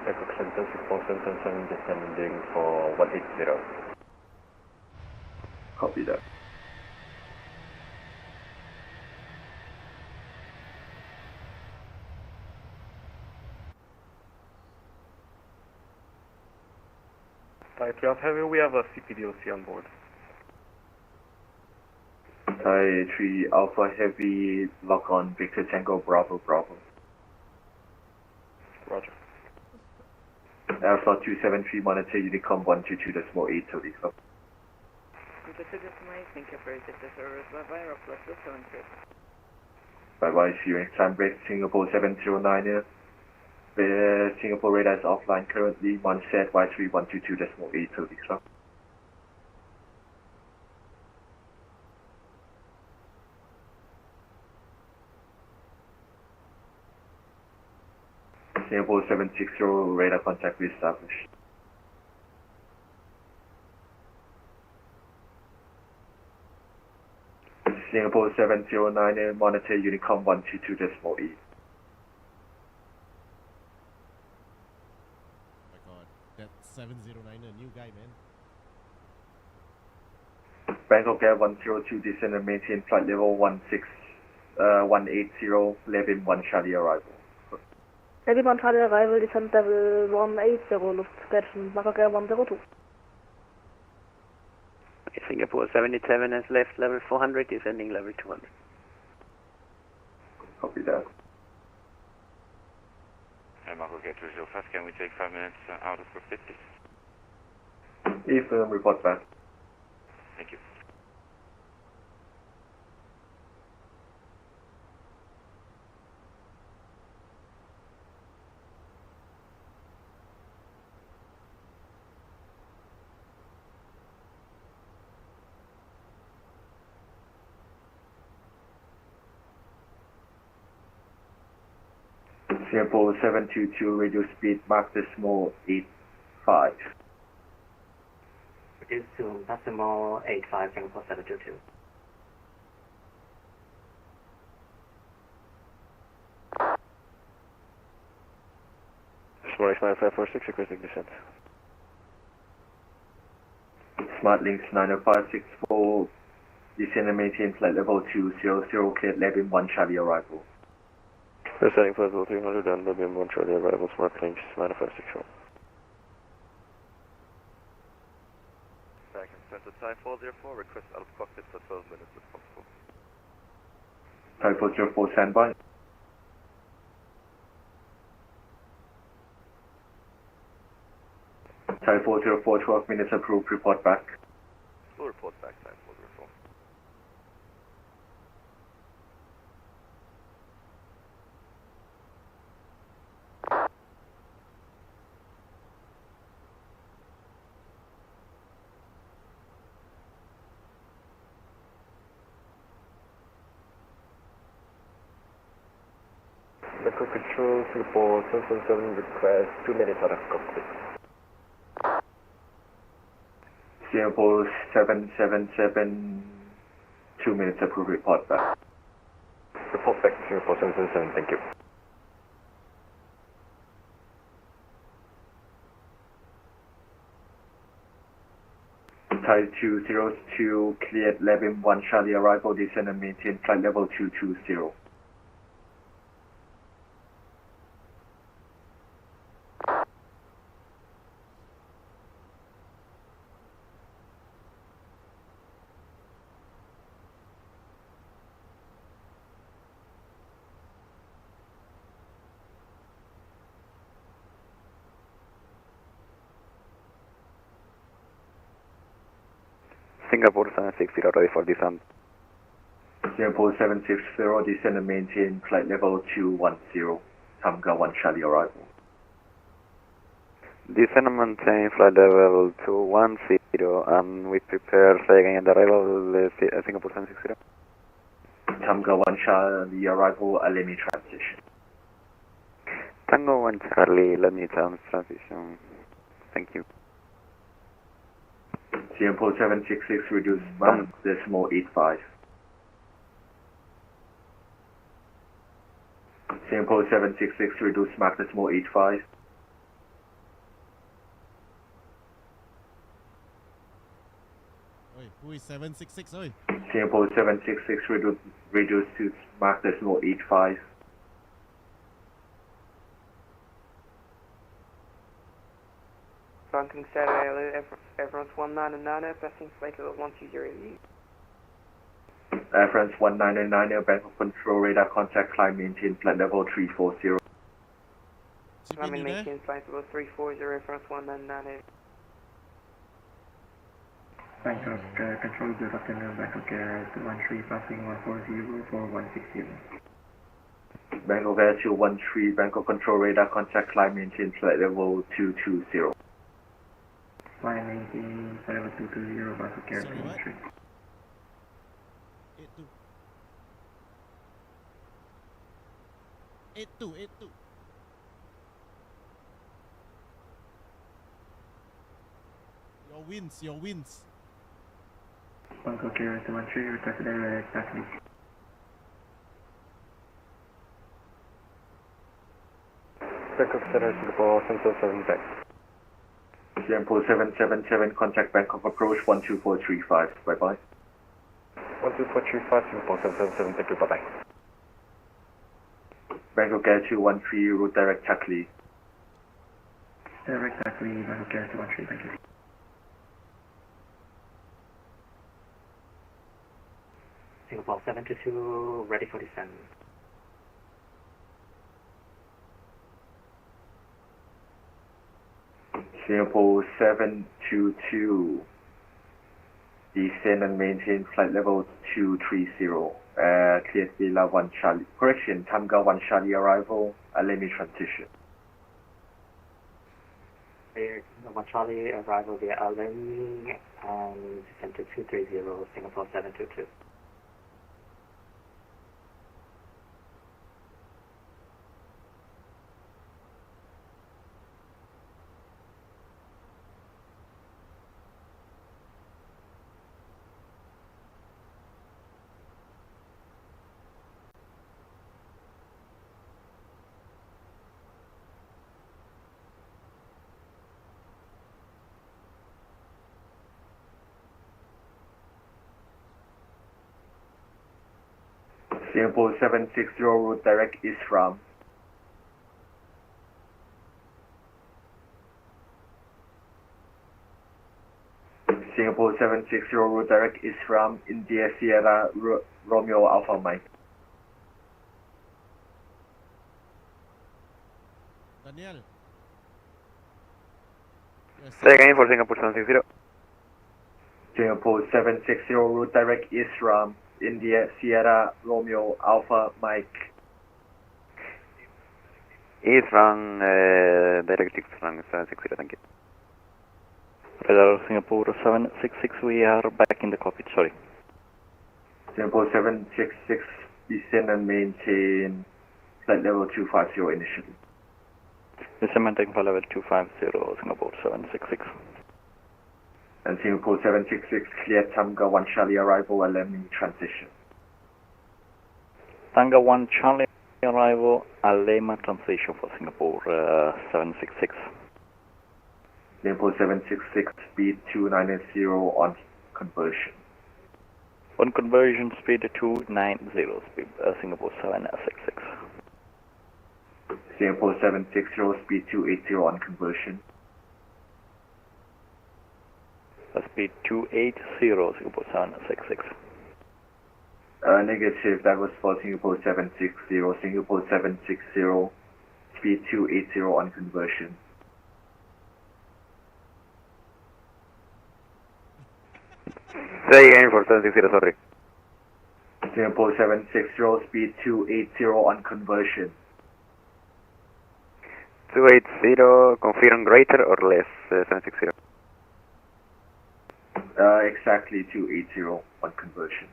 Bangkok Center 6477 descending for 180. Copy that. Thai 12 Heavy, we have a CPDOC on board. Thai 3 Alpha Heavy, lock on Victor Tango Bravo Bravo. Roger. Alpha 273, monitor Unicom 122.8 till Eco. Thank you for your service. Bye-bye, Rocklet 273. Bye-bye, see you next time. Break Singapore 709, Singapore radar is offline currently, one set Y3 122.8 till Eco. Singapore 760, radar contact reestablished. Singapore 709, monitor Unicom 122.8. Oh my god, that 709 a new guy, man. Bangkok Air 102, descend and maintain flight level 180, Levin 1 Charlie arrival. Levin 1 Charlie arrival, descent level 180, Luft Station, Bangkok Air 102. Singapore 77 has left level 400, descending level 200. Copy that. Bangkok Air 205, can we take 5 minutes out of cockpit, please? Affirm, report back. Thank you. Singapore 722, radio speed, mark decimal 85. Reduce to decimal 85, Singapore 722. Smart 9546, requesting descent. Smart Links 90564, descend and maintain flight level 200, cleared Levin 1 Charlie arrival. Descending flight level 300 and Levin 1 Charlie arrival, Smart Links 9564. Back in center, Thai 404, request out of cockpit for 12 minutes if possible. Thai 404, standby. Thai 404, 12 minutes approved, report back. We'll report back, Thai 404. Bangkok Control, Singapore 777, request 2 minutes out of cockpit. Singapore 777, 2 minutes approved, report back. Report back, Singapore 777, thank you. Thai 202, cleared Levin 1 Charlie arrival, descend and maintain flight level 220. Singapore 760, ready for descent. Singapore 760, descend and maintain flight level 210, Tamga 1 Charlie arrival. Descend and maintain flight level 210, and we prepare flying and arrival Singapore 760. Tamga 1 Charlie arrival, let me transition. Tango 1 Charlie, let me transition. Thank you. Singapore 766, reduce Mach decimal 85. Singapore 766, reduce Mach decimal 85. Oi, who is 766? Oi. Singapore 766, reduce to Mach decimal 85. Fronting Saturday, Air France 199, passing flight level 120. Air France 199, Bangkok control radar contact, climb maintain flight level 340. Climb and maintain flight level 340, Air France 199. Bangkok control, good afternoon, Bangkok Air 213, passing 140 for 160. Bangkok Air 213, Bangkok control radar contact, climb maintain flight level 220. Climb maintain flight level 220, Bangkok Air 213. 82. Your wins. Bangkok Air 213, request direct taxi. Bangkok Center, Singapore 777 back. Singapore 777, contact Bangkok approach 12435. Bye bye. 12435, Singapore 777, thank you, bye bye. Bangkok Air 213, route direct Takli. Direct taxi, Bangkok Air 213, thank you. Singapore 722, ready for descent. Singapore 722, descend and maintain flight level 230. Cleared Villa 1 Charlie. Correction, Tamga 1 Charlie arrival, let me transition. Clear 1 Charlie arrival via Allen and descent to 230, Singapore 722. Singapore 760, route direct Isram. Singapore 760, route direct Isram, India Sierra Romeo Alpha Mike. Daniel. Say again for Singapore 760. Singapore 760, route direct Isram, India Sierra Romeo Alpha Mike. Isram, direct Isram 760, thank you. Radar Singapore 766, we are back in the cockpit, sorry. Singapore 766, descend and maintain flight level 250 initially. Descend maintain flight level 250, Singapore 766. And Singapore 766, clear Tamga 1 Charlie arrival, let me transition. Tango 1 Charlie arrival, Alema transition for Singapore 766. Singapore 766, speed 290 on conversion. On conversion, speed 290, speed, Singapore 766. Singapore 760, speed 280 on conversion. Speed 280, Singapore 766. Negative, that was for Singapore 760. Singapore 760, speed 280 on conversion. Say again for 760, sorry. Singapore 760, speed 280 on conversion. 280, confirm greater or less, 760? Exactly 280 on conversion.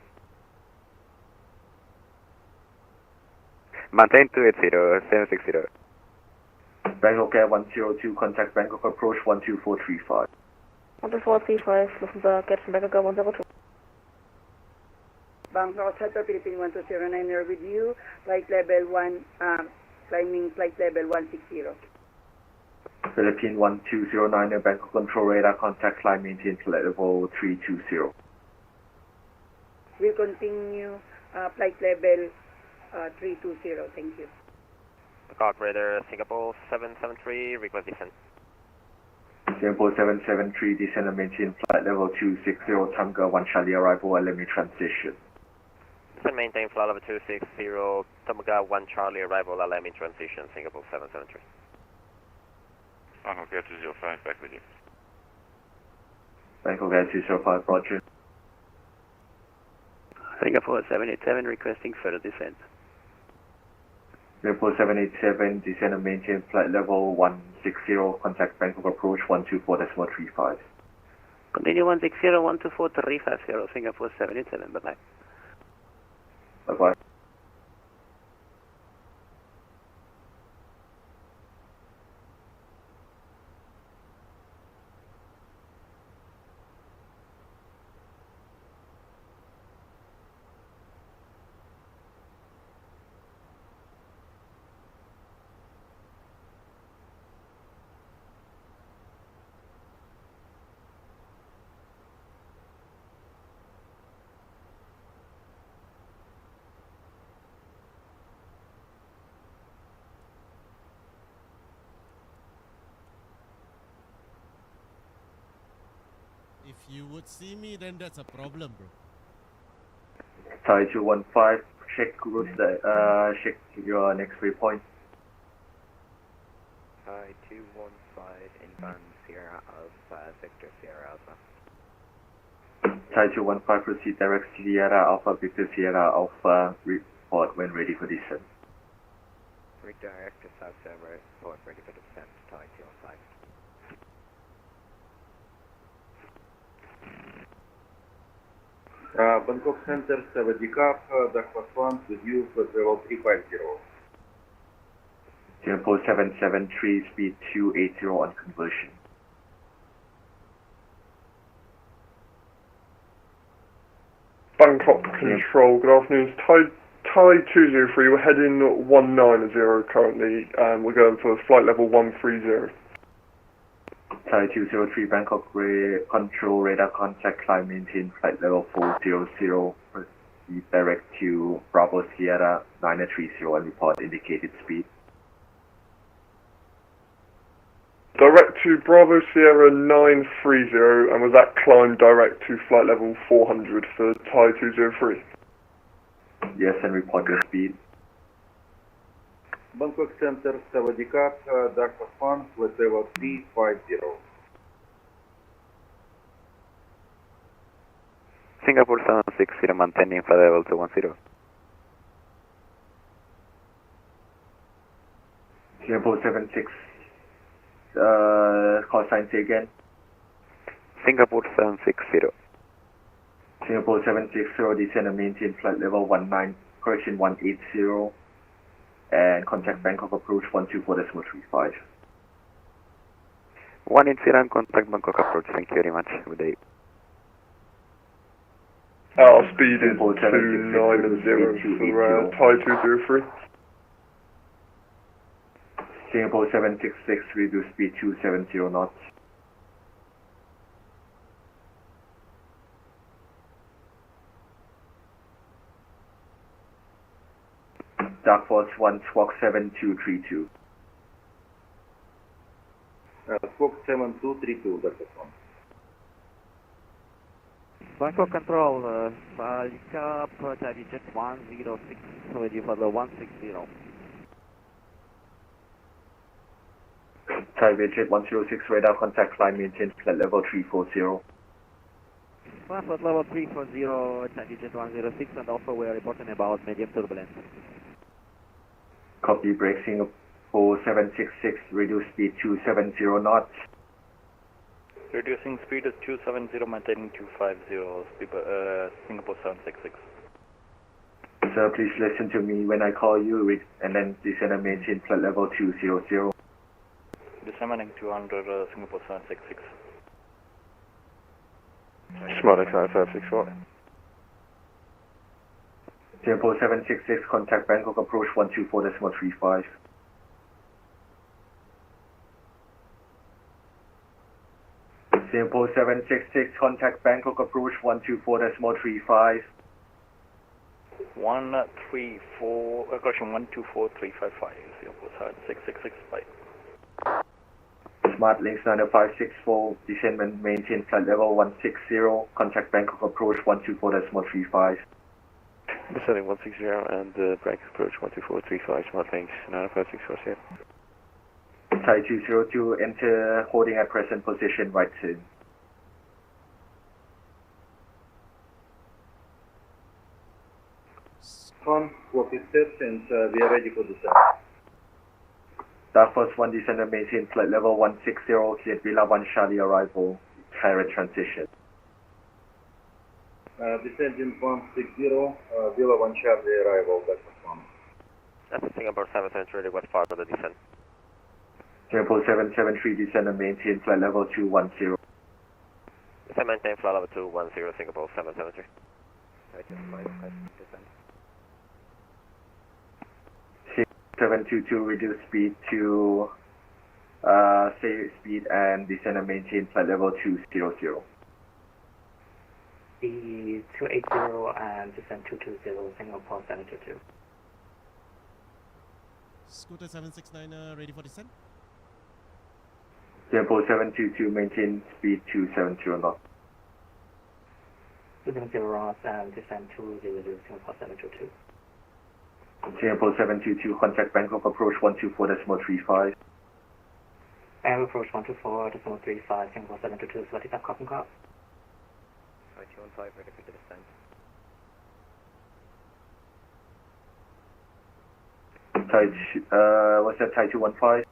Maintain 280, 760. Bangkok Air 102, contact Bangkok approach 12435. 12435, Lufthansa, catching Bangkok 102. Bangkok Hotel Philippine 1209 here with you, flight level 1, climbing flight level 160. Philippine 1209, Bangkok control radar, contact climb, maintain flight level 320. We'll continue flight level 320, thank you. Bangkok Radar, Singapore 773, request descent. Singapore 773, descend and maintain flight level 260, Tamga 1 Charlie arrival, and let me transition. Descend maintain flight level 260, Tamga 1 Charlie arrival, allow me transition, Singapore 773. Bangkok Air 205, back with you. Bangkok Air 205, roger. Singapore 787 requesting further descent. Singapore 787, descend and maintain flight level 160, contact Bangkok approach 124.35. Continue 160, 124.350, Singapore 787, bye-bye. Bye-bye. If you would see me, then that's a problem, bro. Thai 215, check route, check your next waypoint. Thai 215, inbound Sierra Alpha, Victor Sierra Alpha. Thai 215, proceed direct Sierra Alpha, Victor Sierra Alpha, report when ready for descent. Redirect to South Server, report ready for descent, Thai 215. Bangkok Center, Savadikap, Dakwas 1 with you for level 350. Singapore 773, speed 280 on conversion. Bangkok Control, good afternoon. Thai 203, we're heading 190 currently, and we're going for flight level 130. Thai 203, Bangkok control radar contact, climb, maintain flight level 400, proceed direct to Bravo Sierra 930 and report indicated speed. Direct to Bravo Sierra 930, and was that climb direct to flight level 400 for Thai 203? Yes, and report your speed. Bangkok Center, Savadikap, Dakwas 1 with level 350. Singapore 760, maintaining flight level 210. Singapore 76, call sign say again. Singapore 760. Singapore 760, descend and maintain flight level 180, and contact Bangkok approach 124.35. 180 and contact Bangkok approach, thank you very much. Good day. Our speed is 290 for Thai 203. Singapore 766, reduce speed 270 knots. Dark Force 1, Squawk 7232. Squawk 7232, that's the one. Bangkok Control, Balikap, Thai Jet 106, ready for the 160. Thai Jet 106, radar contact, climb, maintain flight level 340. Flight level 340, Chinese Jet 106, and also we are reporting about medium turbulence. Copy, break Singapore 766, reduce speed 270 knots. Reducing speed is 270, maintaining 250, Singapore 766. Sir, please listen to me when I call you, and then descend and maintain flight level 200. Descending 200, Singapore 766. Smartex 9564. Singapore 766, contact Bangkok approach 124.35. Singapore 766, contact Bangkok approach 124.35. 134, correction, 124.355, Singapore 7666, bye. Smart Links 90564, descend and maintain flight level 160, contact Bangkok approach 124.35. Descending 160 and Bangkok approach 12435, Smart Links 90564, here. Thai 202, enter holding at present position, right turn. Con, copy steps and we are ready for descent. Dark Force 1, descend and maintain flight level 160, cleared Villa 1 Charlie arrival, direct transition. Descending 160, Villa 1 Charlie arrival, that's one. That's Singapore 773, request far for the descent. Singapore 773, descend and maintain flight level 210. Descend maintain flight level 210, Singapore 773. Descend. 722, reduce speed to stay speed and descend and maintain flight level 200. The 280 and descend 220, Singapore 722. Scooter 769, ready for descent? Singapore 722, maintain speed 270 knots. 270 knots and descend 200, Singapore 722. Singapore 722, contact Bangkok approach 124.35. Air approach 124.35, Singapore 722, select up, copy call. 215, ready for the descent. What's that, Thai 215?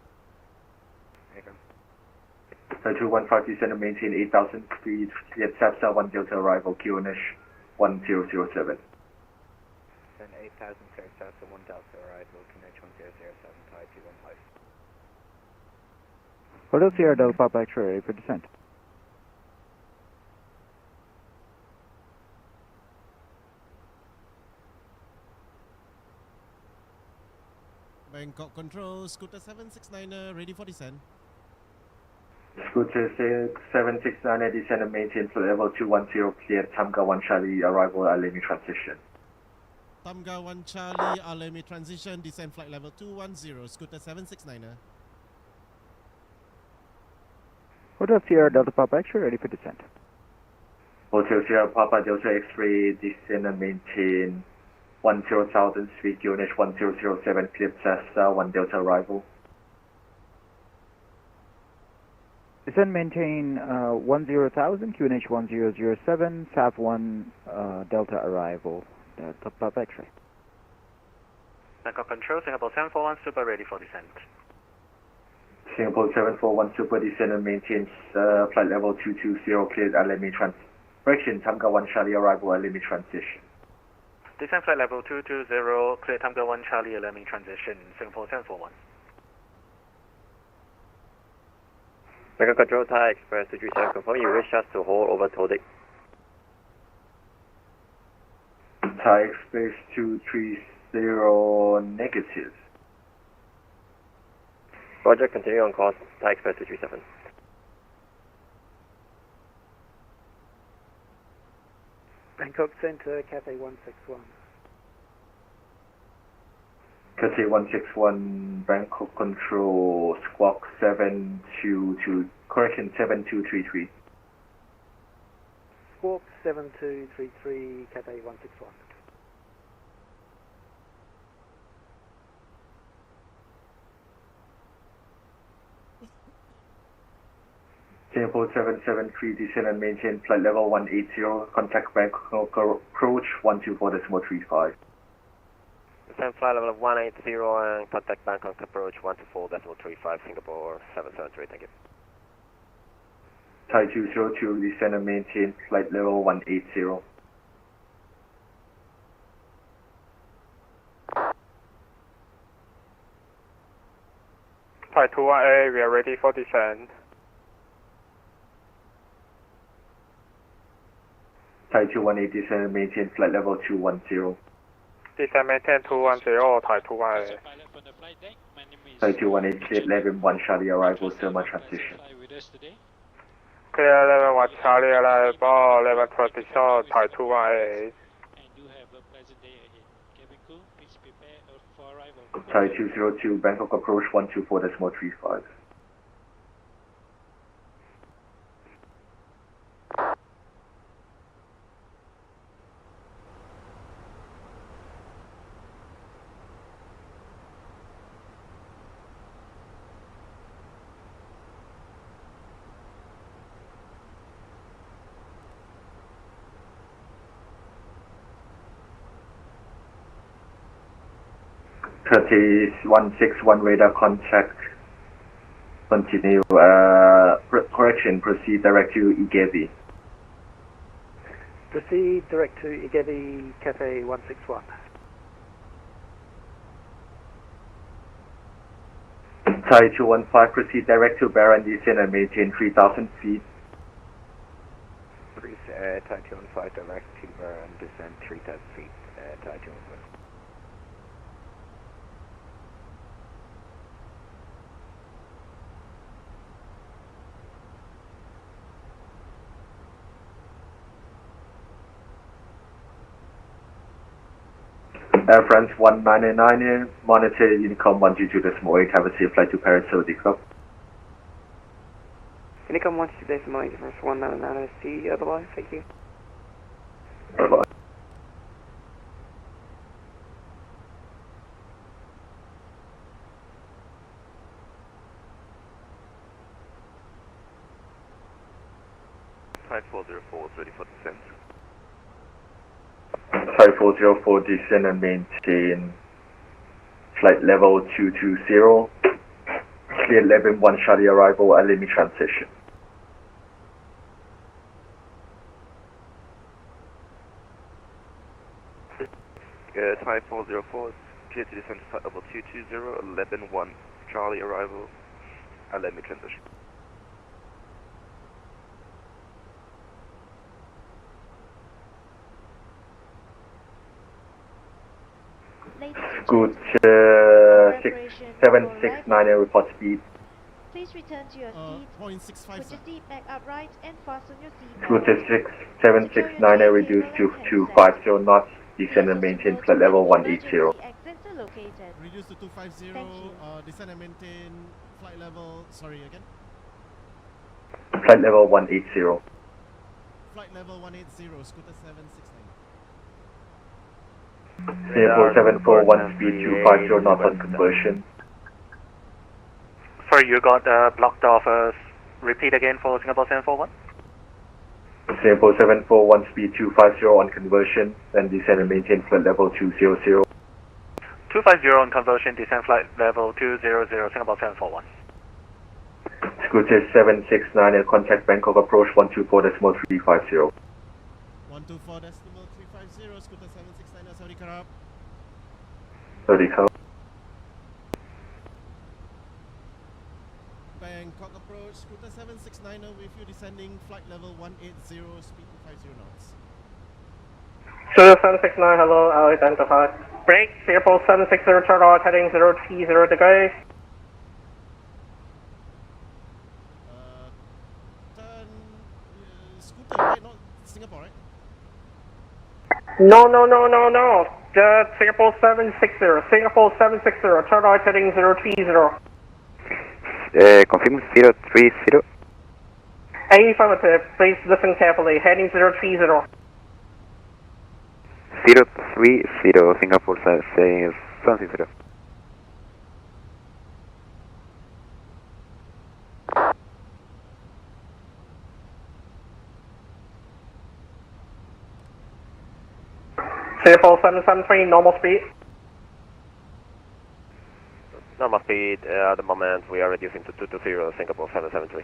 Thai 215, descend and maintain 8,000 feet, cleared SAPSA 1 Delta arrival, QNH 1007. Then 8,000 clear SAPSA 1 Delta arrival, QNH 1007, Thai 215. Hotel Sierra Delta Papa X-ray, ready for descent. Bangkok Control, Scooter 769, ready for descent. Scooter 769, descend and maintain flight level 210, cleared Tamga 1 Charlie arrival, Alemi transition. Tamga 1 Charlie, Alemi transition, descend flight level 210, Scooter 769. Hotel Sierra Delta Papa X-ray, ready for descent. Hotel Sierra Papa Delta X-ray, descend and maintain 10,000 feet, QNH 1007, cleared SASA 1 Delta arrival. Descend maintain 10,000, QNH 1007, SAV 1 Delta arrival, Delta Papa X-ray. Bangkok Control, Singapore 741, super ready for descent. Singapore 741, super descend and maintain flight level 220, cleared Alemi correction, Tamga 1 Charlie arrival, Alemi transition. Descent flight level 220, clear Tamga 1 Charlie, Alemi transition, Singapore 741. Bangkok Control, Thai Express 237, confirm you wish us to hold over Todic. Thai Express 230, negative. Roger, continue on course, Thai Express 237. Bangkok Center, Cathay 161. Cathay 161, Bangkok Control, Squawk 722, correction 7233. Squawk 7233, Cathay 161. Singapore 773, descend and maintain flight level 180, contact Bangkok approach 124.35. Descend flight level 180 and contact Bangkok approach 124.35, Singapore 773, thank you. Thai 202, descend and maintain flight level 180. Thai 21A, we are ready for descent. Thai 218, descend and maintain flight level 210. Descend maintain 210, Thai 21A. Thai 218, cleared level 1 Charlie arrival, thermal transition. Clear level 1 Charlie arrival, level transition, Thai 21A. Thai 202, Bangkok approach 124.35. Curtis 161 radar contact. Continue. Correction. Proceed direct to Igebe. Proceed direct to Igebe Cafe 161. Thai 215. Proceed direct to Baran descend and maintain 3,000 feet. Thai 215 direct to Baran descend 3,000 feet. Thai 215. Air France 199, monitor Unicom 122.8, have a safe flight to Paris, Saudi Club. Unicom 122.8, first 199 ST, otherwise, thank you. Bye-bye. Thai 404, ready for descent. Thai 404, descend and maintain flight level 220. Clear 11-1 Charlie arrival, LME transition. Thai 404, clear to descend to flight level 220, 11-1 Charlie arrival, LME transition. Good, 769 report speed. Please return to your seat. 0.65. Put your seat back upright and fasten your seat. Good, 769 reduced to 250 knots. Descend and maintain flight level 180. Exits are located. Reduce to 250. Thank you. Descend and maintain flight level. Sorry again. Flight level 180. Flight level 180. Scooter 769. Singapore 741 speed 250 knots on conversion. Sorry, you got blocked off. Repeat again for Singapore 741. Singapore 741 speed 250 on conversion, then descend and maintain flight level 200. 250 on conversion, descend flight level 200, Singapore 741. Scooter 769 and contact Bangkok approach 124.350. 124.350, Scooter 769, Saudi Arab. Saudi Arab. Bangkok approach, Scooter 769 with you descending flight level 180, speed 250 knots. Sugar 769, hello, identified. Break, Singapore 760, turn out, heading 030 degree. Turn, Scooter, right? Not Singapore, right? No. Singapore 760, Singapore 760, turn out, heading 030. Confirm 030. Affirmative, please listen carefully, heading 030. 030, Singapore saying 760. Singapore 773, normal speed. Normal speed, at the moment we are reducing to 220, Singapore 773.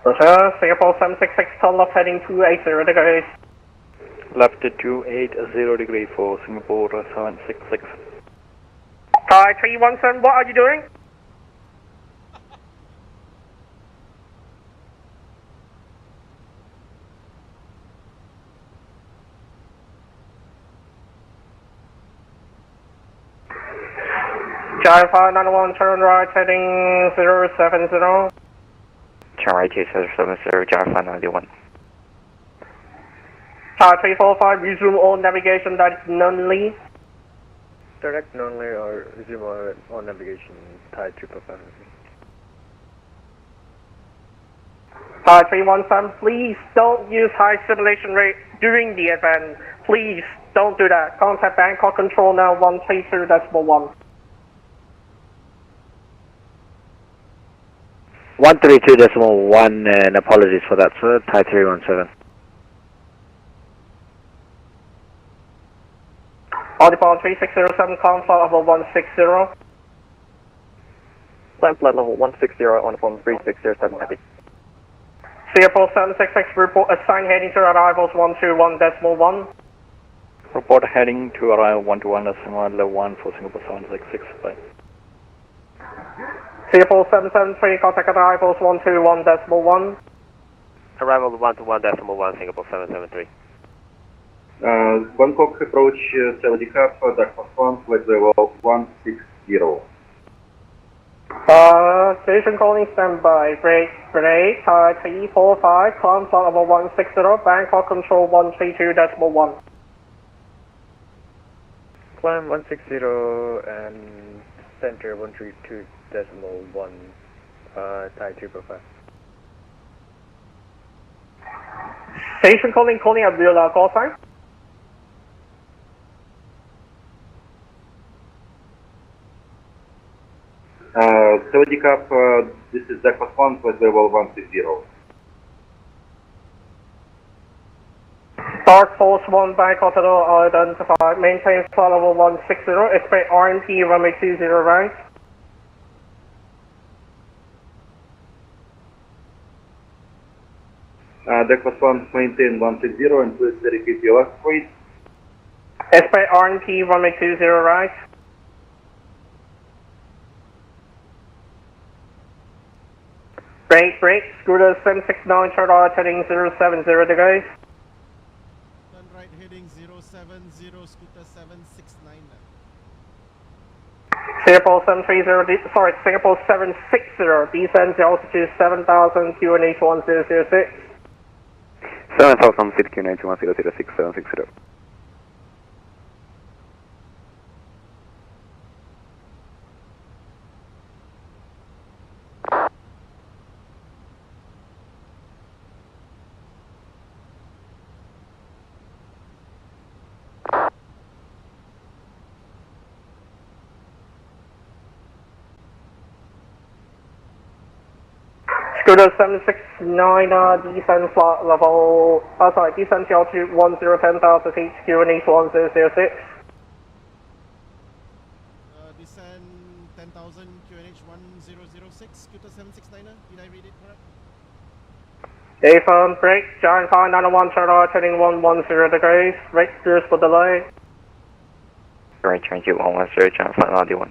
Roger, Singapore 766, turn left heading 280 degrees. Left to 280 degree for Singapore 766. Thai 317, what are you doing? Java 91, turn right heading 070. Turn right 070, Java 91. Thai 345, resume all navigation, that is non-lead. Direct non-lead or resume on navigation, Thai 345. Thai 317, please don't use high simulation rate during the event. Please don't do that. Contact Bangkok Control now 132.1. 132.1, and apologies for that, sir. Thai 317. Audible 3607, climb flight level 160. Climb flight level 160 on phone 3607, happy. Singapore 766, report assigned heading to arrivals 121.1. Report heading to arrival 121.1 for Singapore 766. Bye. Singapore 773, contact arrivals 121.1. Arrival 121.1, Singapore 773. Bangkok approach Sawadee-Cup, Dark One, flight level 160. Station calling standby, break, Thai 345, climb flight level 160, Bangkok Control 132.1. Climb 160 and center 132.1, Thai 345. Station calling at real call sign. Sawadee-Cup, this is Dark One, flight level 160. Dark Force 1 Bangkok identified, maintain flight level 160, expect RMP runway 20 right. Dark One, maintain 160 and please repeat your last point. Expect RMP runway 20 right. Break, Scooter 769, turn right heading 070 degrees. Turn right heading 070, Scooter 769. Singapore 730, Singapore 760, descends altitude 7,000, QNH 1006. 7,000 feet, QNH 1006, 760. Scooter 769, descend flight level, descend altitude 1010,000 feet, QNH 1006. Descend 10,000, QNH 1006, Scooter 769, did I read it correct? A-firm, break, Giant 591, turn right heading 110 degrees, right steers for delay. Right, change it 110, Giant 591.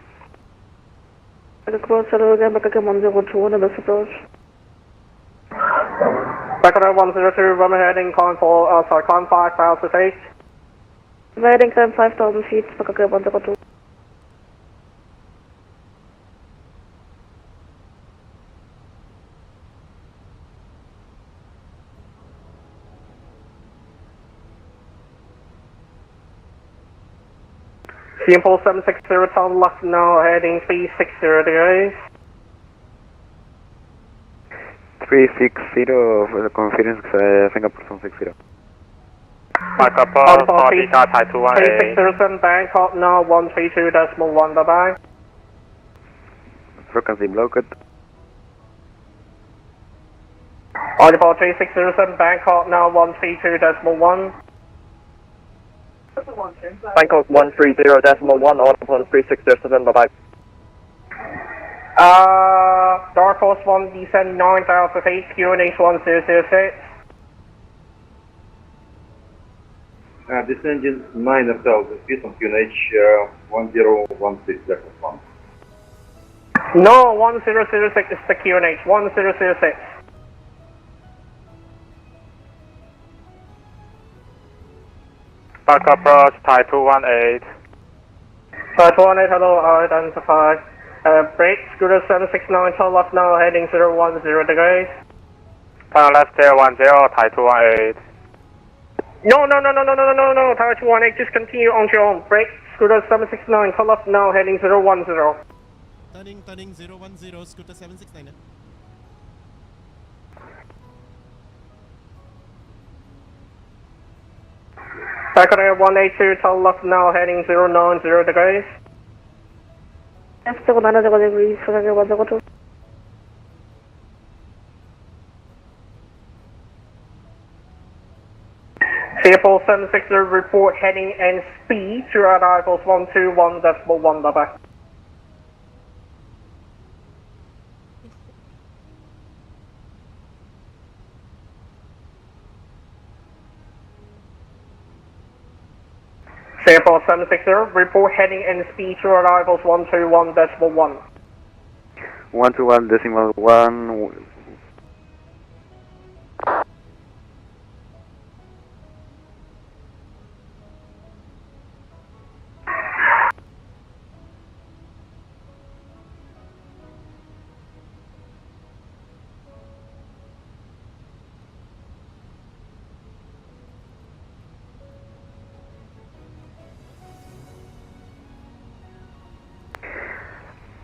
Approach again, BKK 102 on the bus approach. BKK 102, runway heading, climb 5,000 feet. Heading climb 5,000 feet, BKK 102. Singapore 760, turn left now, heading 360 degrees. 360 for the confidence, Singapore 760. Bangkok, Thai 367, Bangkok now 132.1, bye-bye. Frequency blocked. Audible 3607, Bangkok now 132.1. Bangkok 130.1, autopilot 3607, bye bye. Dark Horse 1, descend 9,000 feet, QNH 1006. Descending 9,000 feet on QNH 1016, Dark Horse 1. No, 1006 is the QNH, 1006. Back approach, Thai 218. Thai 218, hello, identified. Brake, scooter 769, turn left now, heading 010 degrees. Turn left 010, Thai 218. No, Thai 218, just continue on your own. Brake, scooter 769, turn left now, heading 010. Turning 010, scooter 769. Back on 182, turn left now, heading 090 degrees. F090 degrees, 102. CFO 760, report heading and speed to arrivals 121.1, bye-bye. CFO 760, report heading and speed to arrivals 121.1. 121.1.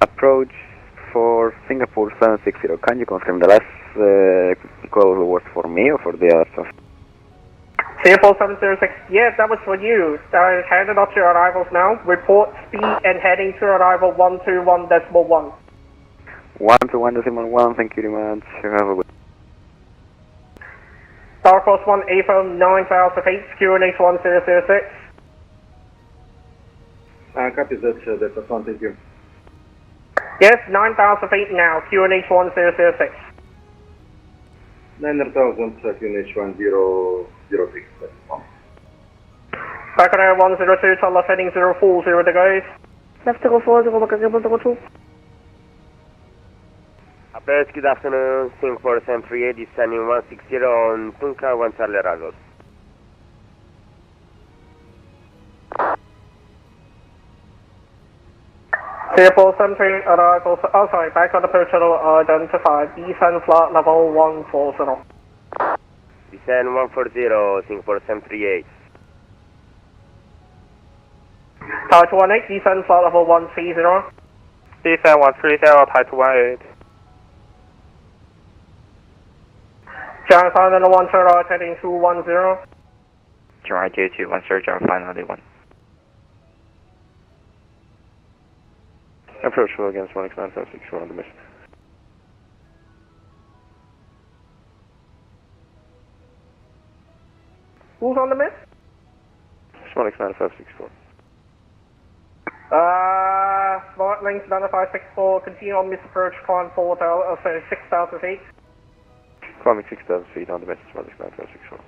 Approach for Singapore 760. Can you confirm the last call was for me or for the others? CFO 706, yes, that was for you. Headed up to your arrivals now. Report speed and heading to arrival 121.1. 121.1, thank you very much. Have a good Star Force 1, AFO 9,000 feet, QNH 1006. Copy that, that's a fun, thank you. Yes, 9,000 feet now, QNH 1006. 9,000, QNH 1006, that's fine. Back on air 102, turn left heading 040 degrees. Left 040, Macau 02. Approach, good afternoon, Singapore 738, descending 160 on Punka, 1 Charlie Ragos. Singapore 738, arrivals, oh sorry, back on approach channel identified, descend flight level 140. Descend 140, Singapore 738. Thai 218, descend flight level 130. Descend 130, Thai 218. John Final 1 to right heading 210. July 210, John Final 1. approach full against 1x9564 on the mission. Who's on the miss? 1x9564. Smart links 9564, continue on miss approach, climb 6,000 feet. Climbing 6,000 feet on the mission, 1x9564.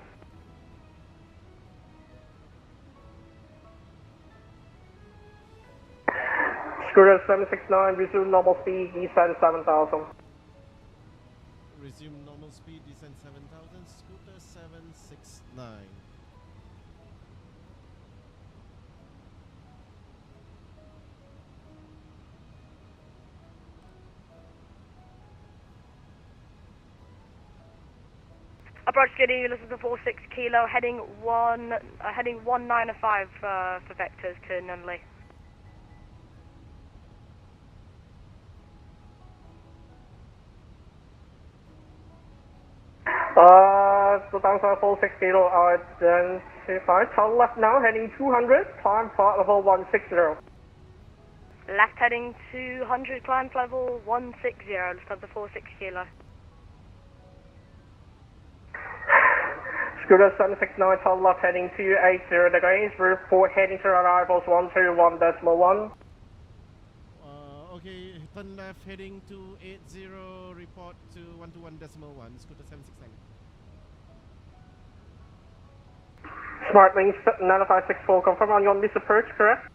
Scooter 769, resume normal speed, descend 7,000. Resume normal speed, descend 7,000, Scooter 769. Approach good evening, this is the 46 kilo, heading 195 for vectors to Nunley. So downside 46 kilo, identified, turn left now, heading 200, climb flight level 160. Left heading 200, climb level 160, let's have the 46 kilo. Scooter 769 turn left heading 280 degrees, report heading to arrivals 121.1. Okay, turn left heading 280, report to 121.1, Scooter 769. SmartLink 9564, confirm on your on this approach, correct?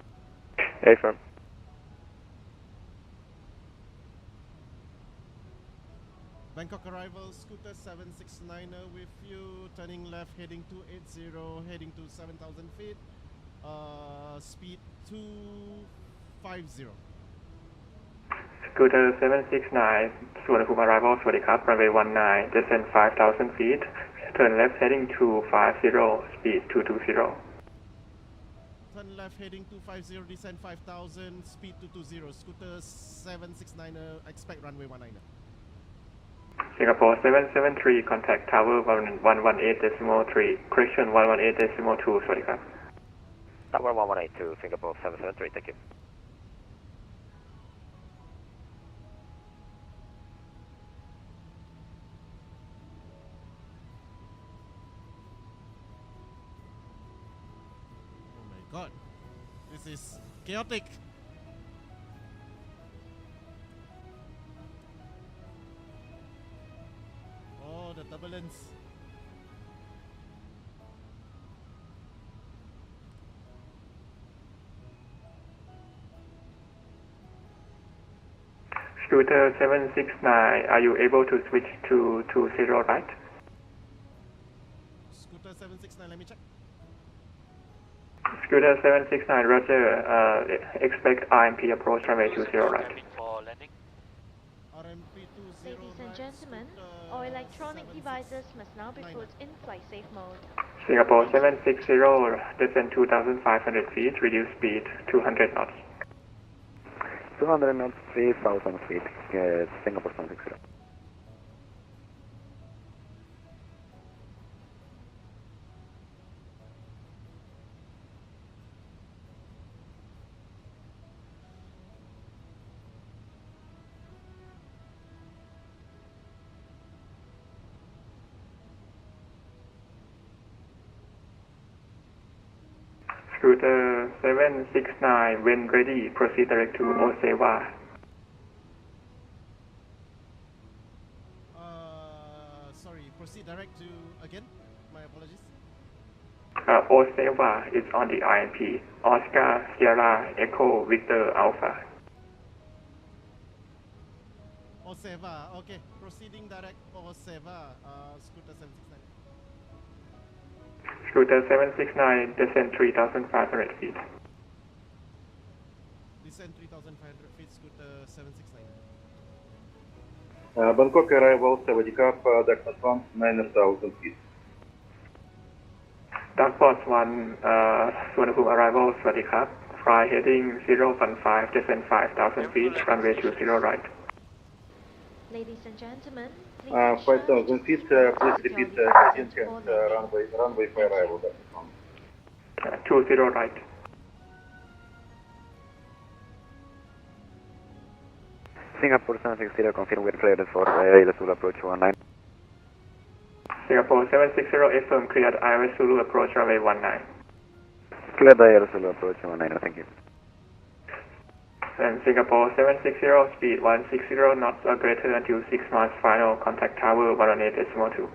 Affirm. Bangkok arrival, Scooter 769 with you, turning left heading 280, heading to 7,000 feet, speed 250. Scooter 769, Suvarnabhumi arrival, สวัสดีครับ runway 19, descend 5,000 feet, turn left heading 250, speed 220. Turn left heading 250, descend 5,000, speed 220, Scooter 769, expect runway 19. Singapore 773, contact tower 118.3, correction 118.2, สวัสดีครับ Tower 1182, Singapore 773, thank you. Oh my god, this is chaotic. Oh, the turbulence. Scooter 769, are you able to switch to 20 right? Scooter 769, let me check. Scooter 769, roger, expect RMP approach runway 20 right. Ladies and gentlemen, all electronic devices must now be put in flight safe mode. Singapore 760, descend 2,500 feet, reduce speed 200 knots. 200 knots, 3,000 feet, Singapore 760. Scooter 769, when ready, proceed direct to Osewa. Sorry, proceed direct to, again? My apologies. Osewa is on the IMP. Oscar, Sierra, Echo, Victor, Alpha. Oseva, okay. Proceeding direct Oseva, Scooter 769. Scooter 769, descend 3,500 feet. Descend 3,500 feet, Scooter 769. Bangkok arrival, Savadikap, Darkness 1, 9,000 feet. Dark Boss 1, Suvarnabhumi arrival, สวัสดีครับ fly heading 015, descend 5,000 feet, runway 20 right. Ladies and gentlemen, 5,000 feet, please repeat attention, runway for arrival, Darkness 1. 20 right. Singapore 760, confirm we're cleared for ILS Zulu approach 19. Singapore 760, affirm cleared ILS Zulu approach runway 19. Cleared ILS Zulu approach 19, thank you. And Singapore 760, speed 160 knots or greater until 6 miles final, contact tower 118.2.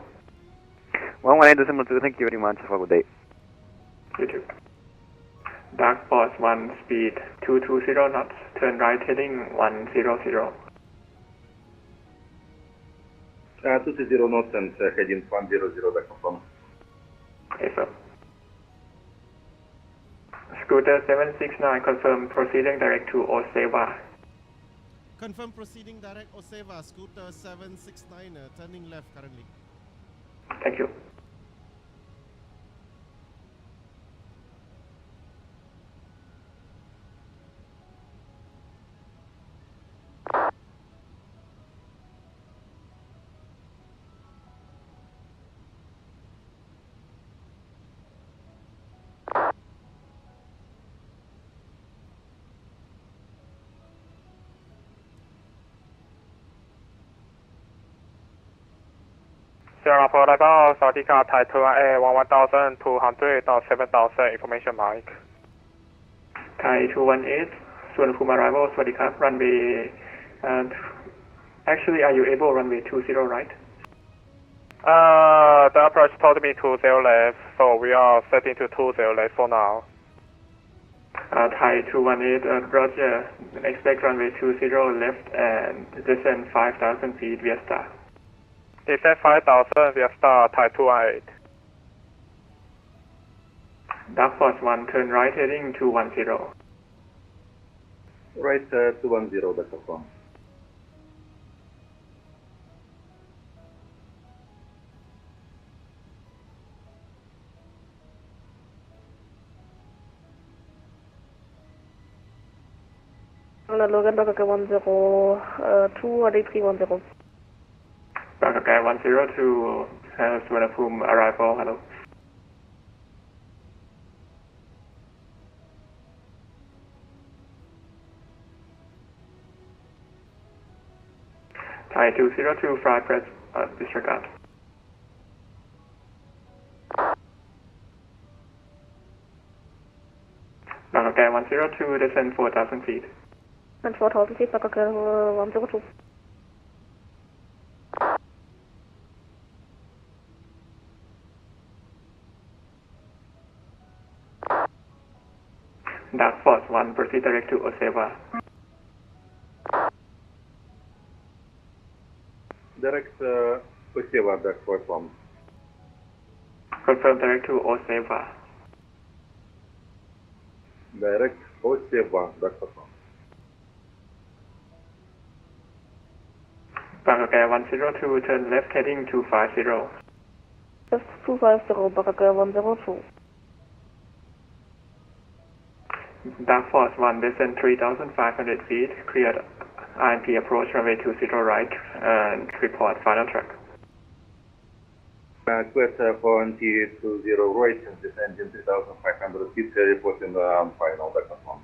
118.2, thank you very much, have a good day. You too. Dark Boss 1, speed 220 knots, turn right heading 100. 220 knots and heading 100, back confirm. Affirm. Scooter 769, confirm proceeding direct to Osewa. Confirm proceeding direct Oseva, Scooter 769, turning left currently. Thank you. Singapore arrival สวัสดีครับ Thai to Air 11200 到7000 information mic Thai 218 Suvarnabhumi arrival สวัสดีครับ runway actually are you able runway 20 right the approach told me 20 left so we are setting to 20 left for now Thai 218 Roger expect runway 20 left and descend 5,000 feet via star descend 5,000 via star Thai 218 Dark Force 1 turn right heading 210 Right 210 Delta 1 Logan BKK 102, heading 310. BKK 102 Suvarnabhumi arrival, hello. Thai 202 fly press disregard. BKK 102 descend 4,000 feet. And 4,000 feet, BKK 102. Dark Force 1 proceed direct to Oseva. Direct Oseva Dark Force 1 Confirm direct to Oseva. Direct Oseva Dark Force 1 BKK 102 turn left heading 250. Left 250, BKK 102. Dark Force 1 descend 3,500 feet, cleared INP approach runway 20 right and report final track. Quest for NT20 right and descend 3,500 feet, report in the final Delta 1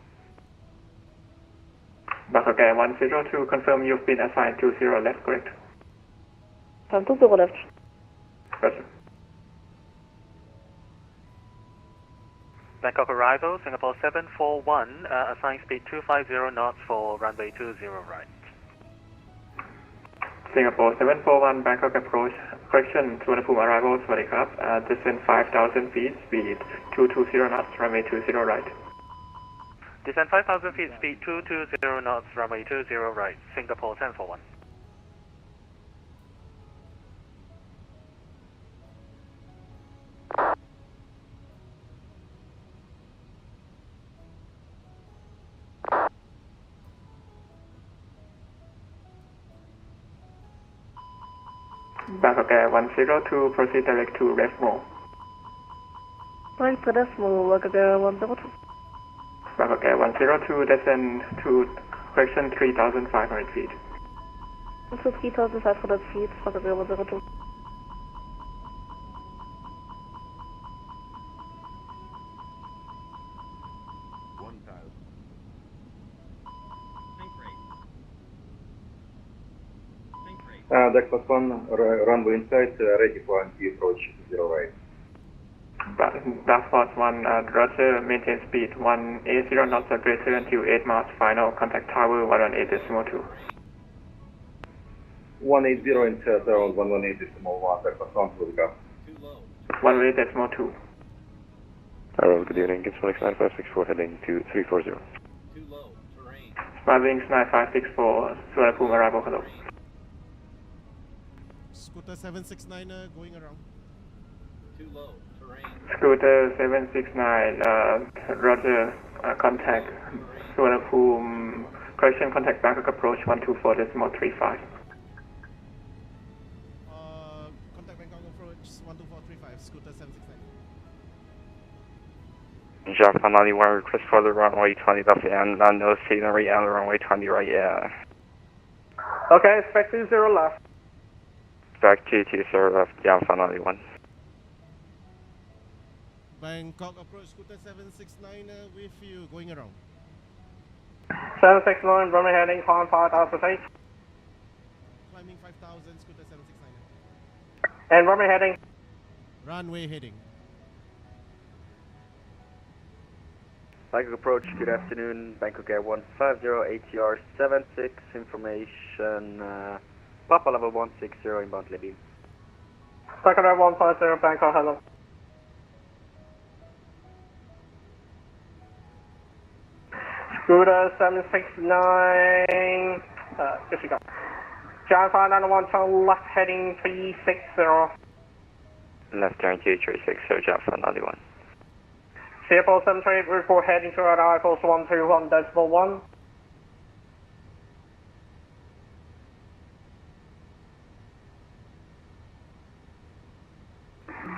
BKK 102 confirm you've been assigned 20 left, correct? 20 left. Roger. Bangkok arrival, Singapore 741, assigned speed 250 knots for runway 20 right. Singapore 741 Bangkok approach, correction, Suvarnabhumi arrival, Swadee Krap, descend 5,000 feet, speed 220 knots, runway 20 right. Descend 5,000 feet, speed 220 knots, runway 20 right, Singapore 741. Bangkok Air 102 proceed direct to Resmo. Right to Resmo, BKK 102. Bangkok Air 102 descend to correction 3,500 feet. To 3,500 feet, BKK 102. Dark Force 1 runway inside, ready for NT approach 0 right. Dark Force 1, Roger, maintain speed 180 knots or greater until 8 miles, final contact tower 118.2. 180 inside around 118.1, Dark Force 1, Swadee Krap. 118.2. Hello, good evening, it's Alex 9564 heading to 340. Smart Wings 9564, Suvarnabhumi arrival, hello. Scooter 769 going around. Too low, terrain. Scooter 769, Roger, contact Suvarnabhumi, correction, contact Bangkok approach 124.35. Contact Bangkok approach 12435, Scooter 769. Japan 91, request for the runway 20 left and no scenery and runway 20 right, yeah. Okay, expect 20 left. Back to 20 left, Japan 91. Bangkok approach, Scooter 769 with you, going around. 769, runway heading, climb 5,000 feet. Climbing 5,000, Scooter 769. And runway heading. Runway heading. Bangkok approach, good afternoon. Bangkok Air 150, ATR 76, information, Papa level 160, inbound Libby. Bangkok Air 150, Bangkok, hello. Scooter 769, disregard. John 591 to left heading 360. Left turn 2360, John 591. CFO 738, report heading to radar equals 121.1.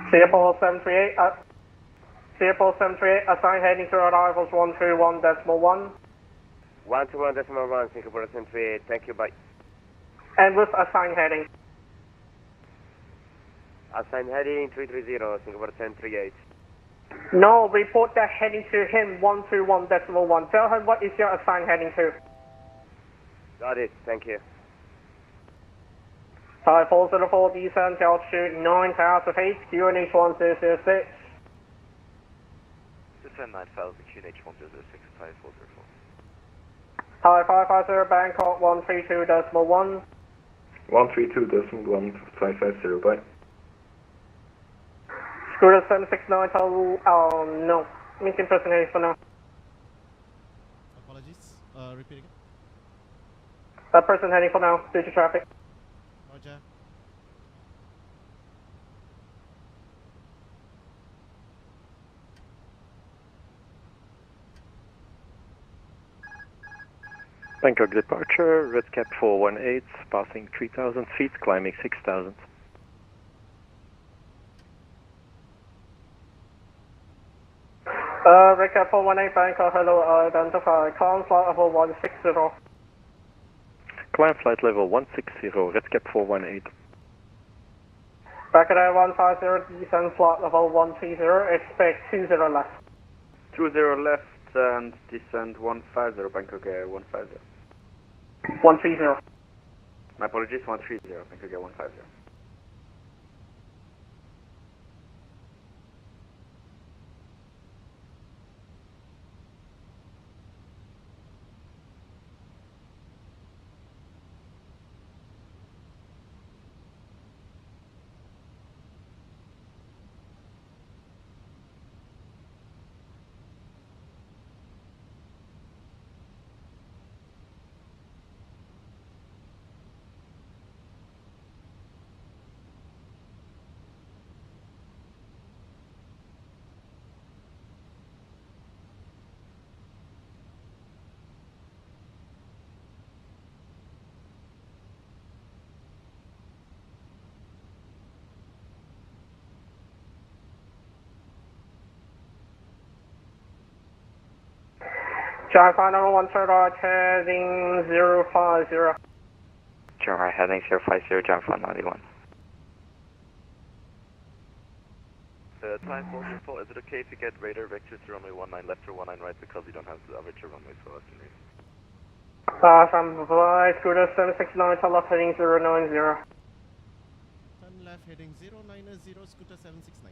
CFO 738, CFO 738, assign heading to radar equals 121.1. 121.1, Singapore 738, thank you, bye. And with assign heading. Assign heading 330, Singapore 738. No, report that heading to him 121.1. Tell him what is your assigned heading to. Got it, thank you. 5404 descent altitude 9,000 feet, QNH 1006. Descend 9,000, QNH 1006, 5404. Hi 550 Bangkok 132.1. 132.1, bye. Scooter 769 to, oh no, missing person heading for now. Apologies. Repeat again. That person heading for now, due to traffic. Roger. Bangkok departure, red cap 418, passing 3,000 feet, climbing 6,000. Recap 418 Bangkok, hello, identify, climb flight level 160. Climb flight level 160, red cap 418. Back at Air 150, descend flight level 130, expect 20 left. 20 left and descend 150, Bangkok Air 150. 130. My apologies, 130, Bangkok Air 150. John 591 radar heading 050. John heading 050, John 591. Time 404, is it okay if you get radar vectors to runway 19 left or 19 right because we don't have the aperture runways for us to read? From Scooter 769 to left heading 090. Turn left heading 090, Scooter 769.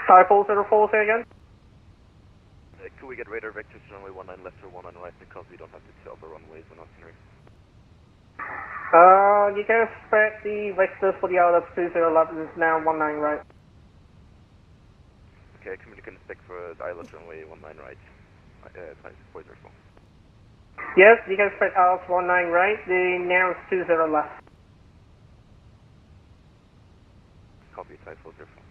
Type 404, say again? Could we get radar vectors to runway 19 left or 19 right because we don't have the upper runways on itinerary? You can expect the vectors for the outlets 2011 is now 19 right. Okay, can expect for the islet runway 19 right. Type 404. Yes, you can expect outlets 19 right, the now is 20 left. Copy, type 404.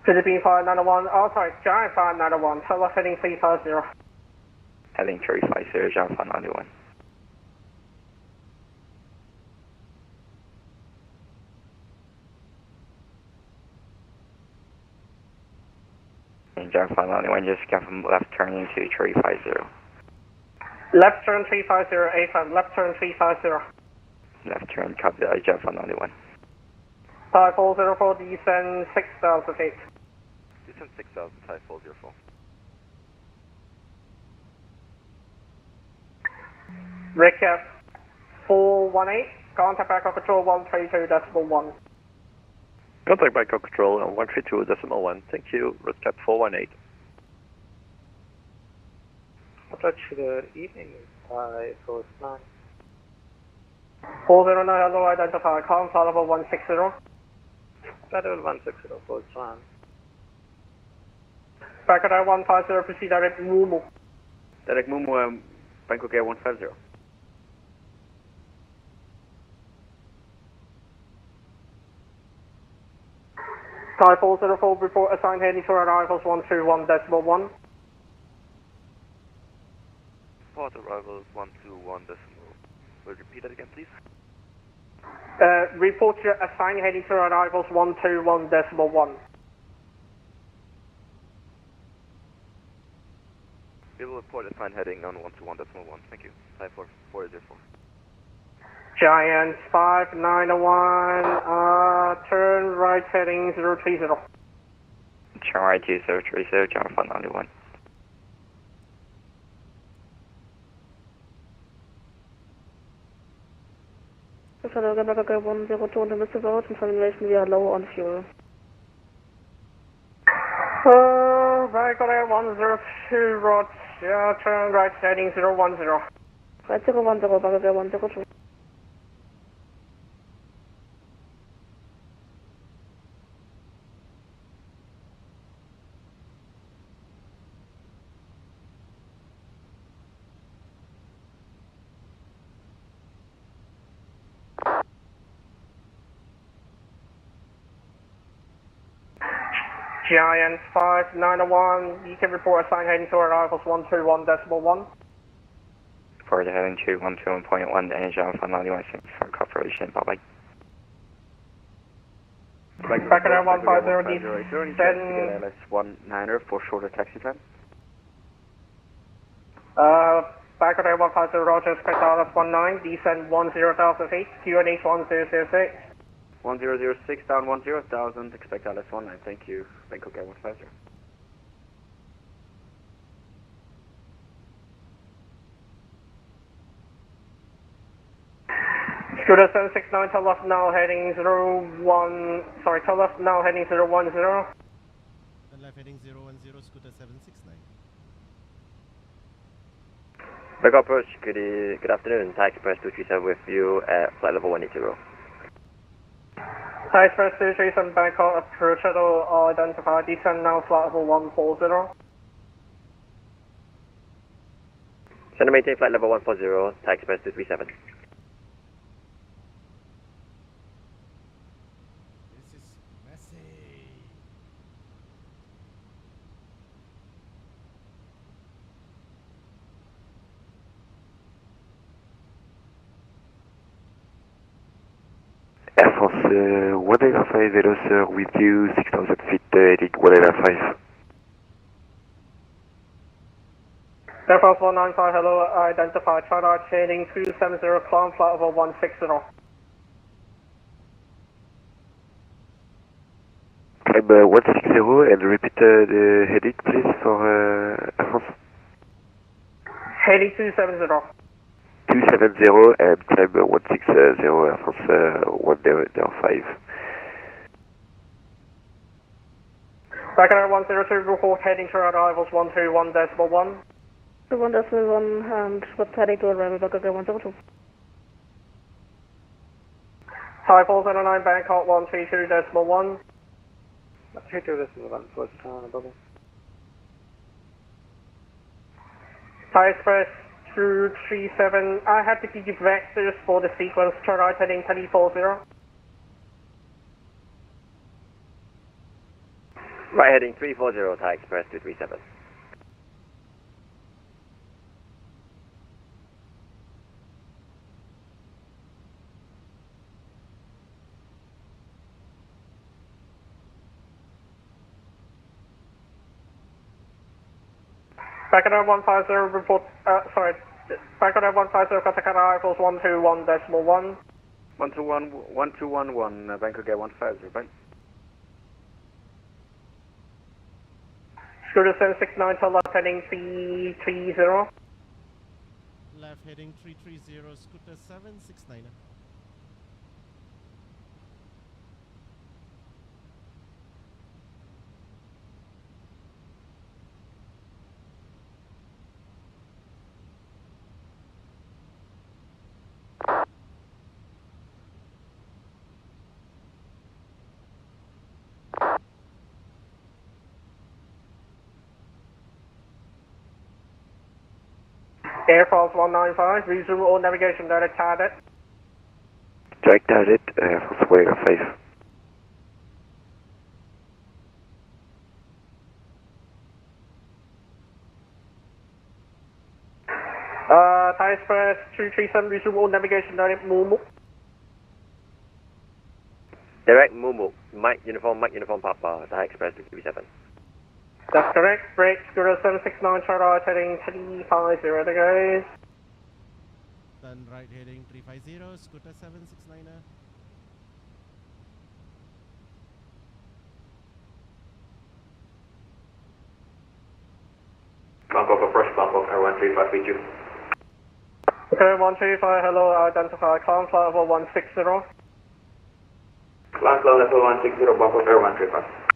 Philippine 591, oh sorry, Giant 591, so left heading 350. Heading 350, John 591. And John 591, just confirm left turning to 350. Left turn 350, A5, left turn 350. Left turn, copy that, John 591. Thai 404, descend 6,000 feet. Descend 6,000, Thai 404. Recap 418, contact Bangkok Control 132.1. Contact Bangkok Control on 132.1. Thank you. Recap 418. Approach, good evening. 549. 409, hello, identify, com, flight level 160. Flight level 160, close one. Bangkok Air 150, proceed direct Mumu. Direct Mumu, Bangkok Air 150. Thai 404, report assigned heading to arrivals 121.1. Port arrivals 121 decimal. Will you repeat that again, please? Report your assigned heading to arrivals 121.1. We will report assigned heading on 121.1. Thank you. Thai 404. Giant 591, turn right heading 030. Turn right 2030, John 591. Hello, Bangkok Air 102 on the Mr. Road, information we are low on fuel. Bangkok Air 102, Roger, turn right heading 010. Right 010, Bangkok Air 102. Giant 591, you can report assigned heading to arrivals 121.1. For the heading to 121.1, and John 591, thanks for cooperation. Bye bye. Bangkok Air 150, descend. LS19er for shorter taxi time. Bangkok Air 150, Roger, expect LS19, descend 10,000 feet, QNH 1006. 1006 down 10,000, expect LS19, thank you. Bangkok Air 150. Scooter 769, tell us now heading 01, sorry, tell us now heading 010. Turn left heading 010, Scooter 769. Bangkok approach, good afternoon. Thai Express 237 with you at flight level 180. Thai Express 237 Bangkok approach shuttle identified, descend now flight level 140. Send and maintain flight level 140, Thai Express 237. This is messy. Air France 185 Velo, sir, with you, 6,000 feet, heading 185. Air France 195, hello, identified, try right heading 270, climb flight level 160. Climb 160 and repeat the heading, please, for Air France. Heading 270. 270 and climb 160 Air France 105. Bangkok Air 102, report heading to arrivals 121.1. 1.1 and what's heading to arrival Bangkok Air 102. Thai 409, Bangkok 132.1. 32.1, first bubble. Thai Express 237, I have to give vectors for the sequence, turn right heading 340. Right heading 340, Thai Express 237. Bangkok Air 150, report, Bangkok Air 150, contact arrivals 121.1. 1211, Bangkok Air 150, bye. Scooter 769 to left heading 330. Left heading 330, Scooter 769. Air France 195, resume all navigation direct target. Direct target, Volkswagen 5. Thai Express 237, resume all navigation direct Mumu. Direct Mumu, Mike Uniform Papa, Thai Express 237. That's correct. Break, Scooter 769, chart right heading 350 degrees. Turn right heading 350, Scooter 769. Bangkok approach, Bangkok Air 135 with you. Okay, 135, hello, identify climb flight level 160. Climb flow level 160, Bangkok Air 135.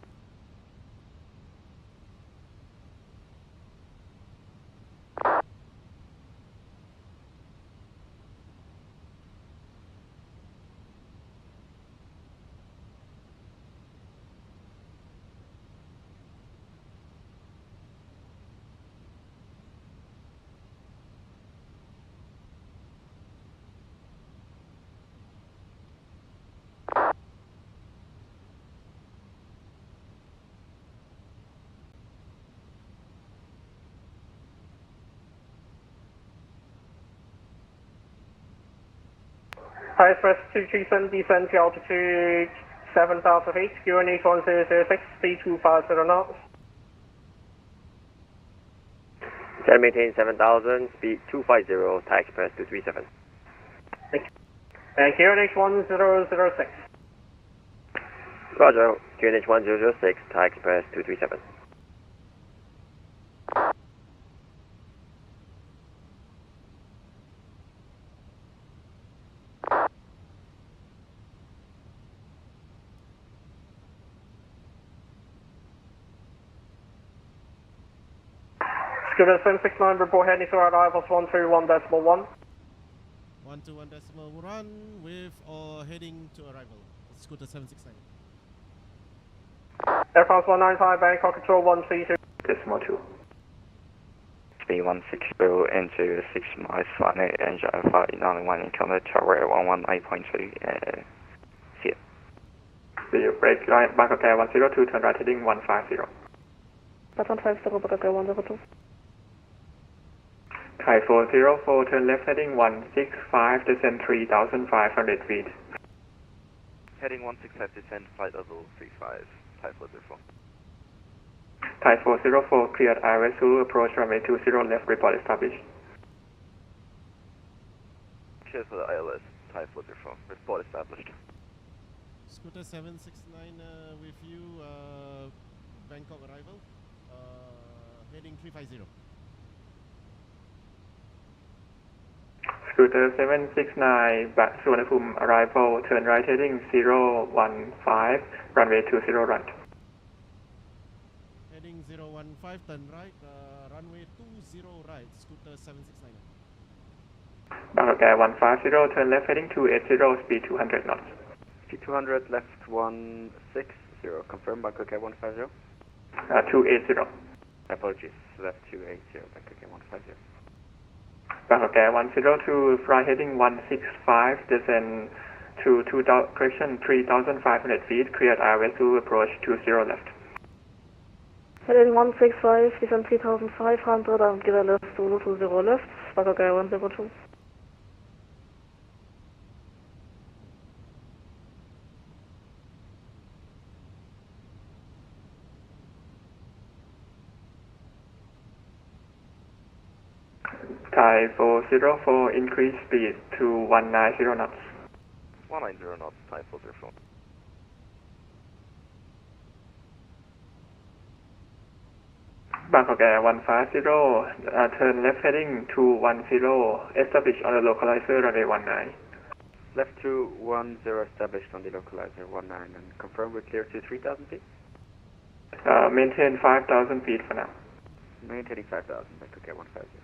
Thai Express 237, descend to altitude 7,000 feet, QNH 1006, speed 250 knots. Can maintain 7,000, speed 250, Thai Express 237. And QNH 1006. Roger, QNH 1006, Thai Express 237. Scooter 769, report heading to arrivals 131.1. 121.1 with or heading to arrival. Scooter 769. Air France 195, Bangkok control 132. Decimal 2. Speed 160 into 6 miles, flight engine Alpha 991, encounter tower 118.3, see it. See you, break line, Bangkok Air 102, turn right heading 150. That's 150, Bangkok Air 102. Thai 404, turn left heading 165, descend 3,500 feet. Heading 165, descend flight level 35, Thai 404. Thai 404, cleared ILS Zulu, approach runway 20 left, report established. Cheers for the ILS, Thai 404, report established. Scooter 769 with you, Bangkok arrival, heading 350. Scooter 769, back to Suvarnabhumi arrival, turn right heading 015, runway 20 right. Heading 015, turn right, runway 20 right, Scooter 769. Bangkok Air 150, turn left heading 280, speed 200 knots. Speed 200, left 160, confirm Bangkok Air 150. 280. Apologies, left 280, Bangkok Air 150. Bangkok Air 102, fly heading 165, descend to 3,500 feet, cleared ILS to approach 20 left. Heading 165, descend 3,500 and give a left to 20 left, Bangkok Air 102. Thai 404, increase speed to 190 knots. 190 knots, Thai 404. Bangkok Air 150, turn left heading 210, establish on the localizer runway 19. Left 210 established on the localizer 19 and confirm we're clear to 3,000 feet? Maintain 5,000 feet for now. Maintaining 5,000, Bangkok Air 150.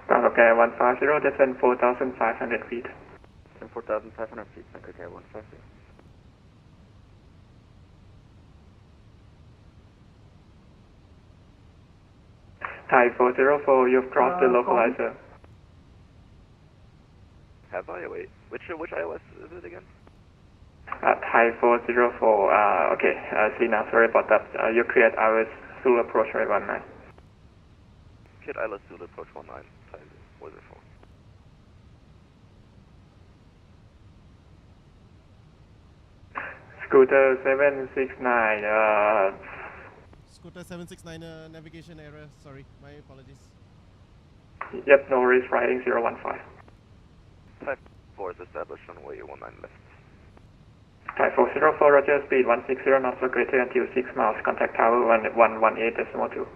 Bangkok Air 150, descend 4,500 feet. Descend 4,500 feet, Bangkok Air 150. Thai 404, you've crossed the localizer. Have I? Wait, which ILS is it again? Thai 404, okay, see now, sorry about that. You cleared ILS Zulu approach runway 19. Kid ILS Zulu approach 19, Thai 404. Scooter 769, Scooter 769, navigation error, sorry, my apologies. Yep, no worries, riding 015. Type 4 is established on way 19 left. Thai 404, roger, speed 160 knots or greater until 6 miles, contact tower 118.2.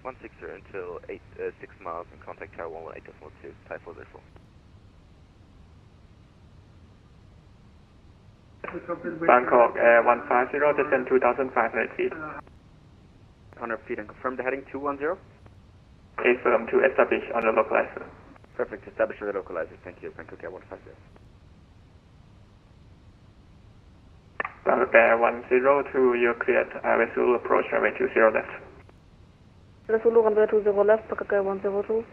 160 until 6 miles and contact tower 118.2, Thai 404. Bangkok Air 150, descend 2,500 feet. 100 feet and confirm the heading 210? Affirm to establish on the localizer. Perfect, establish on the localizer, thank you, Bangkok Air 150. Bangkok Air 102, you're cleared. Airway Zulu approach runway 20 left. Zulu runway 20 left, Bangkok Air 102.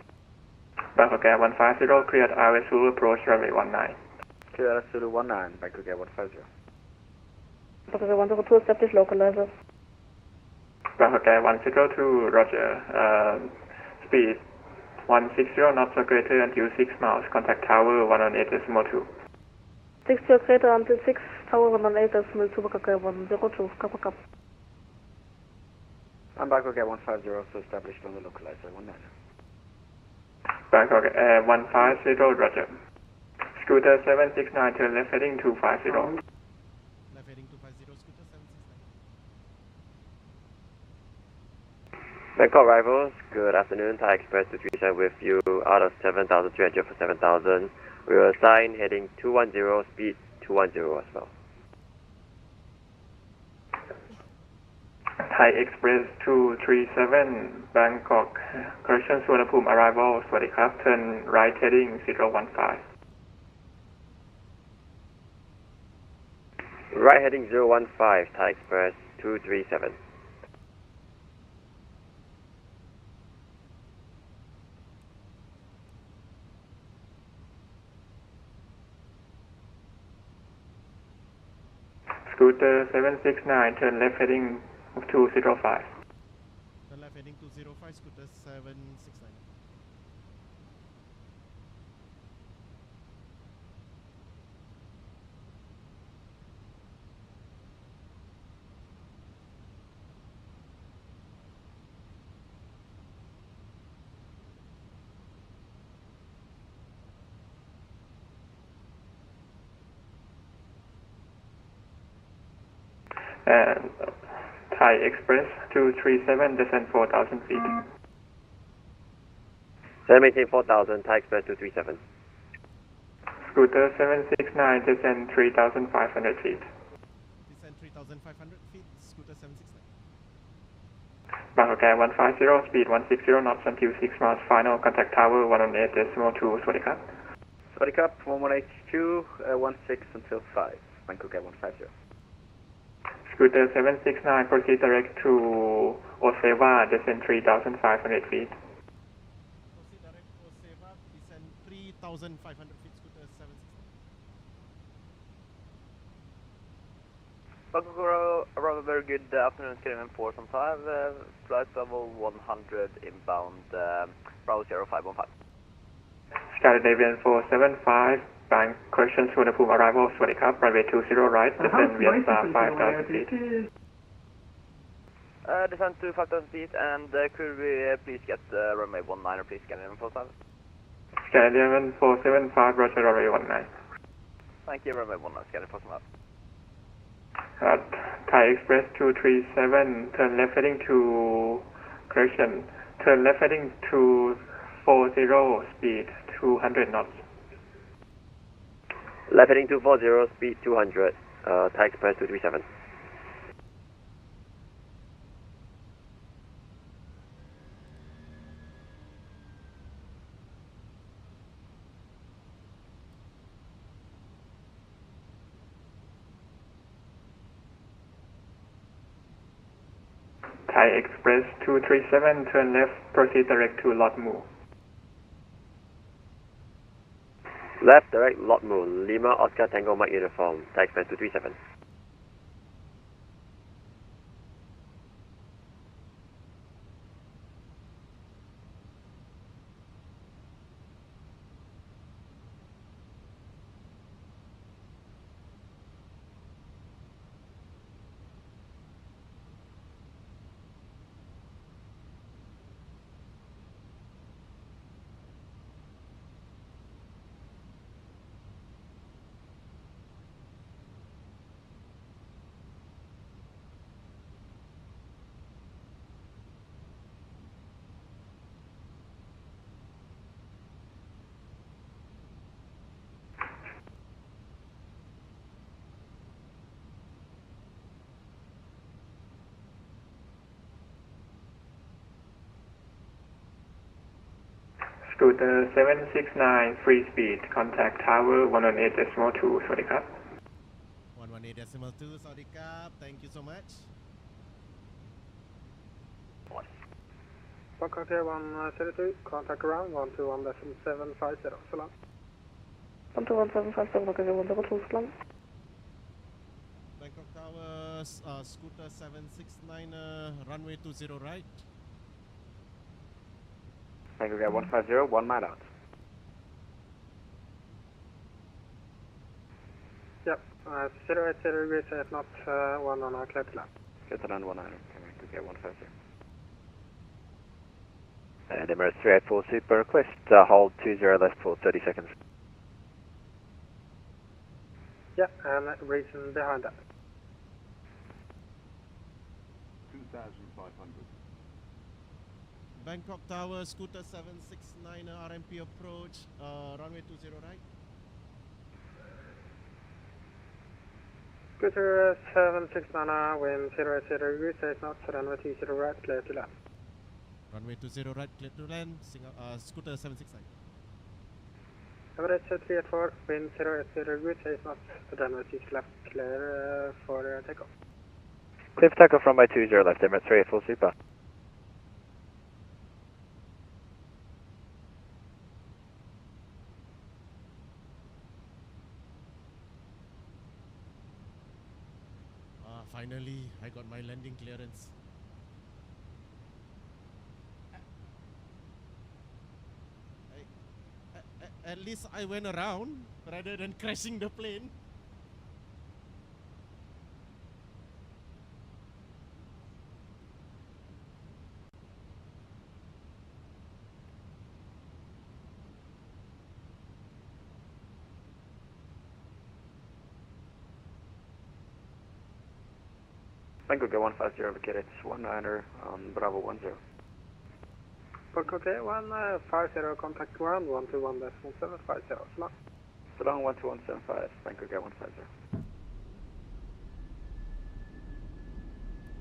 Bangkok Air 150, cleared. Airway Zulu approach runway 19. Clear Zulu 19, Bangkok Air 150. Bangkok Air 102, establish localizer. Bangkok Air 102, roger. Speed 160 knots or greater until 6 miles. Contact tower 118.2. 60 or greater until 6, tower 118.2, Bangkok Air 102, copy. I'm Bangkok Air 150, so established on the localizer 19. Bangkok Air 150, roger. Scooter 769, turn left heading 250. Left heading 250, Scooter 769. Bangkok arrivals, good afternoon, Thai Express 237 with you out of 7,300 for 7,000. We will assign heading 210, speed 210 as well. Thai Express 237, Bangkok, correction Suvarnabhumi arrival, สวัสดีครับ turn right heading 015. Right heading 015, Thai Express 237. Scooter 769, turn left heading 205. Turn left heading 205, Scooter 769. And Thai Express 237, descend 4,000 feet. Maintain 4,000, Thai Express 237. Scooter 769, descend 3,500 feet. Descend 3,500 feet, Scooter 769. Bangkok Air 150, speed 160 knots until 6 miles, final, contact tower 118.2, สวัสดีครับ Swaddy Cup, 1182, 16 until 5, Bangkok Air 150. Scooter 769, proceed direct to Oseva, descend 3,500 feet. Proceed direct to Oseva, descend 3,500 feet, Scooter 769. Bangkok, around a very good afternoon, KLM 415, flight level 100 inbound, Bravo 0515. Scandinavian 475, Bank, correction Suvarnabhumi arrival, สวัสดีครับ runway 20 right, descend via 5,000 feet. Descend to 5,000 feet, and could we please get runway 19, please, Scandinavian 45? Scandinavian 475, Roger, runway 19. Thank you, runway 19, Scandinavian 45. Thai Express 237, turn left heading to, correction, turn left heading to 40, speed 200 knots. Left heading 240, speed 200, Thai Express 237. Thai Express 237, turn left, proceed direct to Lot Mu. Left, direct, Lot Mu, Lima, Oscar, Tango, Mike Uniform, Thai Express 237. Scooter 769, free speed, contact tower 118.2, สวัสดีครับ 118.2 สวัสดีครับ thank you so much. BKK 132, contact ground 121.750, so long. 121.750, BKK 102, so long. Bangkok Towers, Scooter 769, runway 20 right. Bangkok 150, 1 mile out. Yep, 080 degrees, if not 1 on our clear to land. Clear to land 19, Bangkok 150. And Emirates 384 Super, request hold 20 left for 30 seconds. Yeah, and reason behind that. 2,500. Bangkok Tower, Scooter 769, RMP approach, runway 20 right. Scooter 769, wind 080 degrees, if not runway 20 right, clear to land. Runway 20 right, clear to land, Scooter 769. Emirates 384, wind 080 degrees, if not runway 20 left, clear for takeoff. Clear for takeoff runway 20 left, Emirates 384 Super. Finally, I got my landing clearance. At least I went around rather than crashing the plane. Bangkok 150, vacated 19er on Bravo 10. Bangkok 150, contact ground 121.750, so long. So long 12175, Bangkok 150.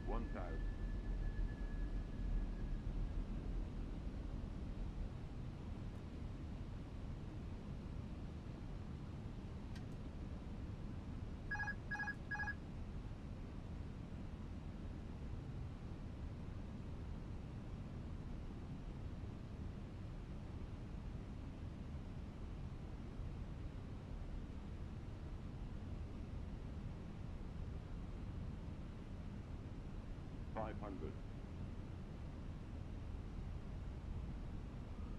1,000. $500.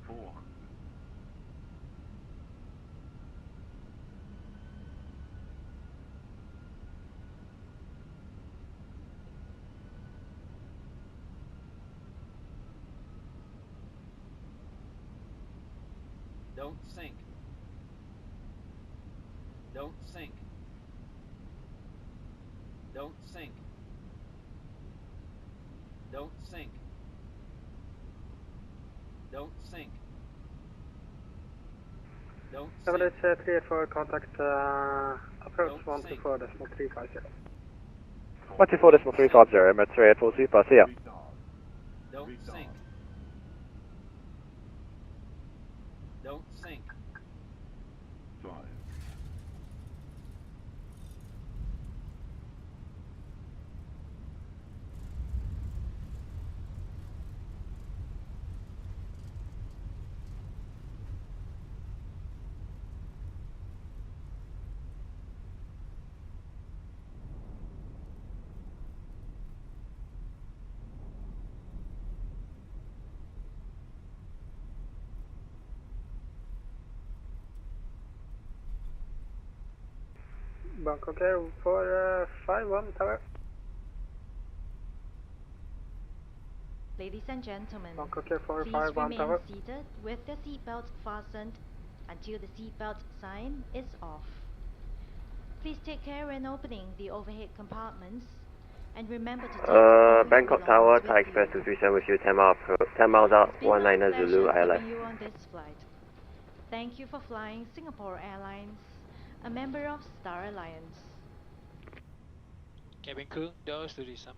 $400. Don't sink. Don't sink. Don't sink. Don't sink. Don't sink. Don't sink. Emirates 384, contact approach 124.350. 124.350, Emirates 384 Super, see ya. Don't sink. Don't sink. Bangkok Air for 51 tower. Ladies and gentlemen, Bangkok Air for please 51 remain tower. seated with the seatbelt fastened until the seatbelt sign is off. Please take care when opening the overhead compartments and remember to take all your Bangkok Tower, belongings Thai with Express you. 237 with you, 10 miles out, It's been a 19 pleasure Zulu, ILS. serving you on this flight. Thank you for flying Singapore Airlines, a member of Star Alliance. Cabin crew, doors to disarm.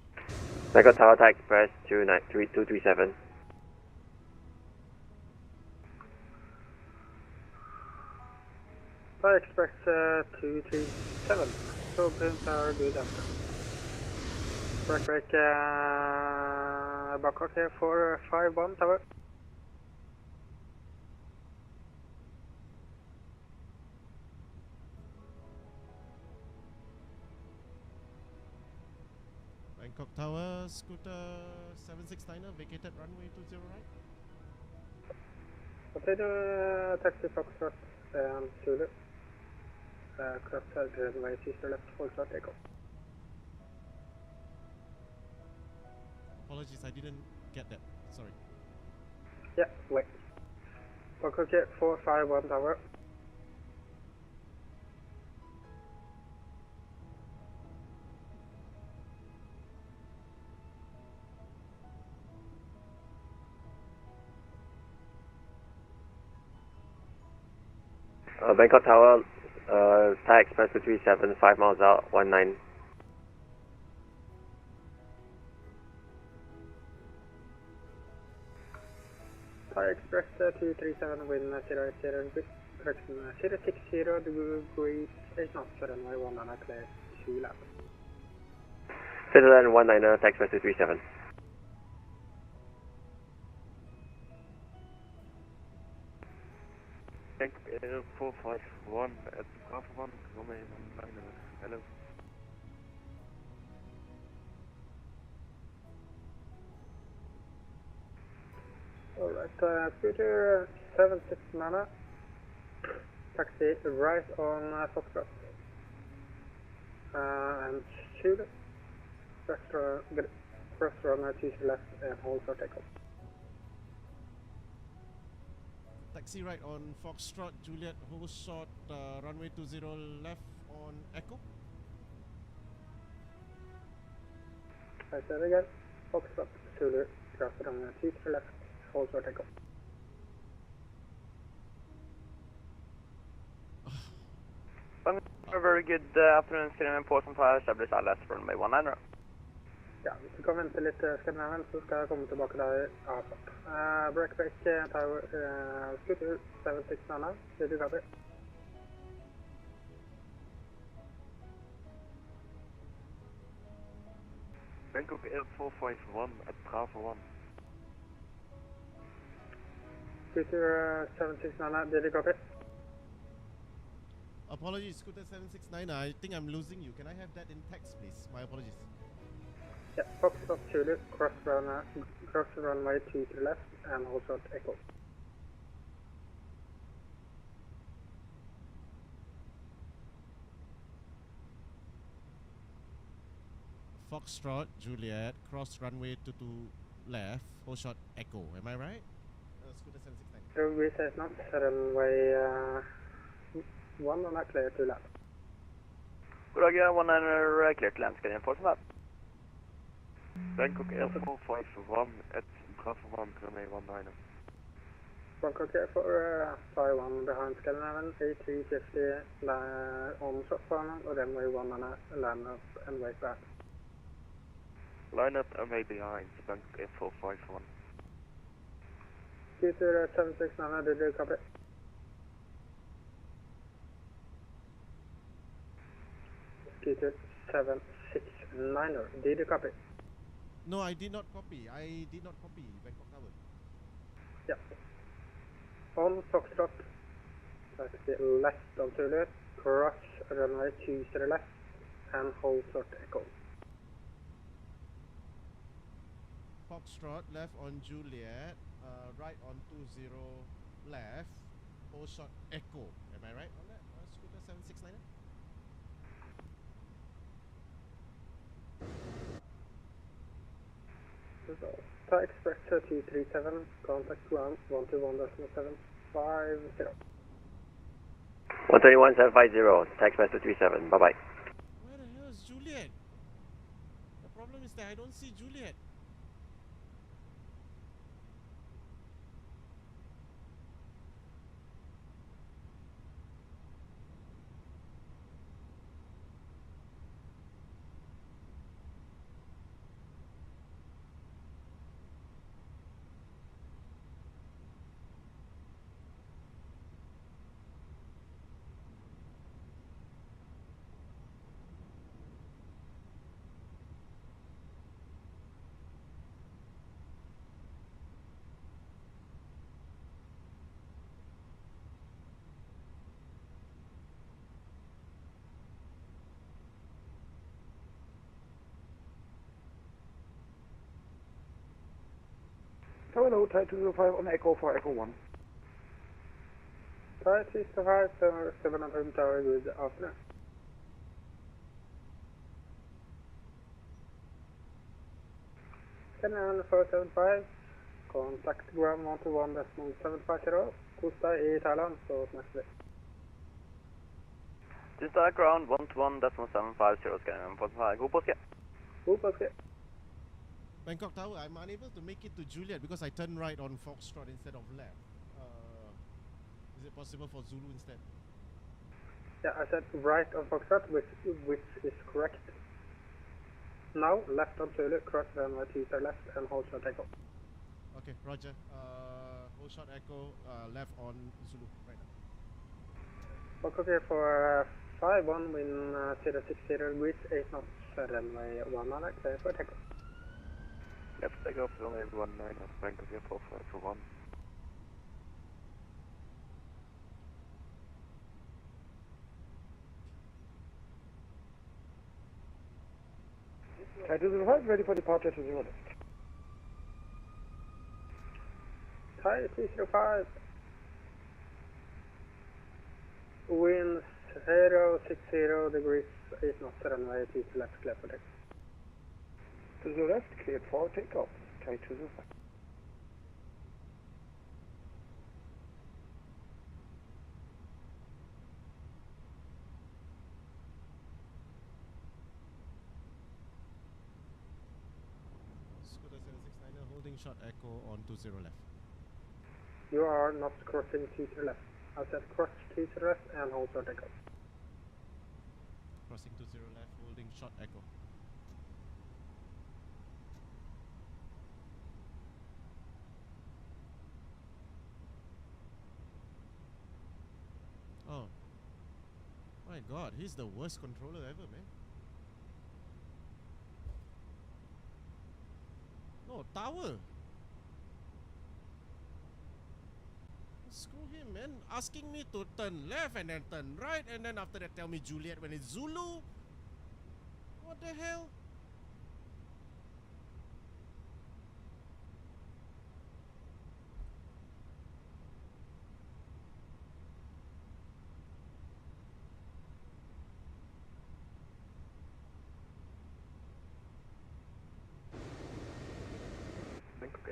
Bangkok Tower, Thai Express 237. Thai Express 237. So pins are good after. Break Bangkok Air for 51 tower. Bangkok Tower, Scooter 769er, vacated runway 20 right. Potato taxi Foxtrot Zulu. Cross runway 20 left, full short echo. Apologies, I didn't get that. Sorry. Yeah, wait. Bangkok Air 451 tower. Bangkok Tower, Thai Express 237, 5 miles out, 19. Thai Express 237 wind 080, correction 060 degrees 8 knots, runway 1 and clear 2 left. Finland 19er, Thai Express 237. Air 451 at Bravo 1, runway 19, hello. Alright, Scooter 769, taxi right on Foxtrot. And shoot, cross runway 20 left and hold for takeoff. Taxi right on Foxtrot, Juliet, hold short, runway 20 left on Echo. I said again, Foxtrot, Zulu, cross runway 20 left, hold for takeoff. A very good afternoon, Skyrim Port from Fire, establish ILS runway 19. Ja, hvis du kan vente litt, Skandinavian, så skal jeg komme tilbake der ASAP. Breakback Tower, Scooter 769, did you copy? Bangkok Air 451 at Bravo 1. Scooter 769, did you copy? Apologies, Scooter 769, I think I'm losing you. Can I have that in text, please? My apologies. Yeah, Foxtrot Zulu, cross runway 2 to left and hold short echo. Foxtrot, Juliet, cross runway 22 left, hold short echo. Am I right? Scooter 769. Runway 6 knots, runway 1 on a clear to land. Roger, 1 clear to land, Scandinavian 45. Bangkok Air 451 at Bravo 1, runway 19. Bangkok Air for 51 behind Scandinavian, A350 on shotgun, or runway 1 on a land up and wait back. Line up and way behind Bangkok Air 451. Scooter 769, did you copy? Scooter 769, did you copy? No, I did not copy. Bangkok Tower. Yeah. On Foxtrot, taxi left on Zulu, cross runway 20 left, and hold short echo. Foxtrot left on Juliet, right on 20 left, hold short echo. Am I right on that? Scooter 769? Thai Express 237, contact ground 121.750. 121.750, Thai Express 237, bye bye. Where the hell is Juliet? The problem is that I don't see Juliet. Hello, Thai 205 on Echo for Echo 1. Thai 205, 700 Tower, good afternoon. Scanner 475, contact ground 121.750, Costa i Thailand, så snakkes vi. Tusen ground 121.750, Scandinavian 45, god påske. God påske. Bangkok Tower, I'm unable to make it to Juliet because I turned right on Foxtrot instead of left. Is it possible for Zulu instead? Yeah, I said right on Foxtrot, which is correct. Now, left on Zulu, cross runway 20 left, and hold short echo. Okay, roger. Hold short echo, left on Zulu, right now. Bangkok here for 51, wind 060 degrees, 8 knots, runway 19, clear for takeoff. Left takeoff, runway 19 at Bangkok Air 451. Thai 205, ready for departure to 0 left. Thai 305, wind 060 degrees, 8 knots, runway 20 left, clear for takeoff. To the left, cleared for takeoff. Thai 205. Scooter 769, holding short echo on 20 left. You are not crossing 20 left. I said cross 20 left and hold short echo. Crossing 20 left, holding short echo. Oh. My god, he's the worst controller ever, man. No, tower. Screw him, man. Asking me to turn left and then turn right, and then after that tell me Juliet when it's Zulu. What the hell?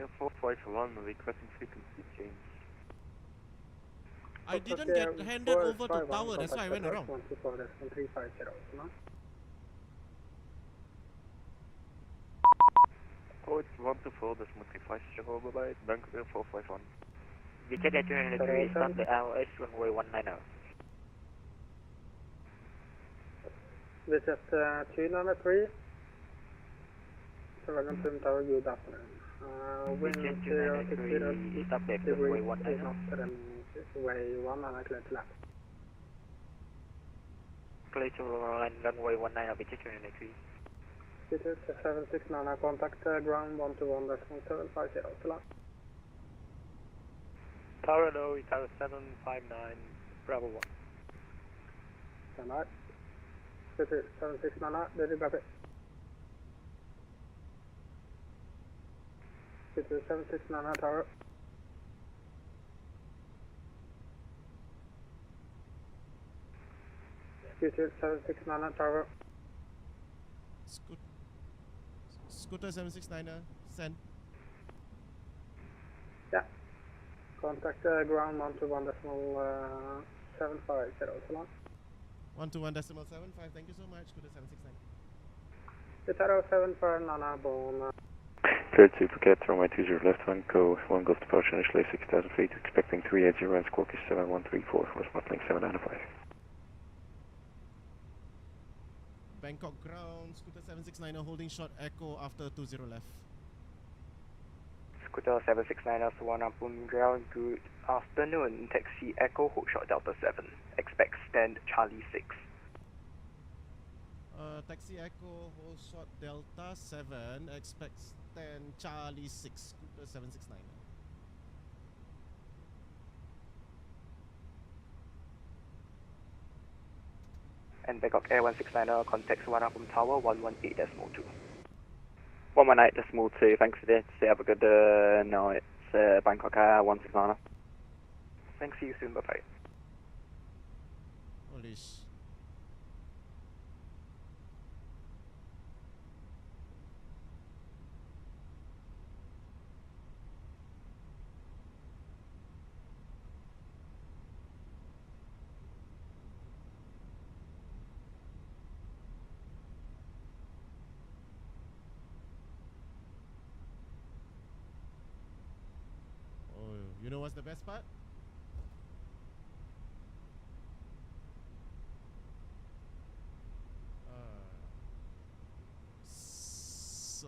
Air 451 requesting frequency change. I didn't get handed over to tower, that's why I went around. 124.350, Oh, it's 124.35, bye-bye, Bangkok Air 451. BKK 203, start the LH runway 190. This is 293. Dragon Twin Tower, good afternoon. Wind 060 stop the runway 190. Way 1 and I clear to left. Clear to land runway 19, BKK 203. It is 769, contact ground 121.750 to land. Tower low, Tower 759, Bravo 1. Stand by. It is 769, did you grab it? It is 769 tower. Scooter 769 tower. Scooter 769, send. Yeah. Contact ground 121.750 to land. 121.75, thank you so much, Scooter 769. Itaro 749, Bone. Clear to Phuket, runway 20 left, 1 go, 1 Gulf departure, initially 6,000 feet, expecting 380 and squawk is 7134, force link 795. Bangkok ground, Scooter 769 holding short echo after 20 left. Scooter 769 Swan Ampun ground, good afternoon, taxi Echo, hold short Delta 7, expect stand Charlie 6. Taxi Echo, hold short Delta 7, expect stand Charlie 6, Scooter 769. And Bangkok Air 169 contact Swan Ampun Tower 118.2. 118.2, thanks for this. Have a good night. It's Bangkok Air 169. Thanks, see you soon, bye-bye. Holy sh... You know what's the best part?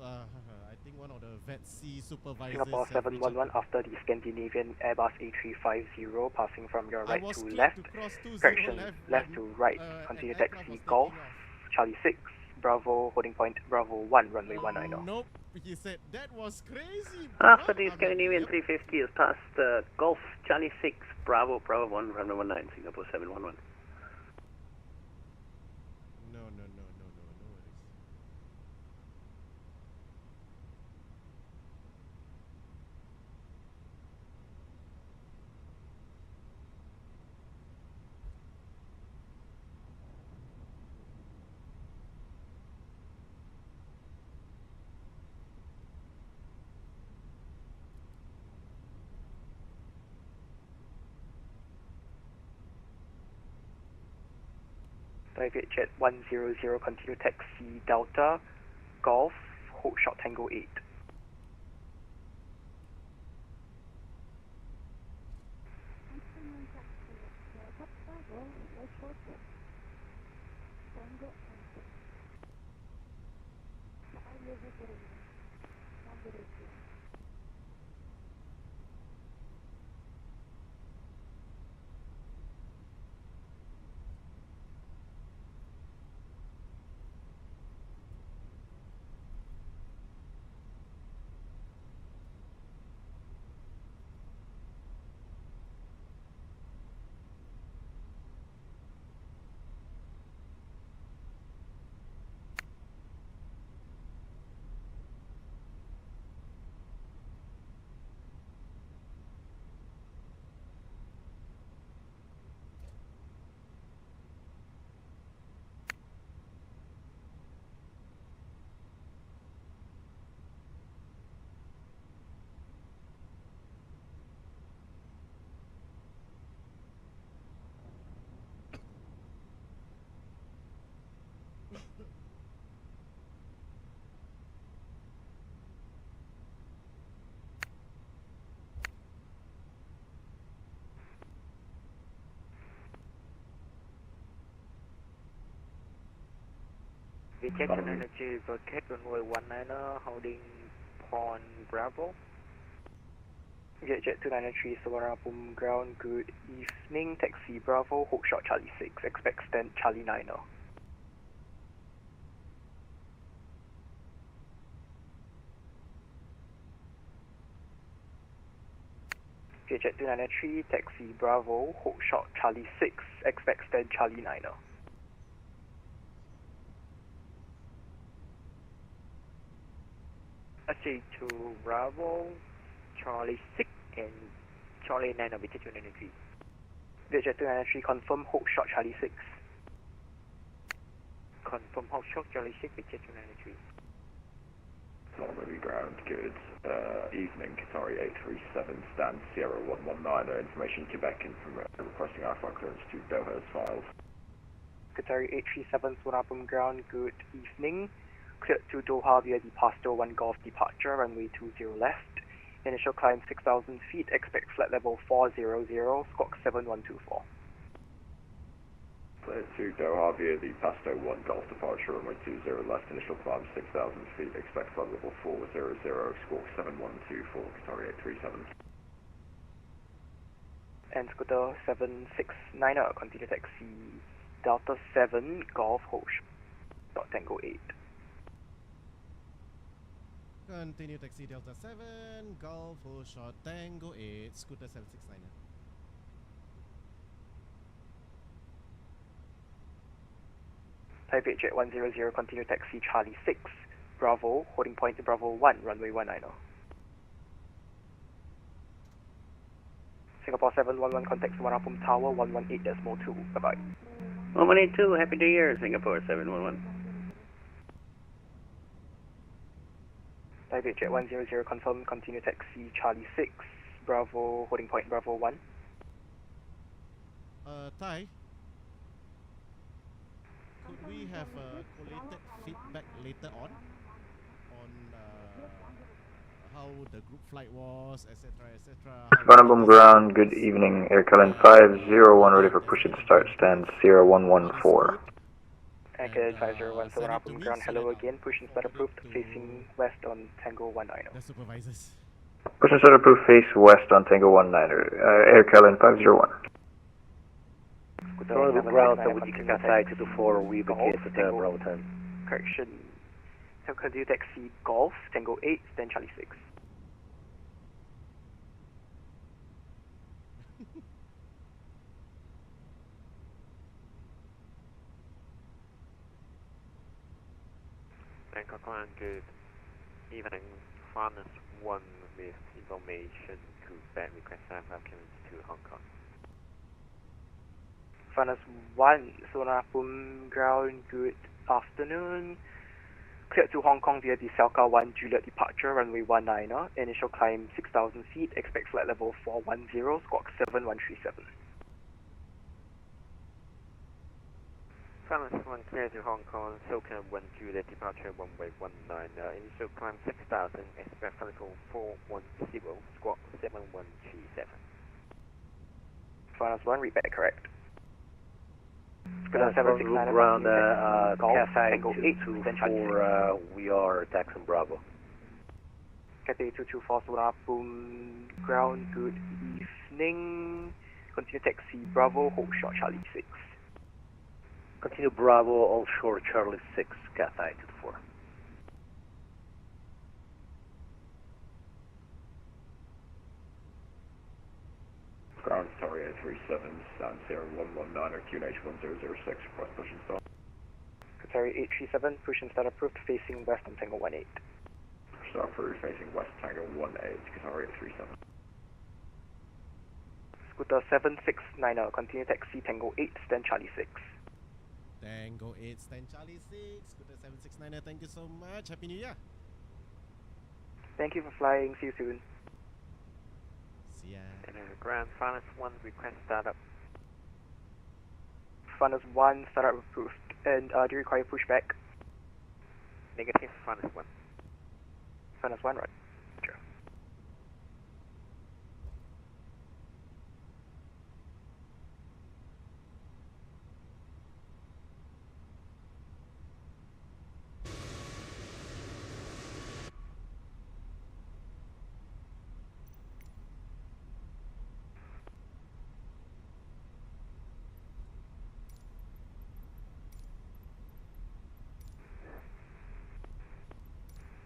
I think one of the VETC supervisors Singapore 711 after the Scandinavian Airbus A350 passing from your right to left, correction left to right, continue taxi Golf, Charlie 6, Bravo, holding point Bravo 1, runway 190. Nope, he said that was crazy. After the Scandinavian 350 is past Golf, Charlie 6, Bravo, Bravo 1, runway 19, Singapore 711. No worries. Private Jet 100, continue taxi Delta, Golf, hold short Tango 8. VJ 292 BKK, runway 19, holding Pond Bravo. Jet 293, Solarapum ground, good evening, taxi Bravo, hook shot Charlie 6, expect stand Charlie 9. Jet 293, taxi Bravo, hook shot Charlie 6, expect stand Charlie 9. SJ2 Bravo, Charlie 6 and Charlie 9 of VJ 293. VJ 293, confirm hook shot Charlie 6. Confirm hook shot Charlie 6, VJ 293. Normally ground, good. Evening, Qatari 837, stand Sierra 119, information Quebec requesting alpha clearance to Doha as filed. Qatari 837, Solarapum ground, good evening. Cleared to Doha via the Pasto 1 Golf departure, runway 20 left. Initial climb 6,000 feet, expect flight level 400, squawk 7124. Cleared to Doha via the Pasto 1 Golf departure, runway 20 left. Initial climb 6,000 feet, expect flight level 400, squawk 7124, Qatari 837. And Scooter 769, continue taxi Delta 7 Golf Hosh. Tango 8. Continue taxi Delta 7, Golf, shot Tango 8, Scooter 769. Taipei Jet 100, continue taxi Charlie 6, Bravo, holding point to Bravo 1, runway 19. Singapore 711, contact Suvarnabhumi Tower 118.2, bye-bye. 1182, Happy New Year, Singapore 711. Taipei Jet 100, confirm, continue taxi Charlie 6, Bravo, holding point Bravo 1. Thai, could we have collated feedback later on how the group flight was, etc., etc.? Suvarnabhumi ground, good evening, Air Calin 501, ready for push and start, stand Sierra 114. Anchor 501, Suvarnabhumi ground, hello again, push and start approved, facing west on Tango 19. The supervisors. Push and start approved, face west on Tango 19, Air Calin 501. Suvarnabhumi ground, so with BKK 224, we vacate to the Bravo 10. Correction. So continue taxi Golf, Tango 8, then Charlie 6. Bangkok ground, good evening, France 1 with information Quebec, request alpha clearance to Hong Kong. France 1, Suvarnabhumi ground, good afternoon. Cleared to Hong Kong via the Selka 1 Juliet departure, runway 19, initial climb 6,000 feet, expect flight level 410, squawk 7137. France 1 clear to Hong Kong, Songkran 1 Juliet departure, runway 19, initial climb 6,000, expect flight level 410, squawk 7137. France 1, read back correct. Suvarnabhumi ground, Cathay 224, we are Jackson Bravo. Cathay 224, Suvarnabhumi ground, good evening. Continue taxi Bravo, hold short Charlie 6. Continue Bravo, all short Charlie 6, Cathay 224. Ground Story 837, stand Sierra 119 or QNH 1006, cross push and start. Qatari 837, push and start approved, facing west on Tango 18. Start approved, facing west Tango 18, Qatari 837. Scooter 769, continue taxi Tango 8, stand Charlie 6. Tango 8, stand Charlie 6, Scooter 769, thank you so much, Happy New Year. Thank you for flying, see you soon. See ya. Ground, France 1, request startup. France 1, startup approved. And do you require pushback? Negative, France 1. France 1, right. Sure.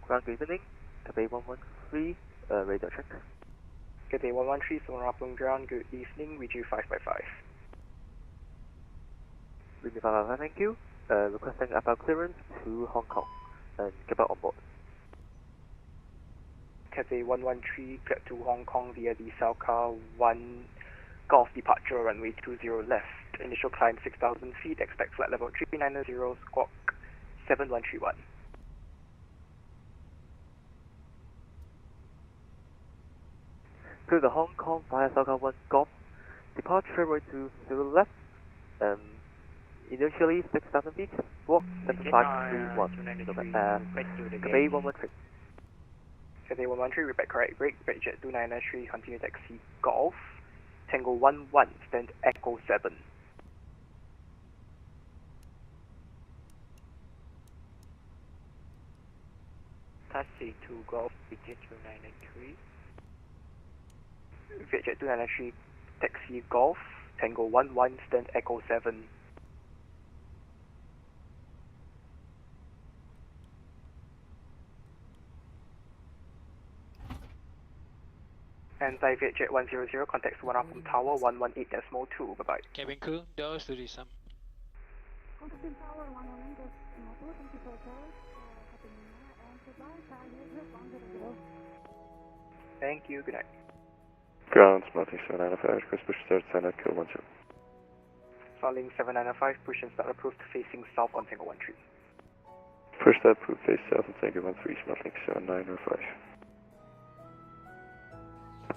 Ground good evening. Cathay 113, radar check. Cathay 113, Sonora Upland Ground, good evening, VG 555. VG 555, thank you. Requesting FR clearance to Hong Kong and get back on board. Cathay 113, cleared to Hong Kong via the Songkran 1 Golf departure, runway 20 left. Initial climb 6,000 feet, expect flight level 390, squawk 7131. To the Hong Kong via Songkran 1 Golf departure, runway 20 left. Initially 6,000 feet, squawk 7531. Cathay 113. Cathay 113, repeat correct break, jet 293, continue taxi Golf, Tango 11, stand Echo 7. Taxi to Golf, jet 293. Jet 293, taxi Golf, Tango 11, stand Echo 7. And Vietjet 100, contact 1 from Tower 118.2, bye-bye. Cabin crew, doors to the sum. Contact Tower 118.2, thank you for your service, and goodbye, Vietjet 100. Thank you, good night. Ground, Smarting 795, request push start, sign out, kill 12. Starling 795, push and start approved, facing south on Tango 13. Push start, approved, face south on Tango 13, Smarting 795.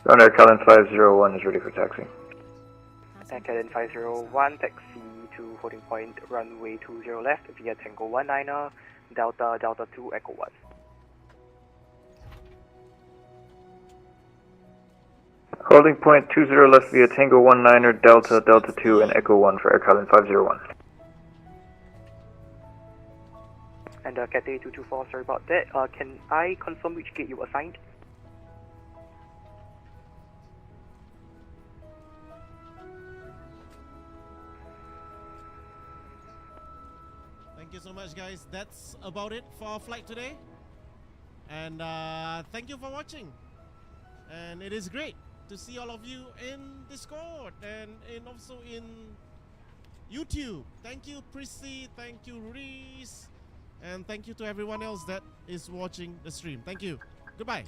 Ground Air Calin 501 is ready for taxi. And Calin 501, taxi to holding point runway 20 left via Tango 19er, Delta 2 Echo 1. Holding point 20 left via Tango 19er, Delta 2 and Echo 1 for Air Calin 501. And Cathay 224, sorry about that. Can I confirm which gate you were assigned? Thank you so much, guys. That's about it for our flight today. And thank you for watching. And it is great to see all of you in Discord and also in YouTube. Thank you, Prissy. Thank you, Reese. And thank you to everyone else that is watching the stream. Thank you. Goodbye.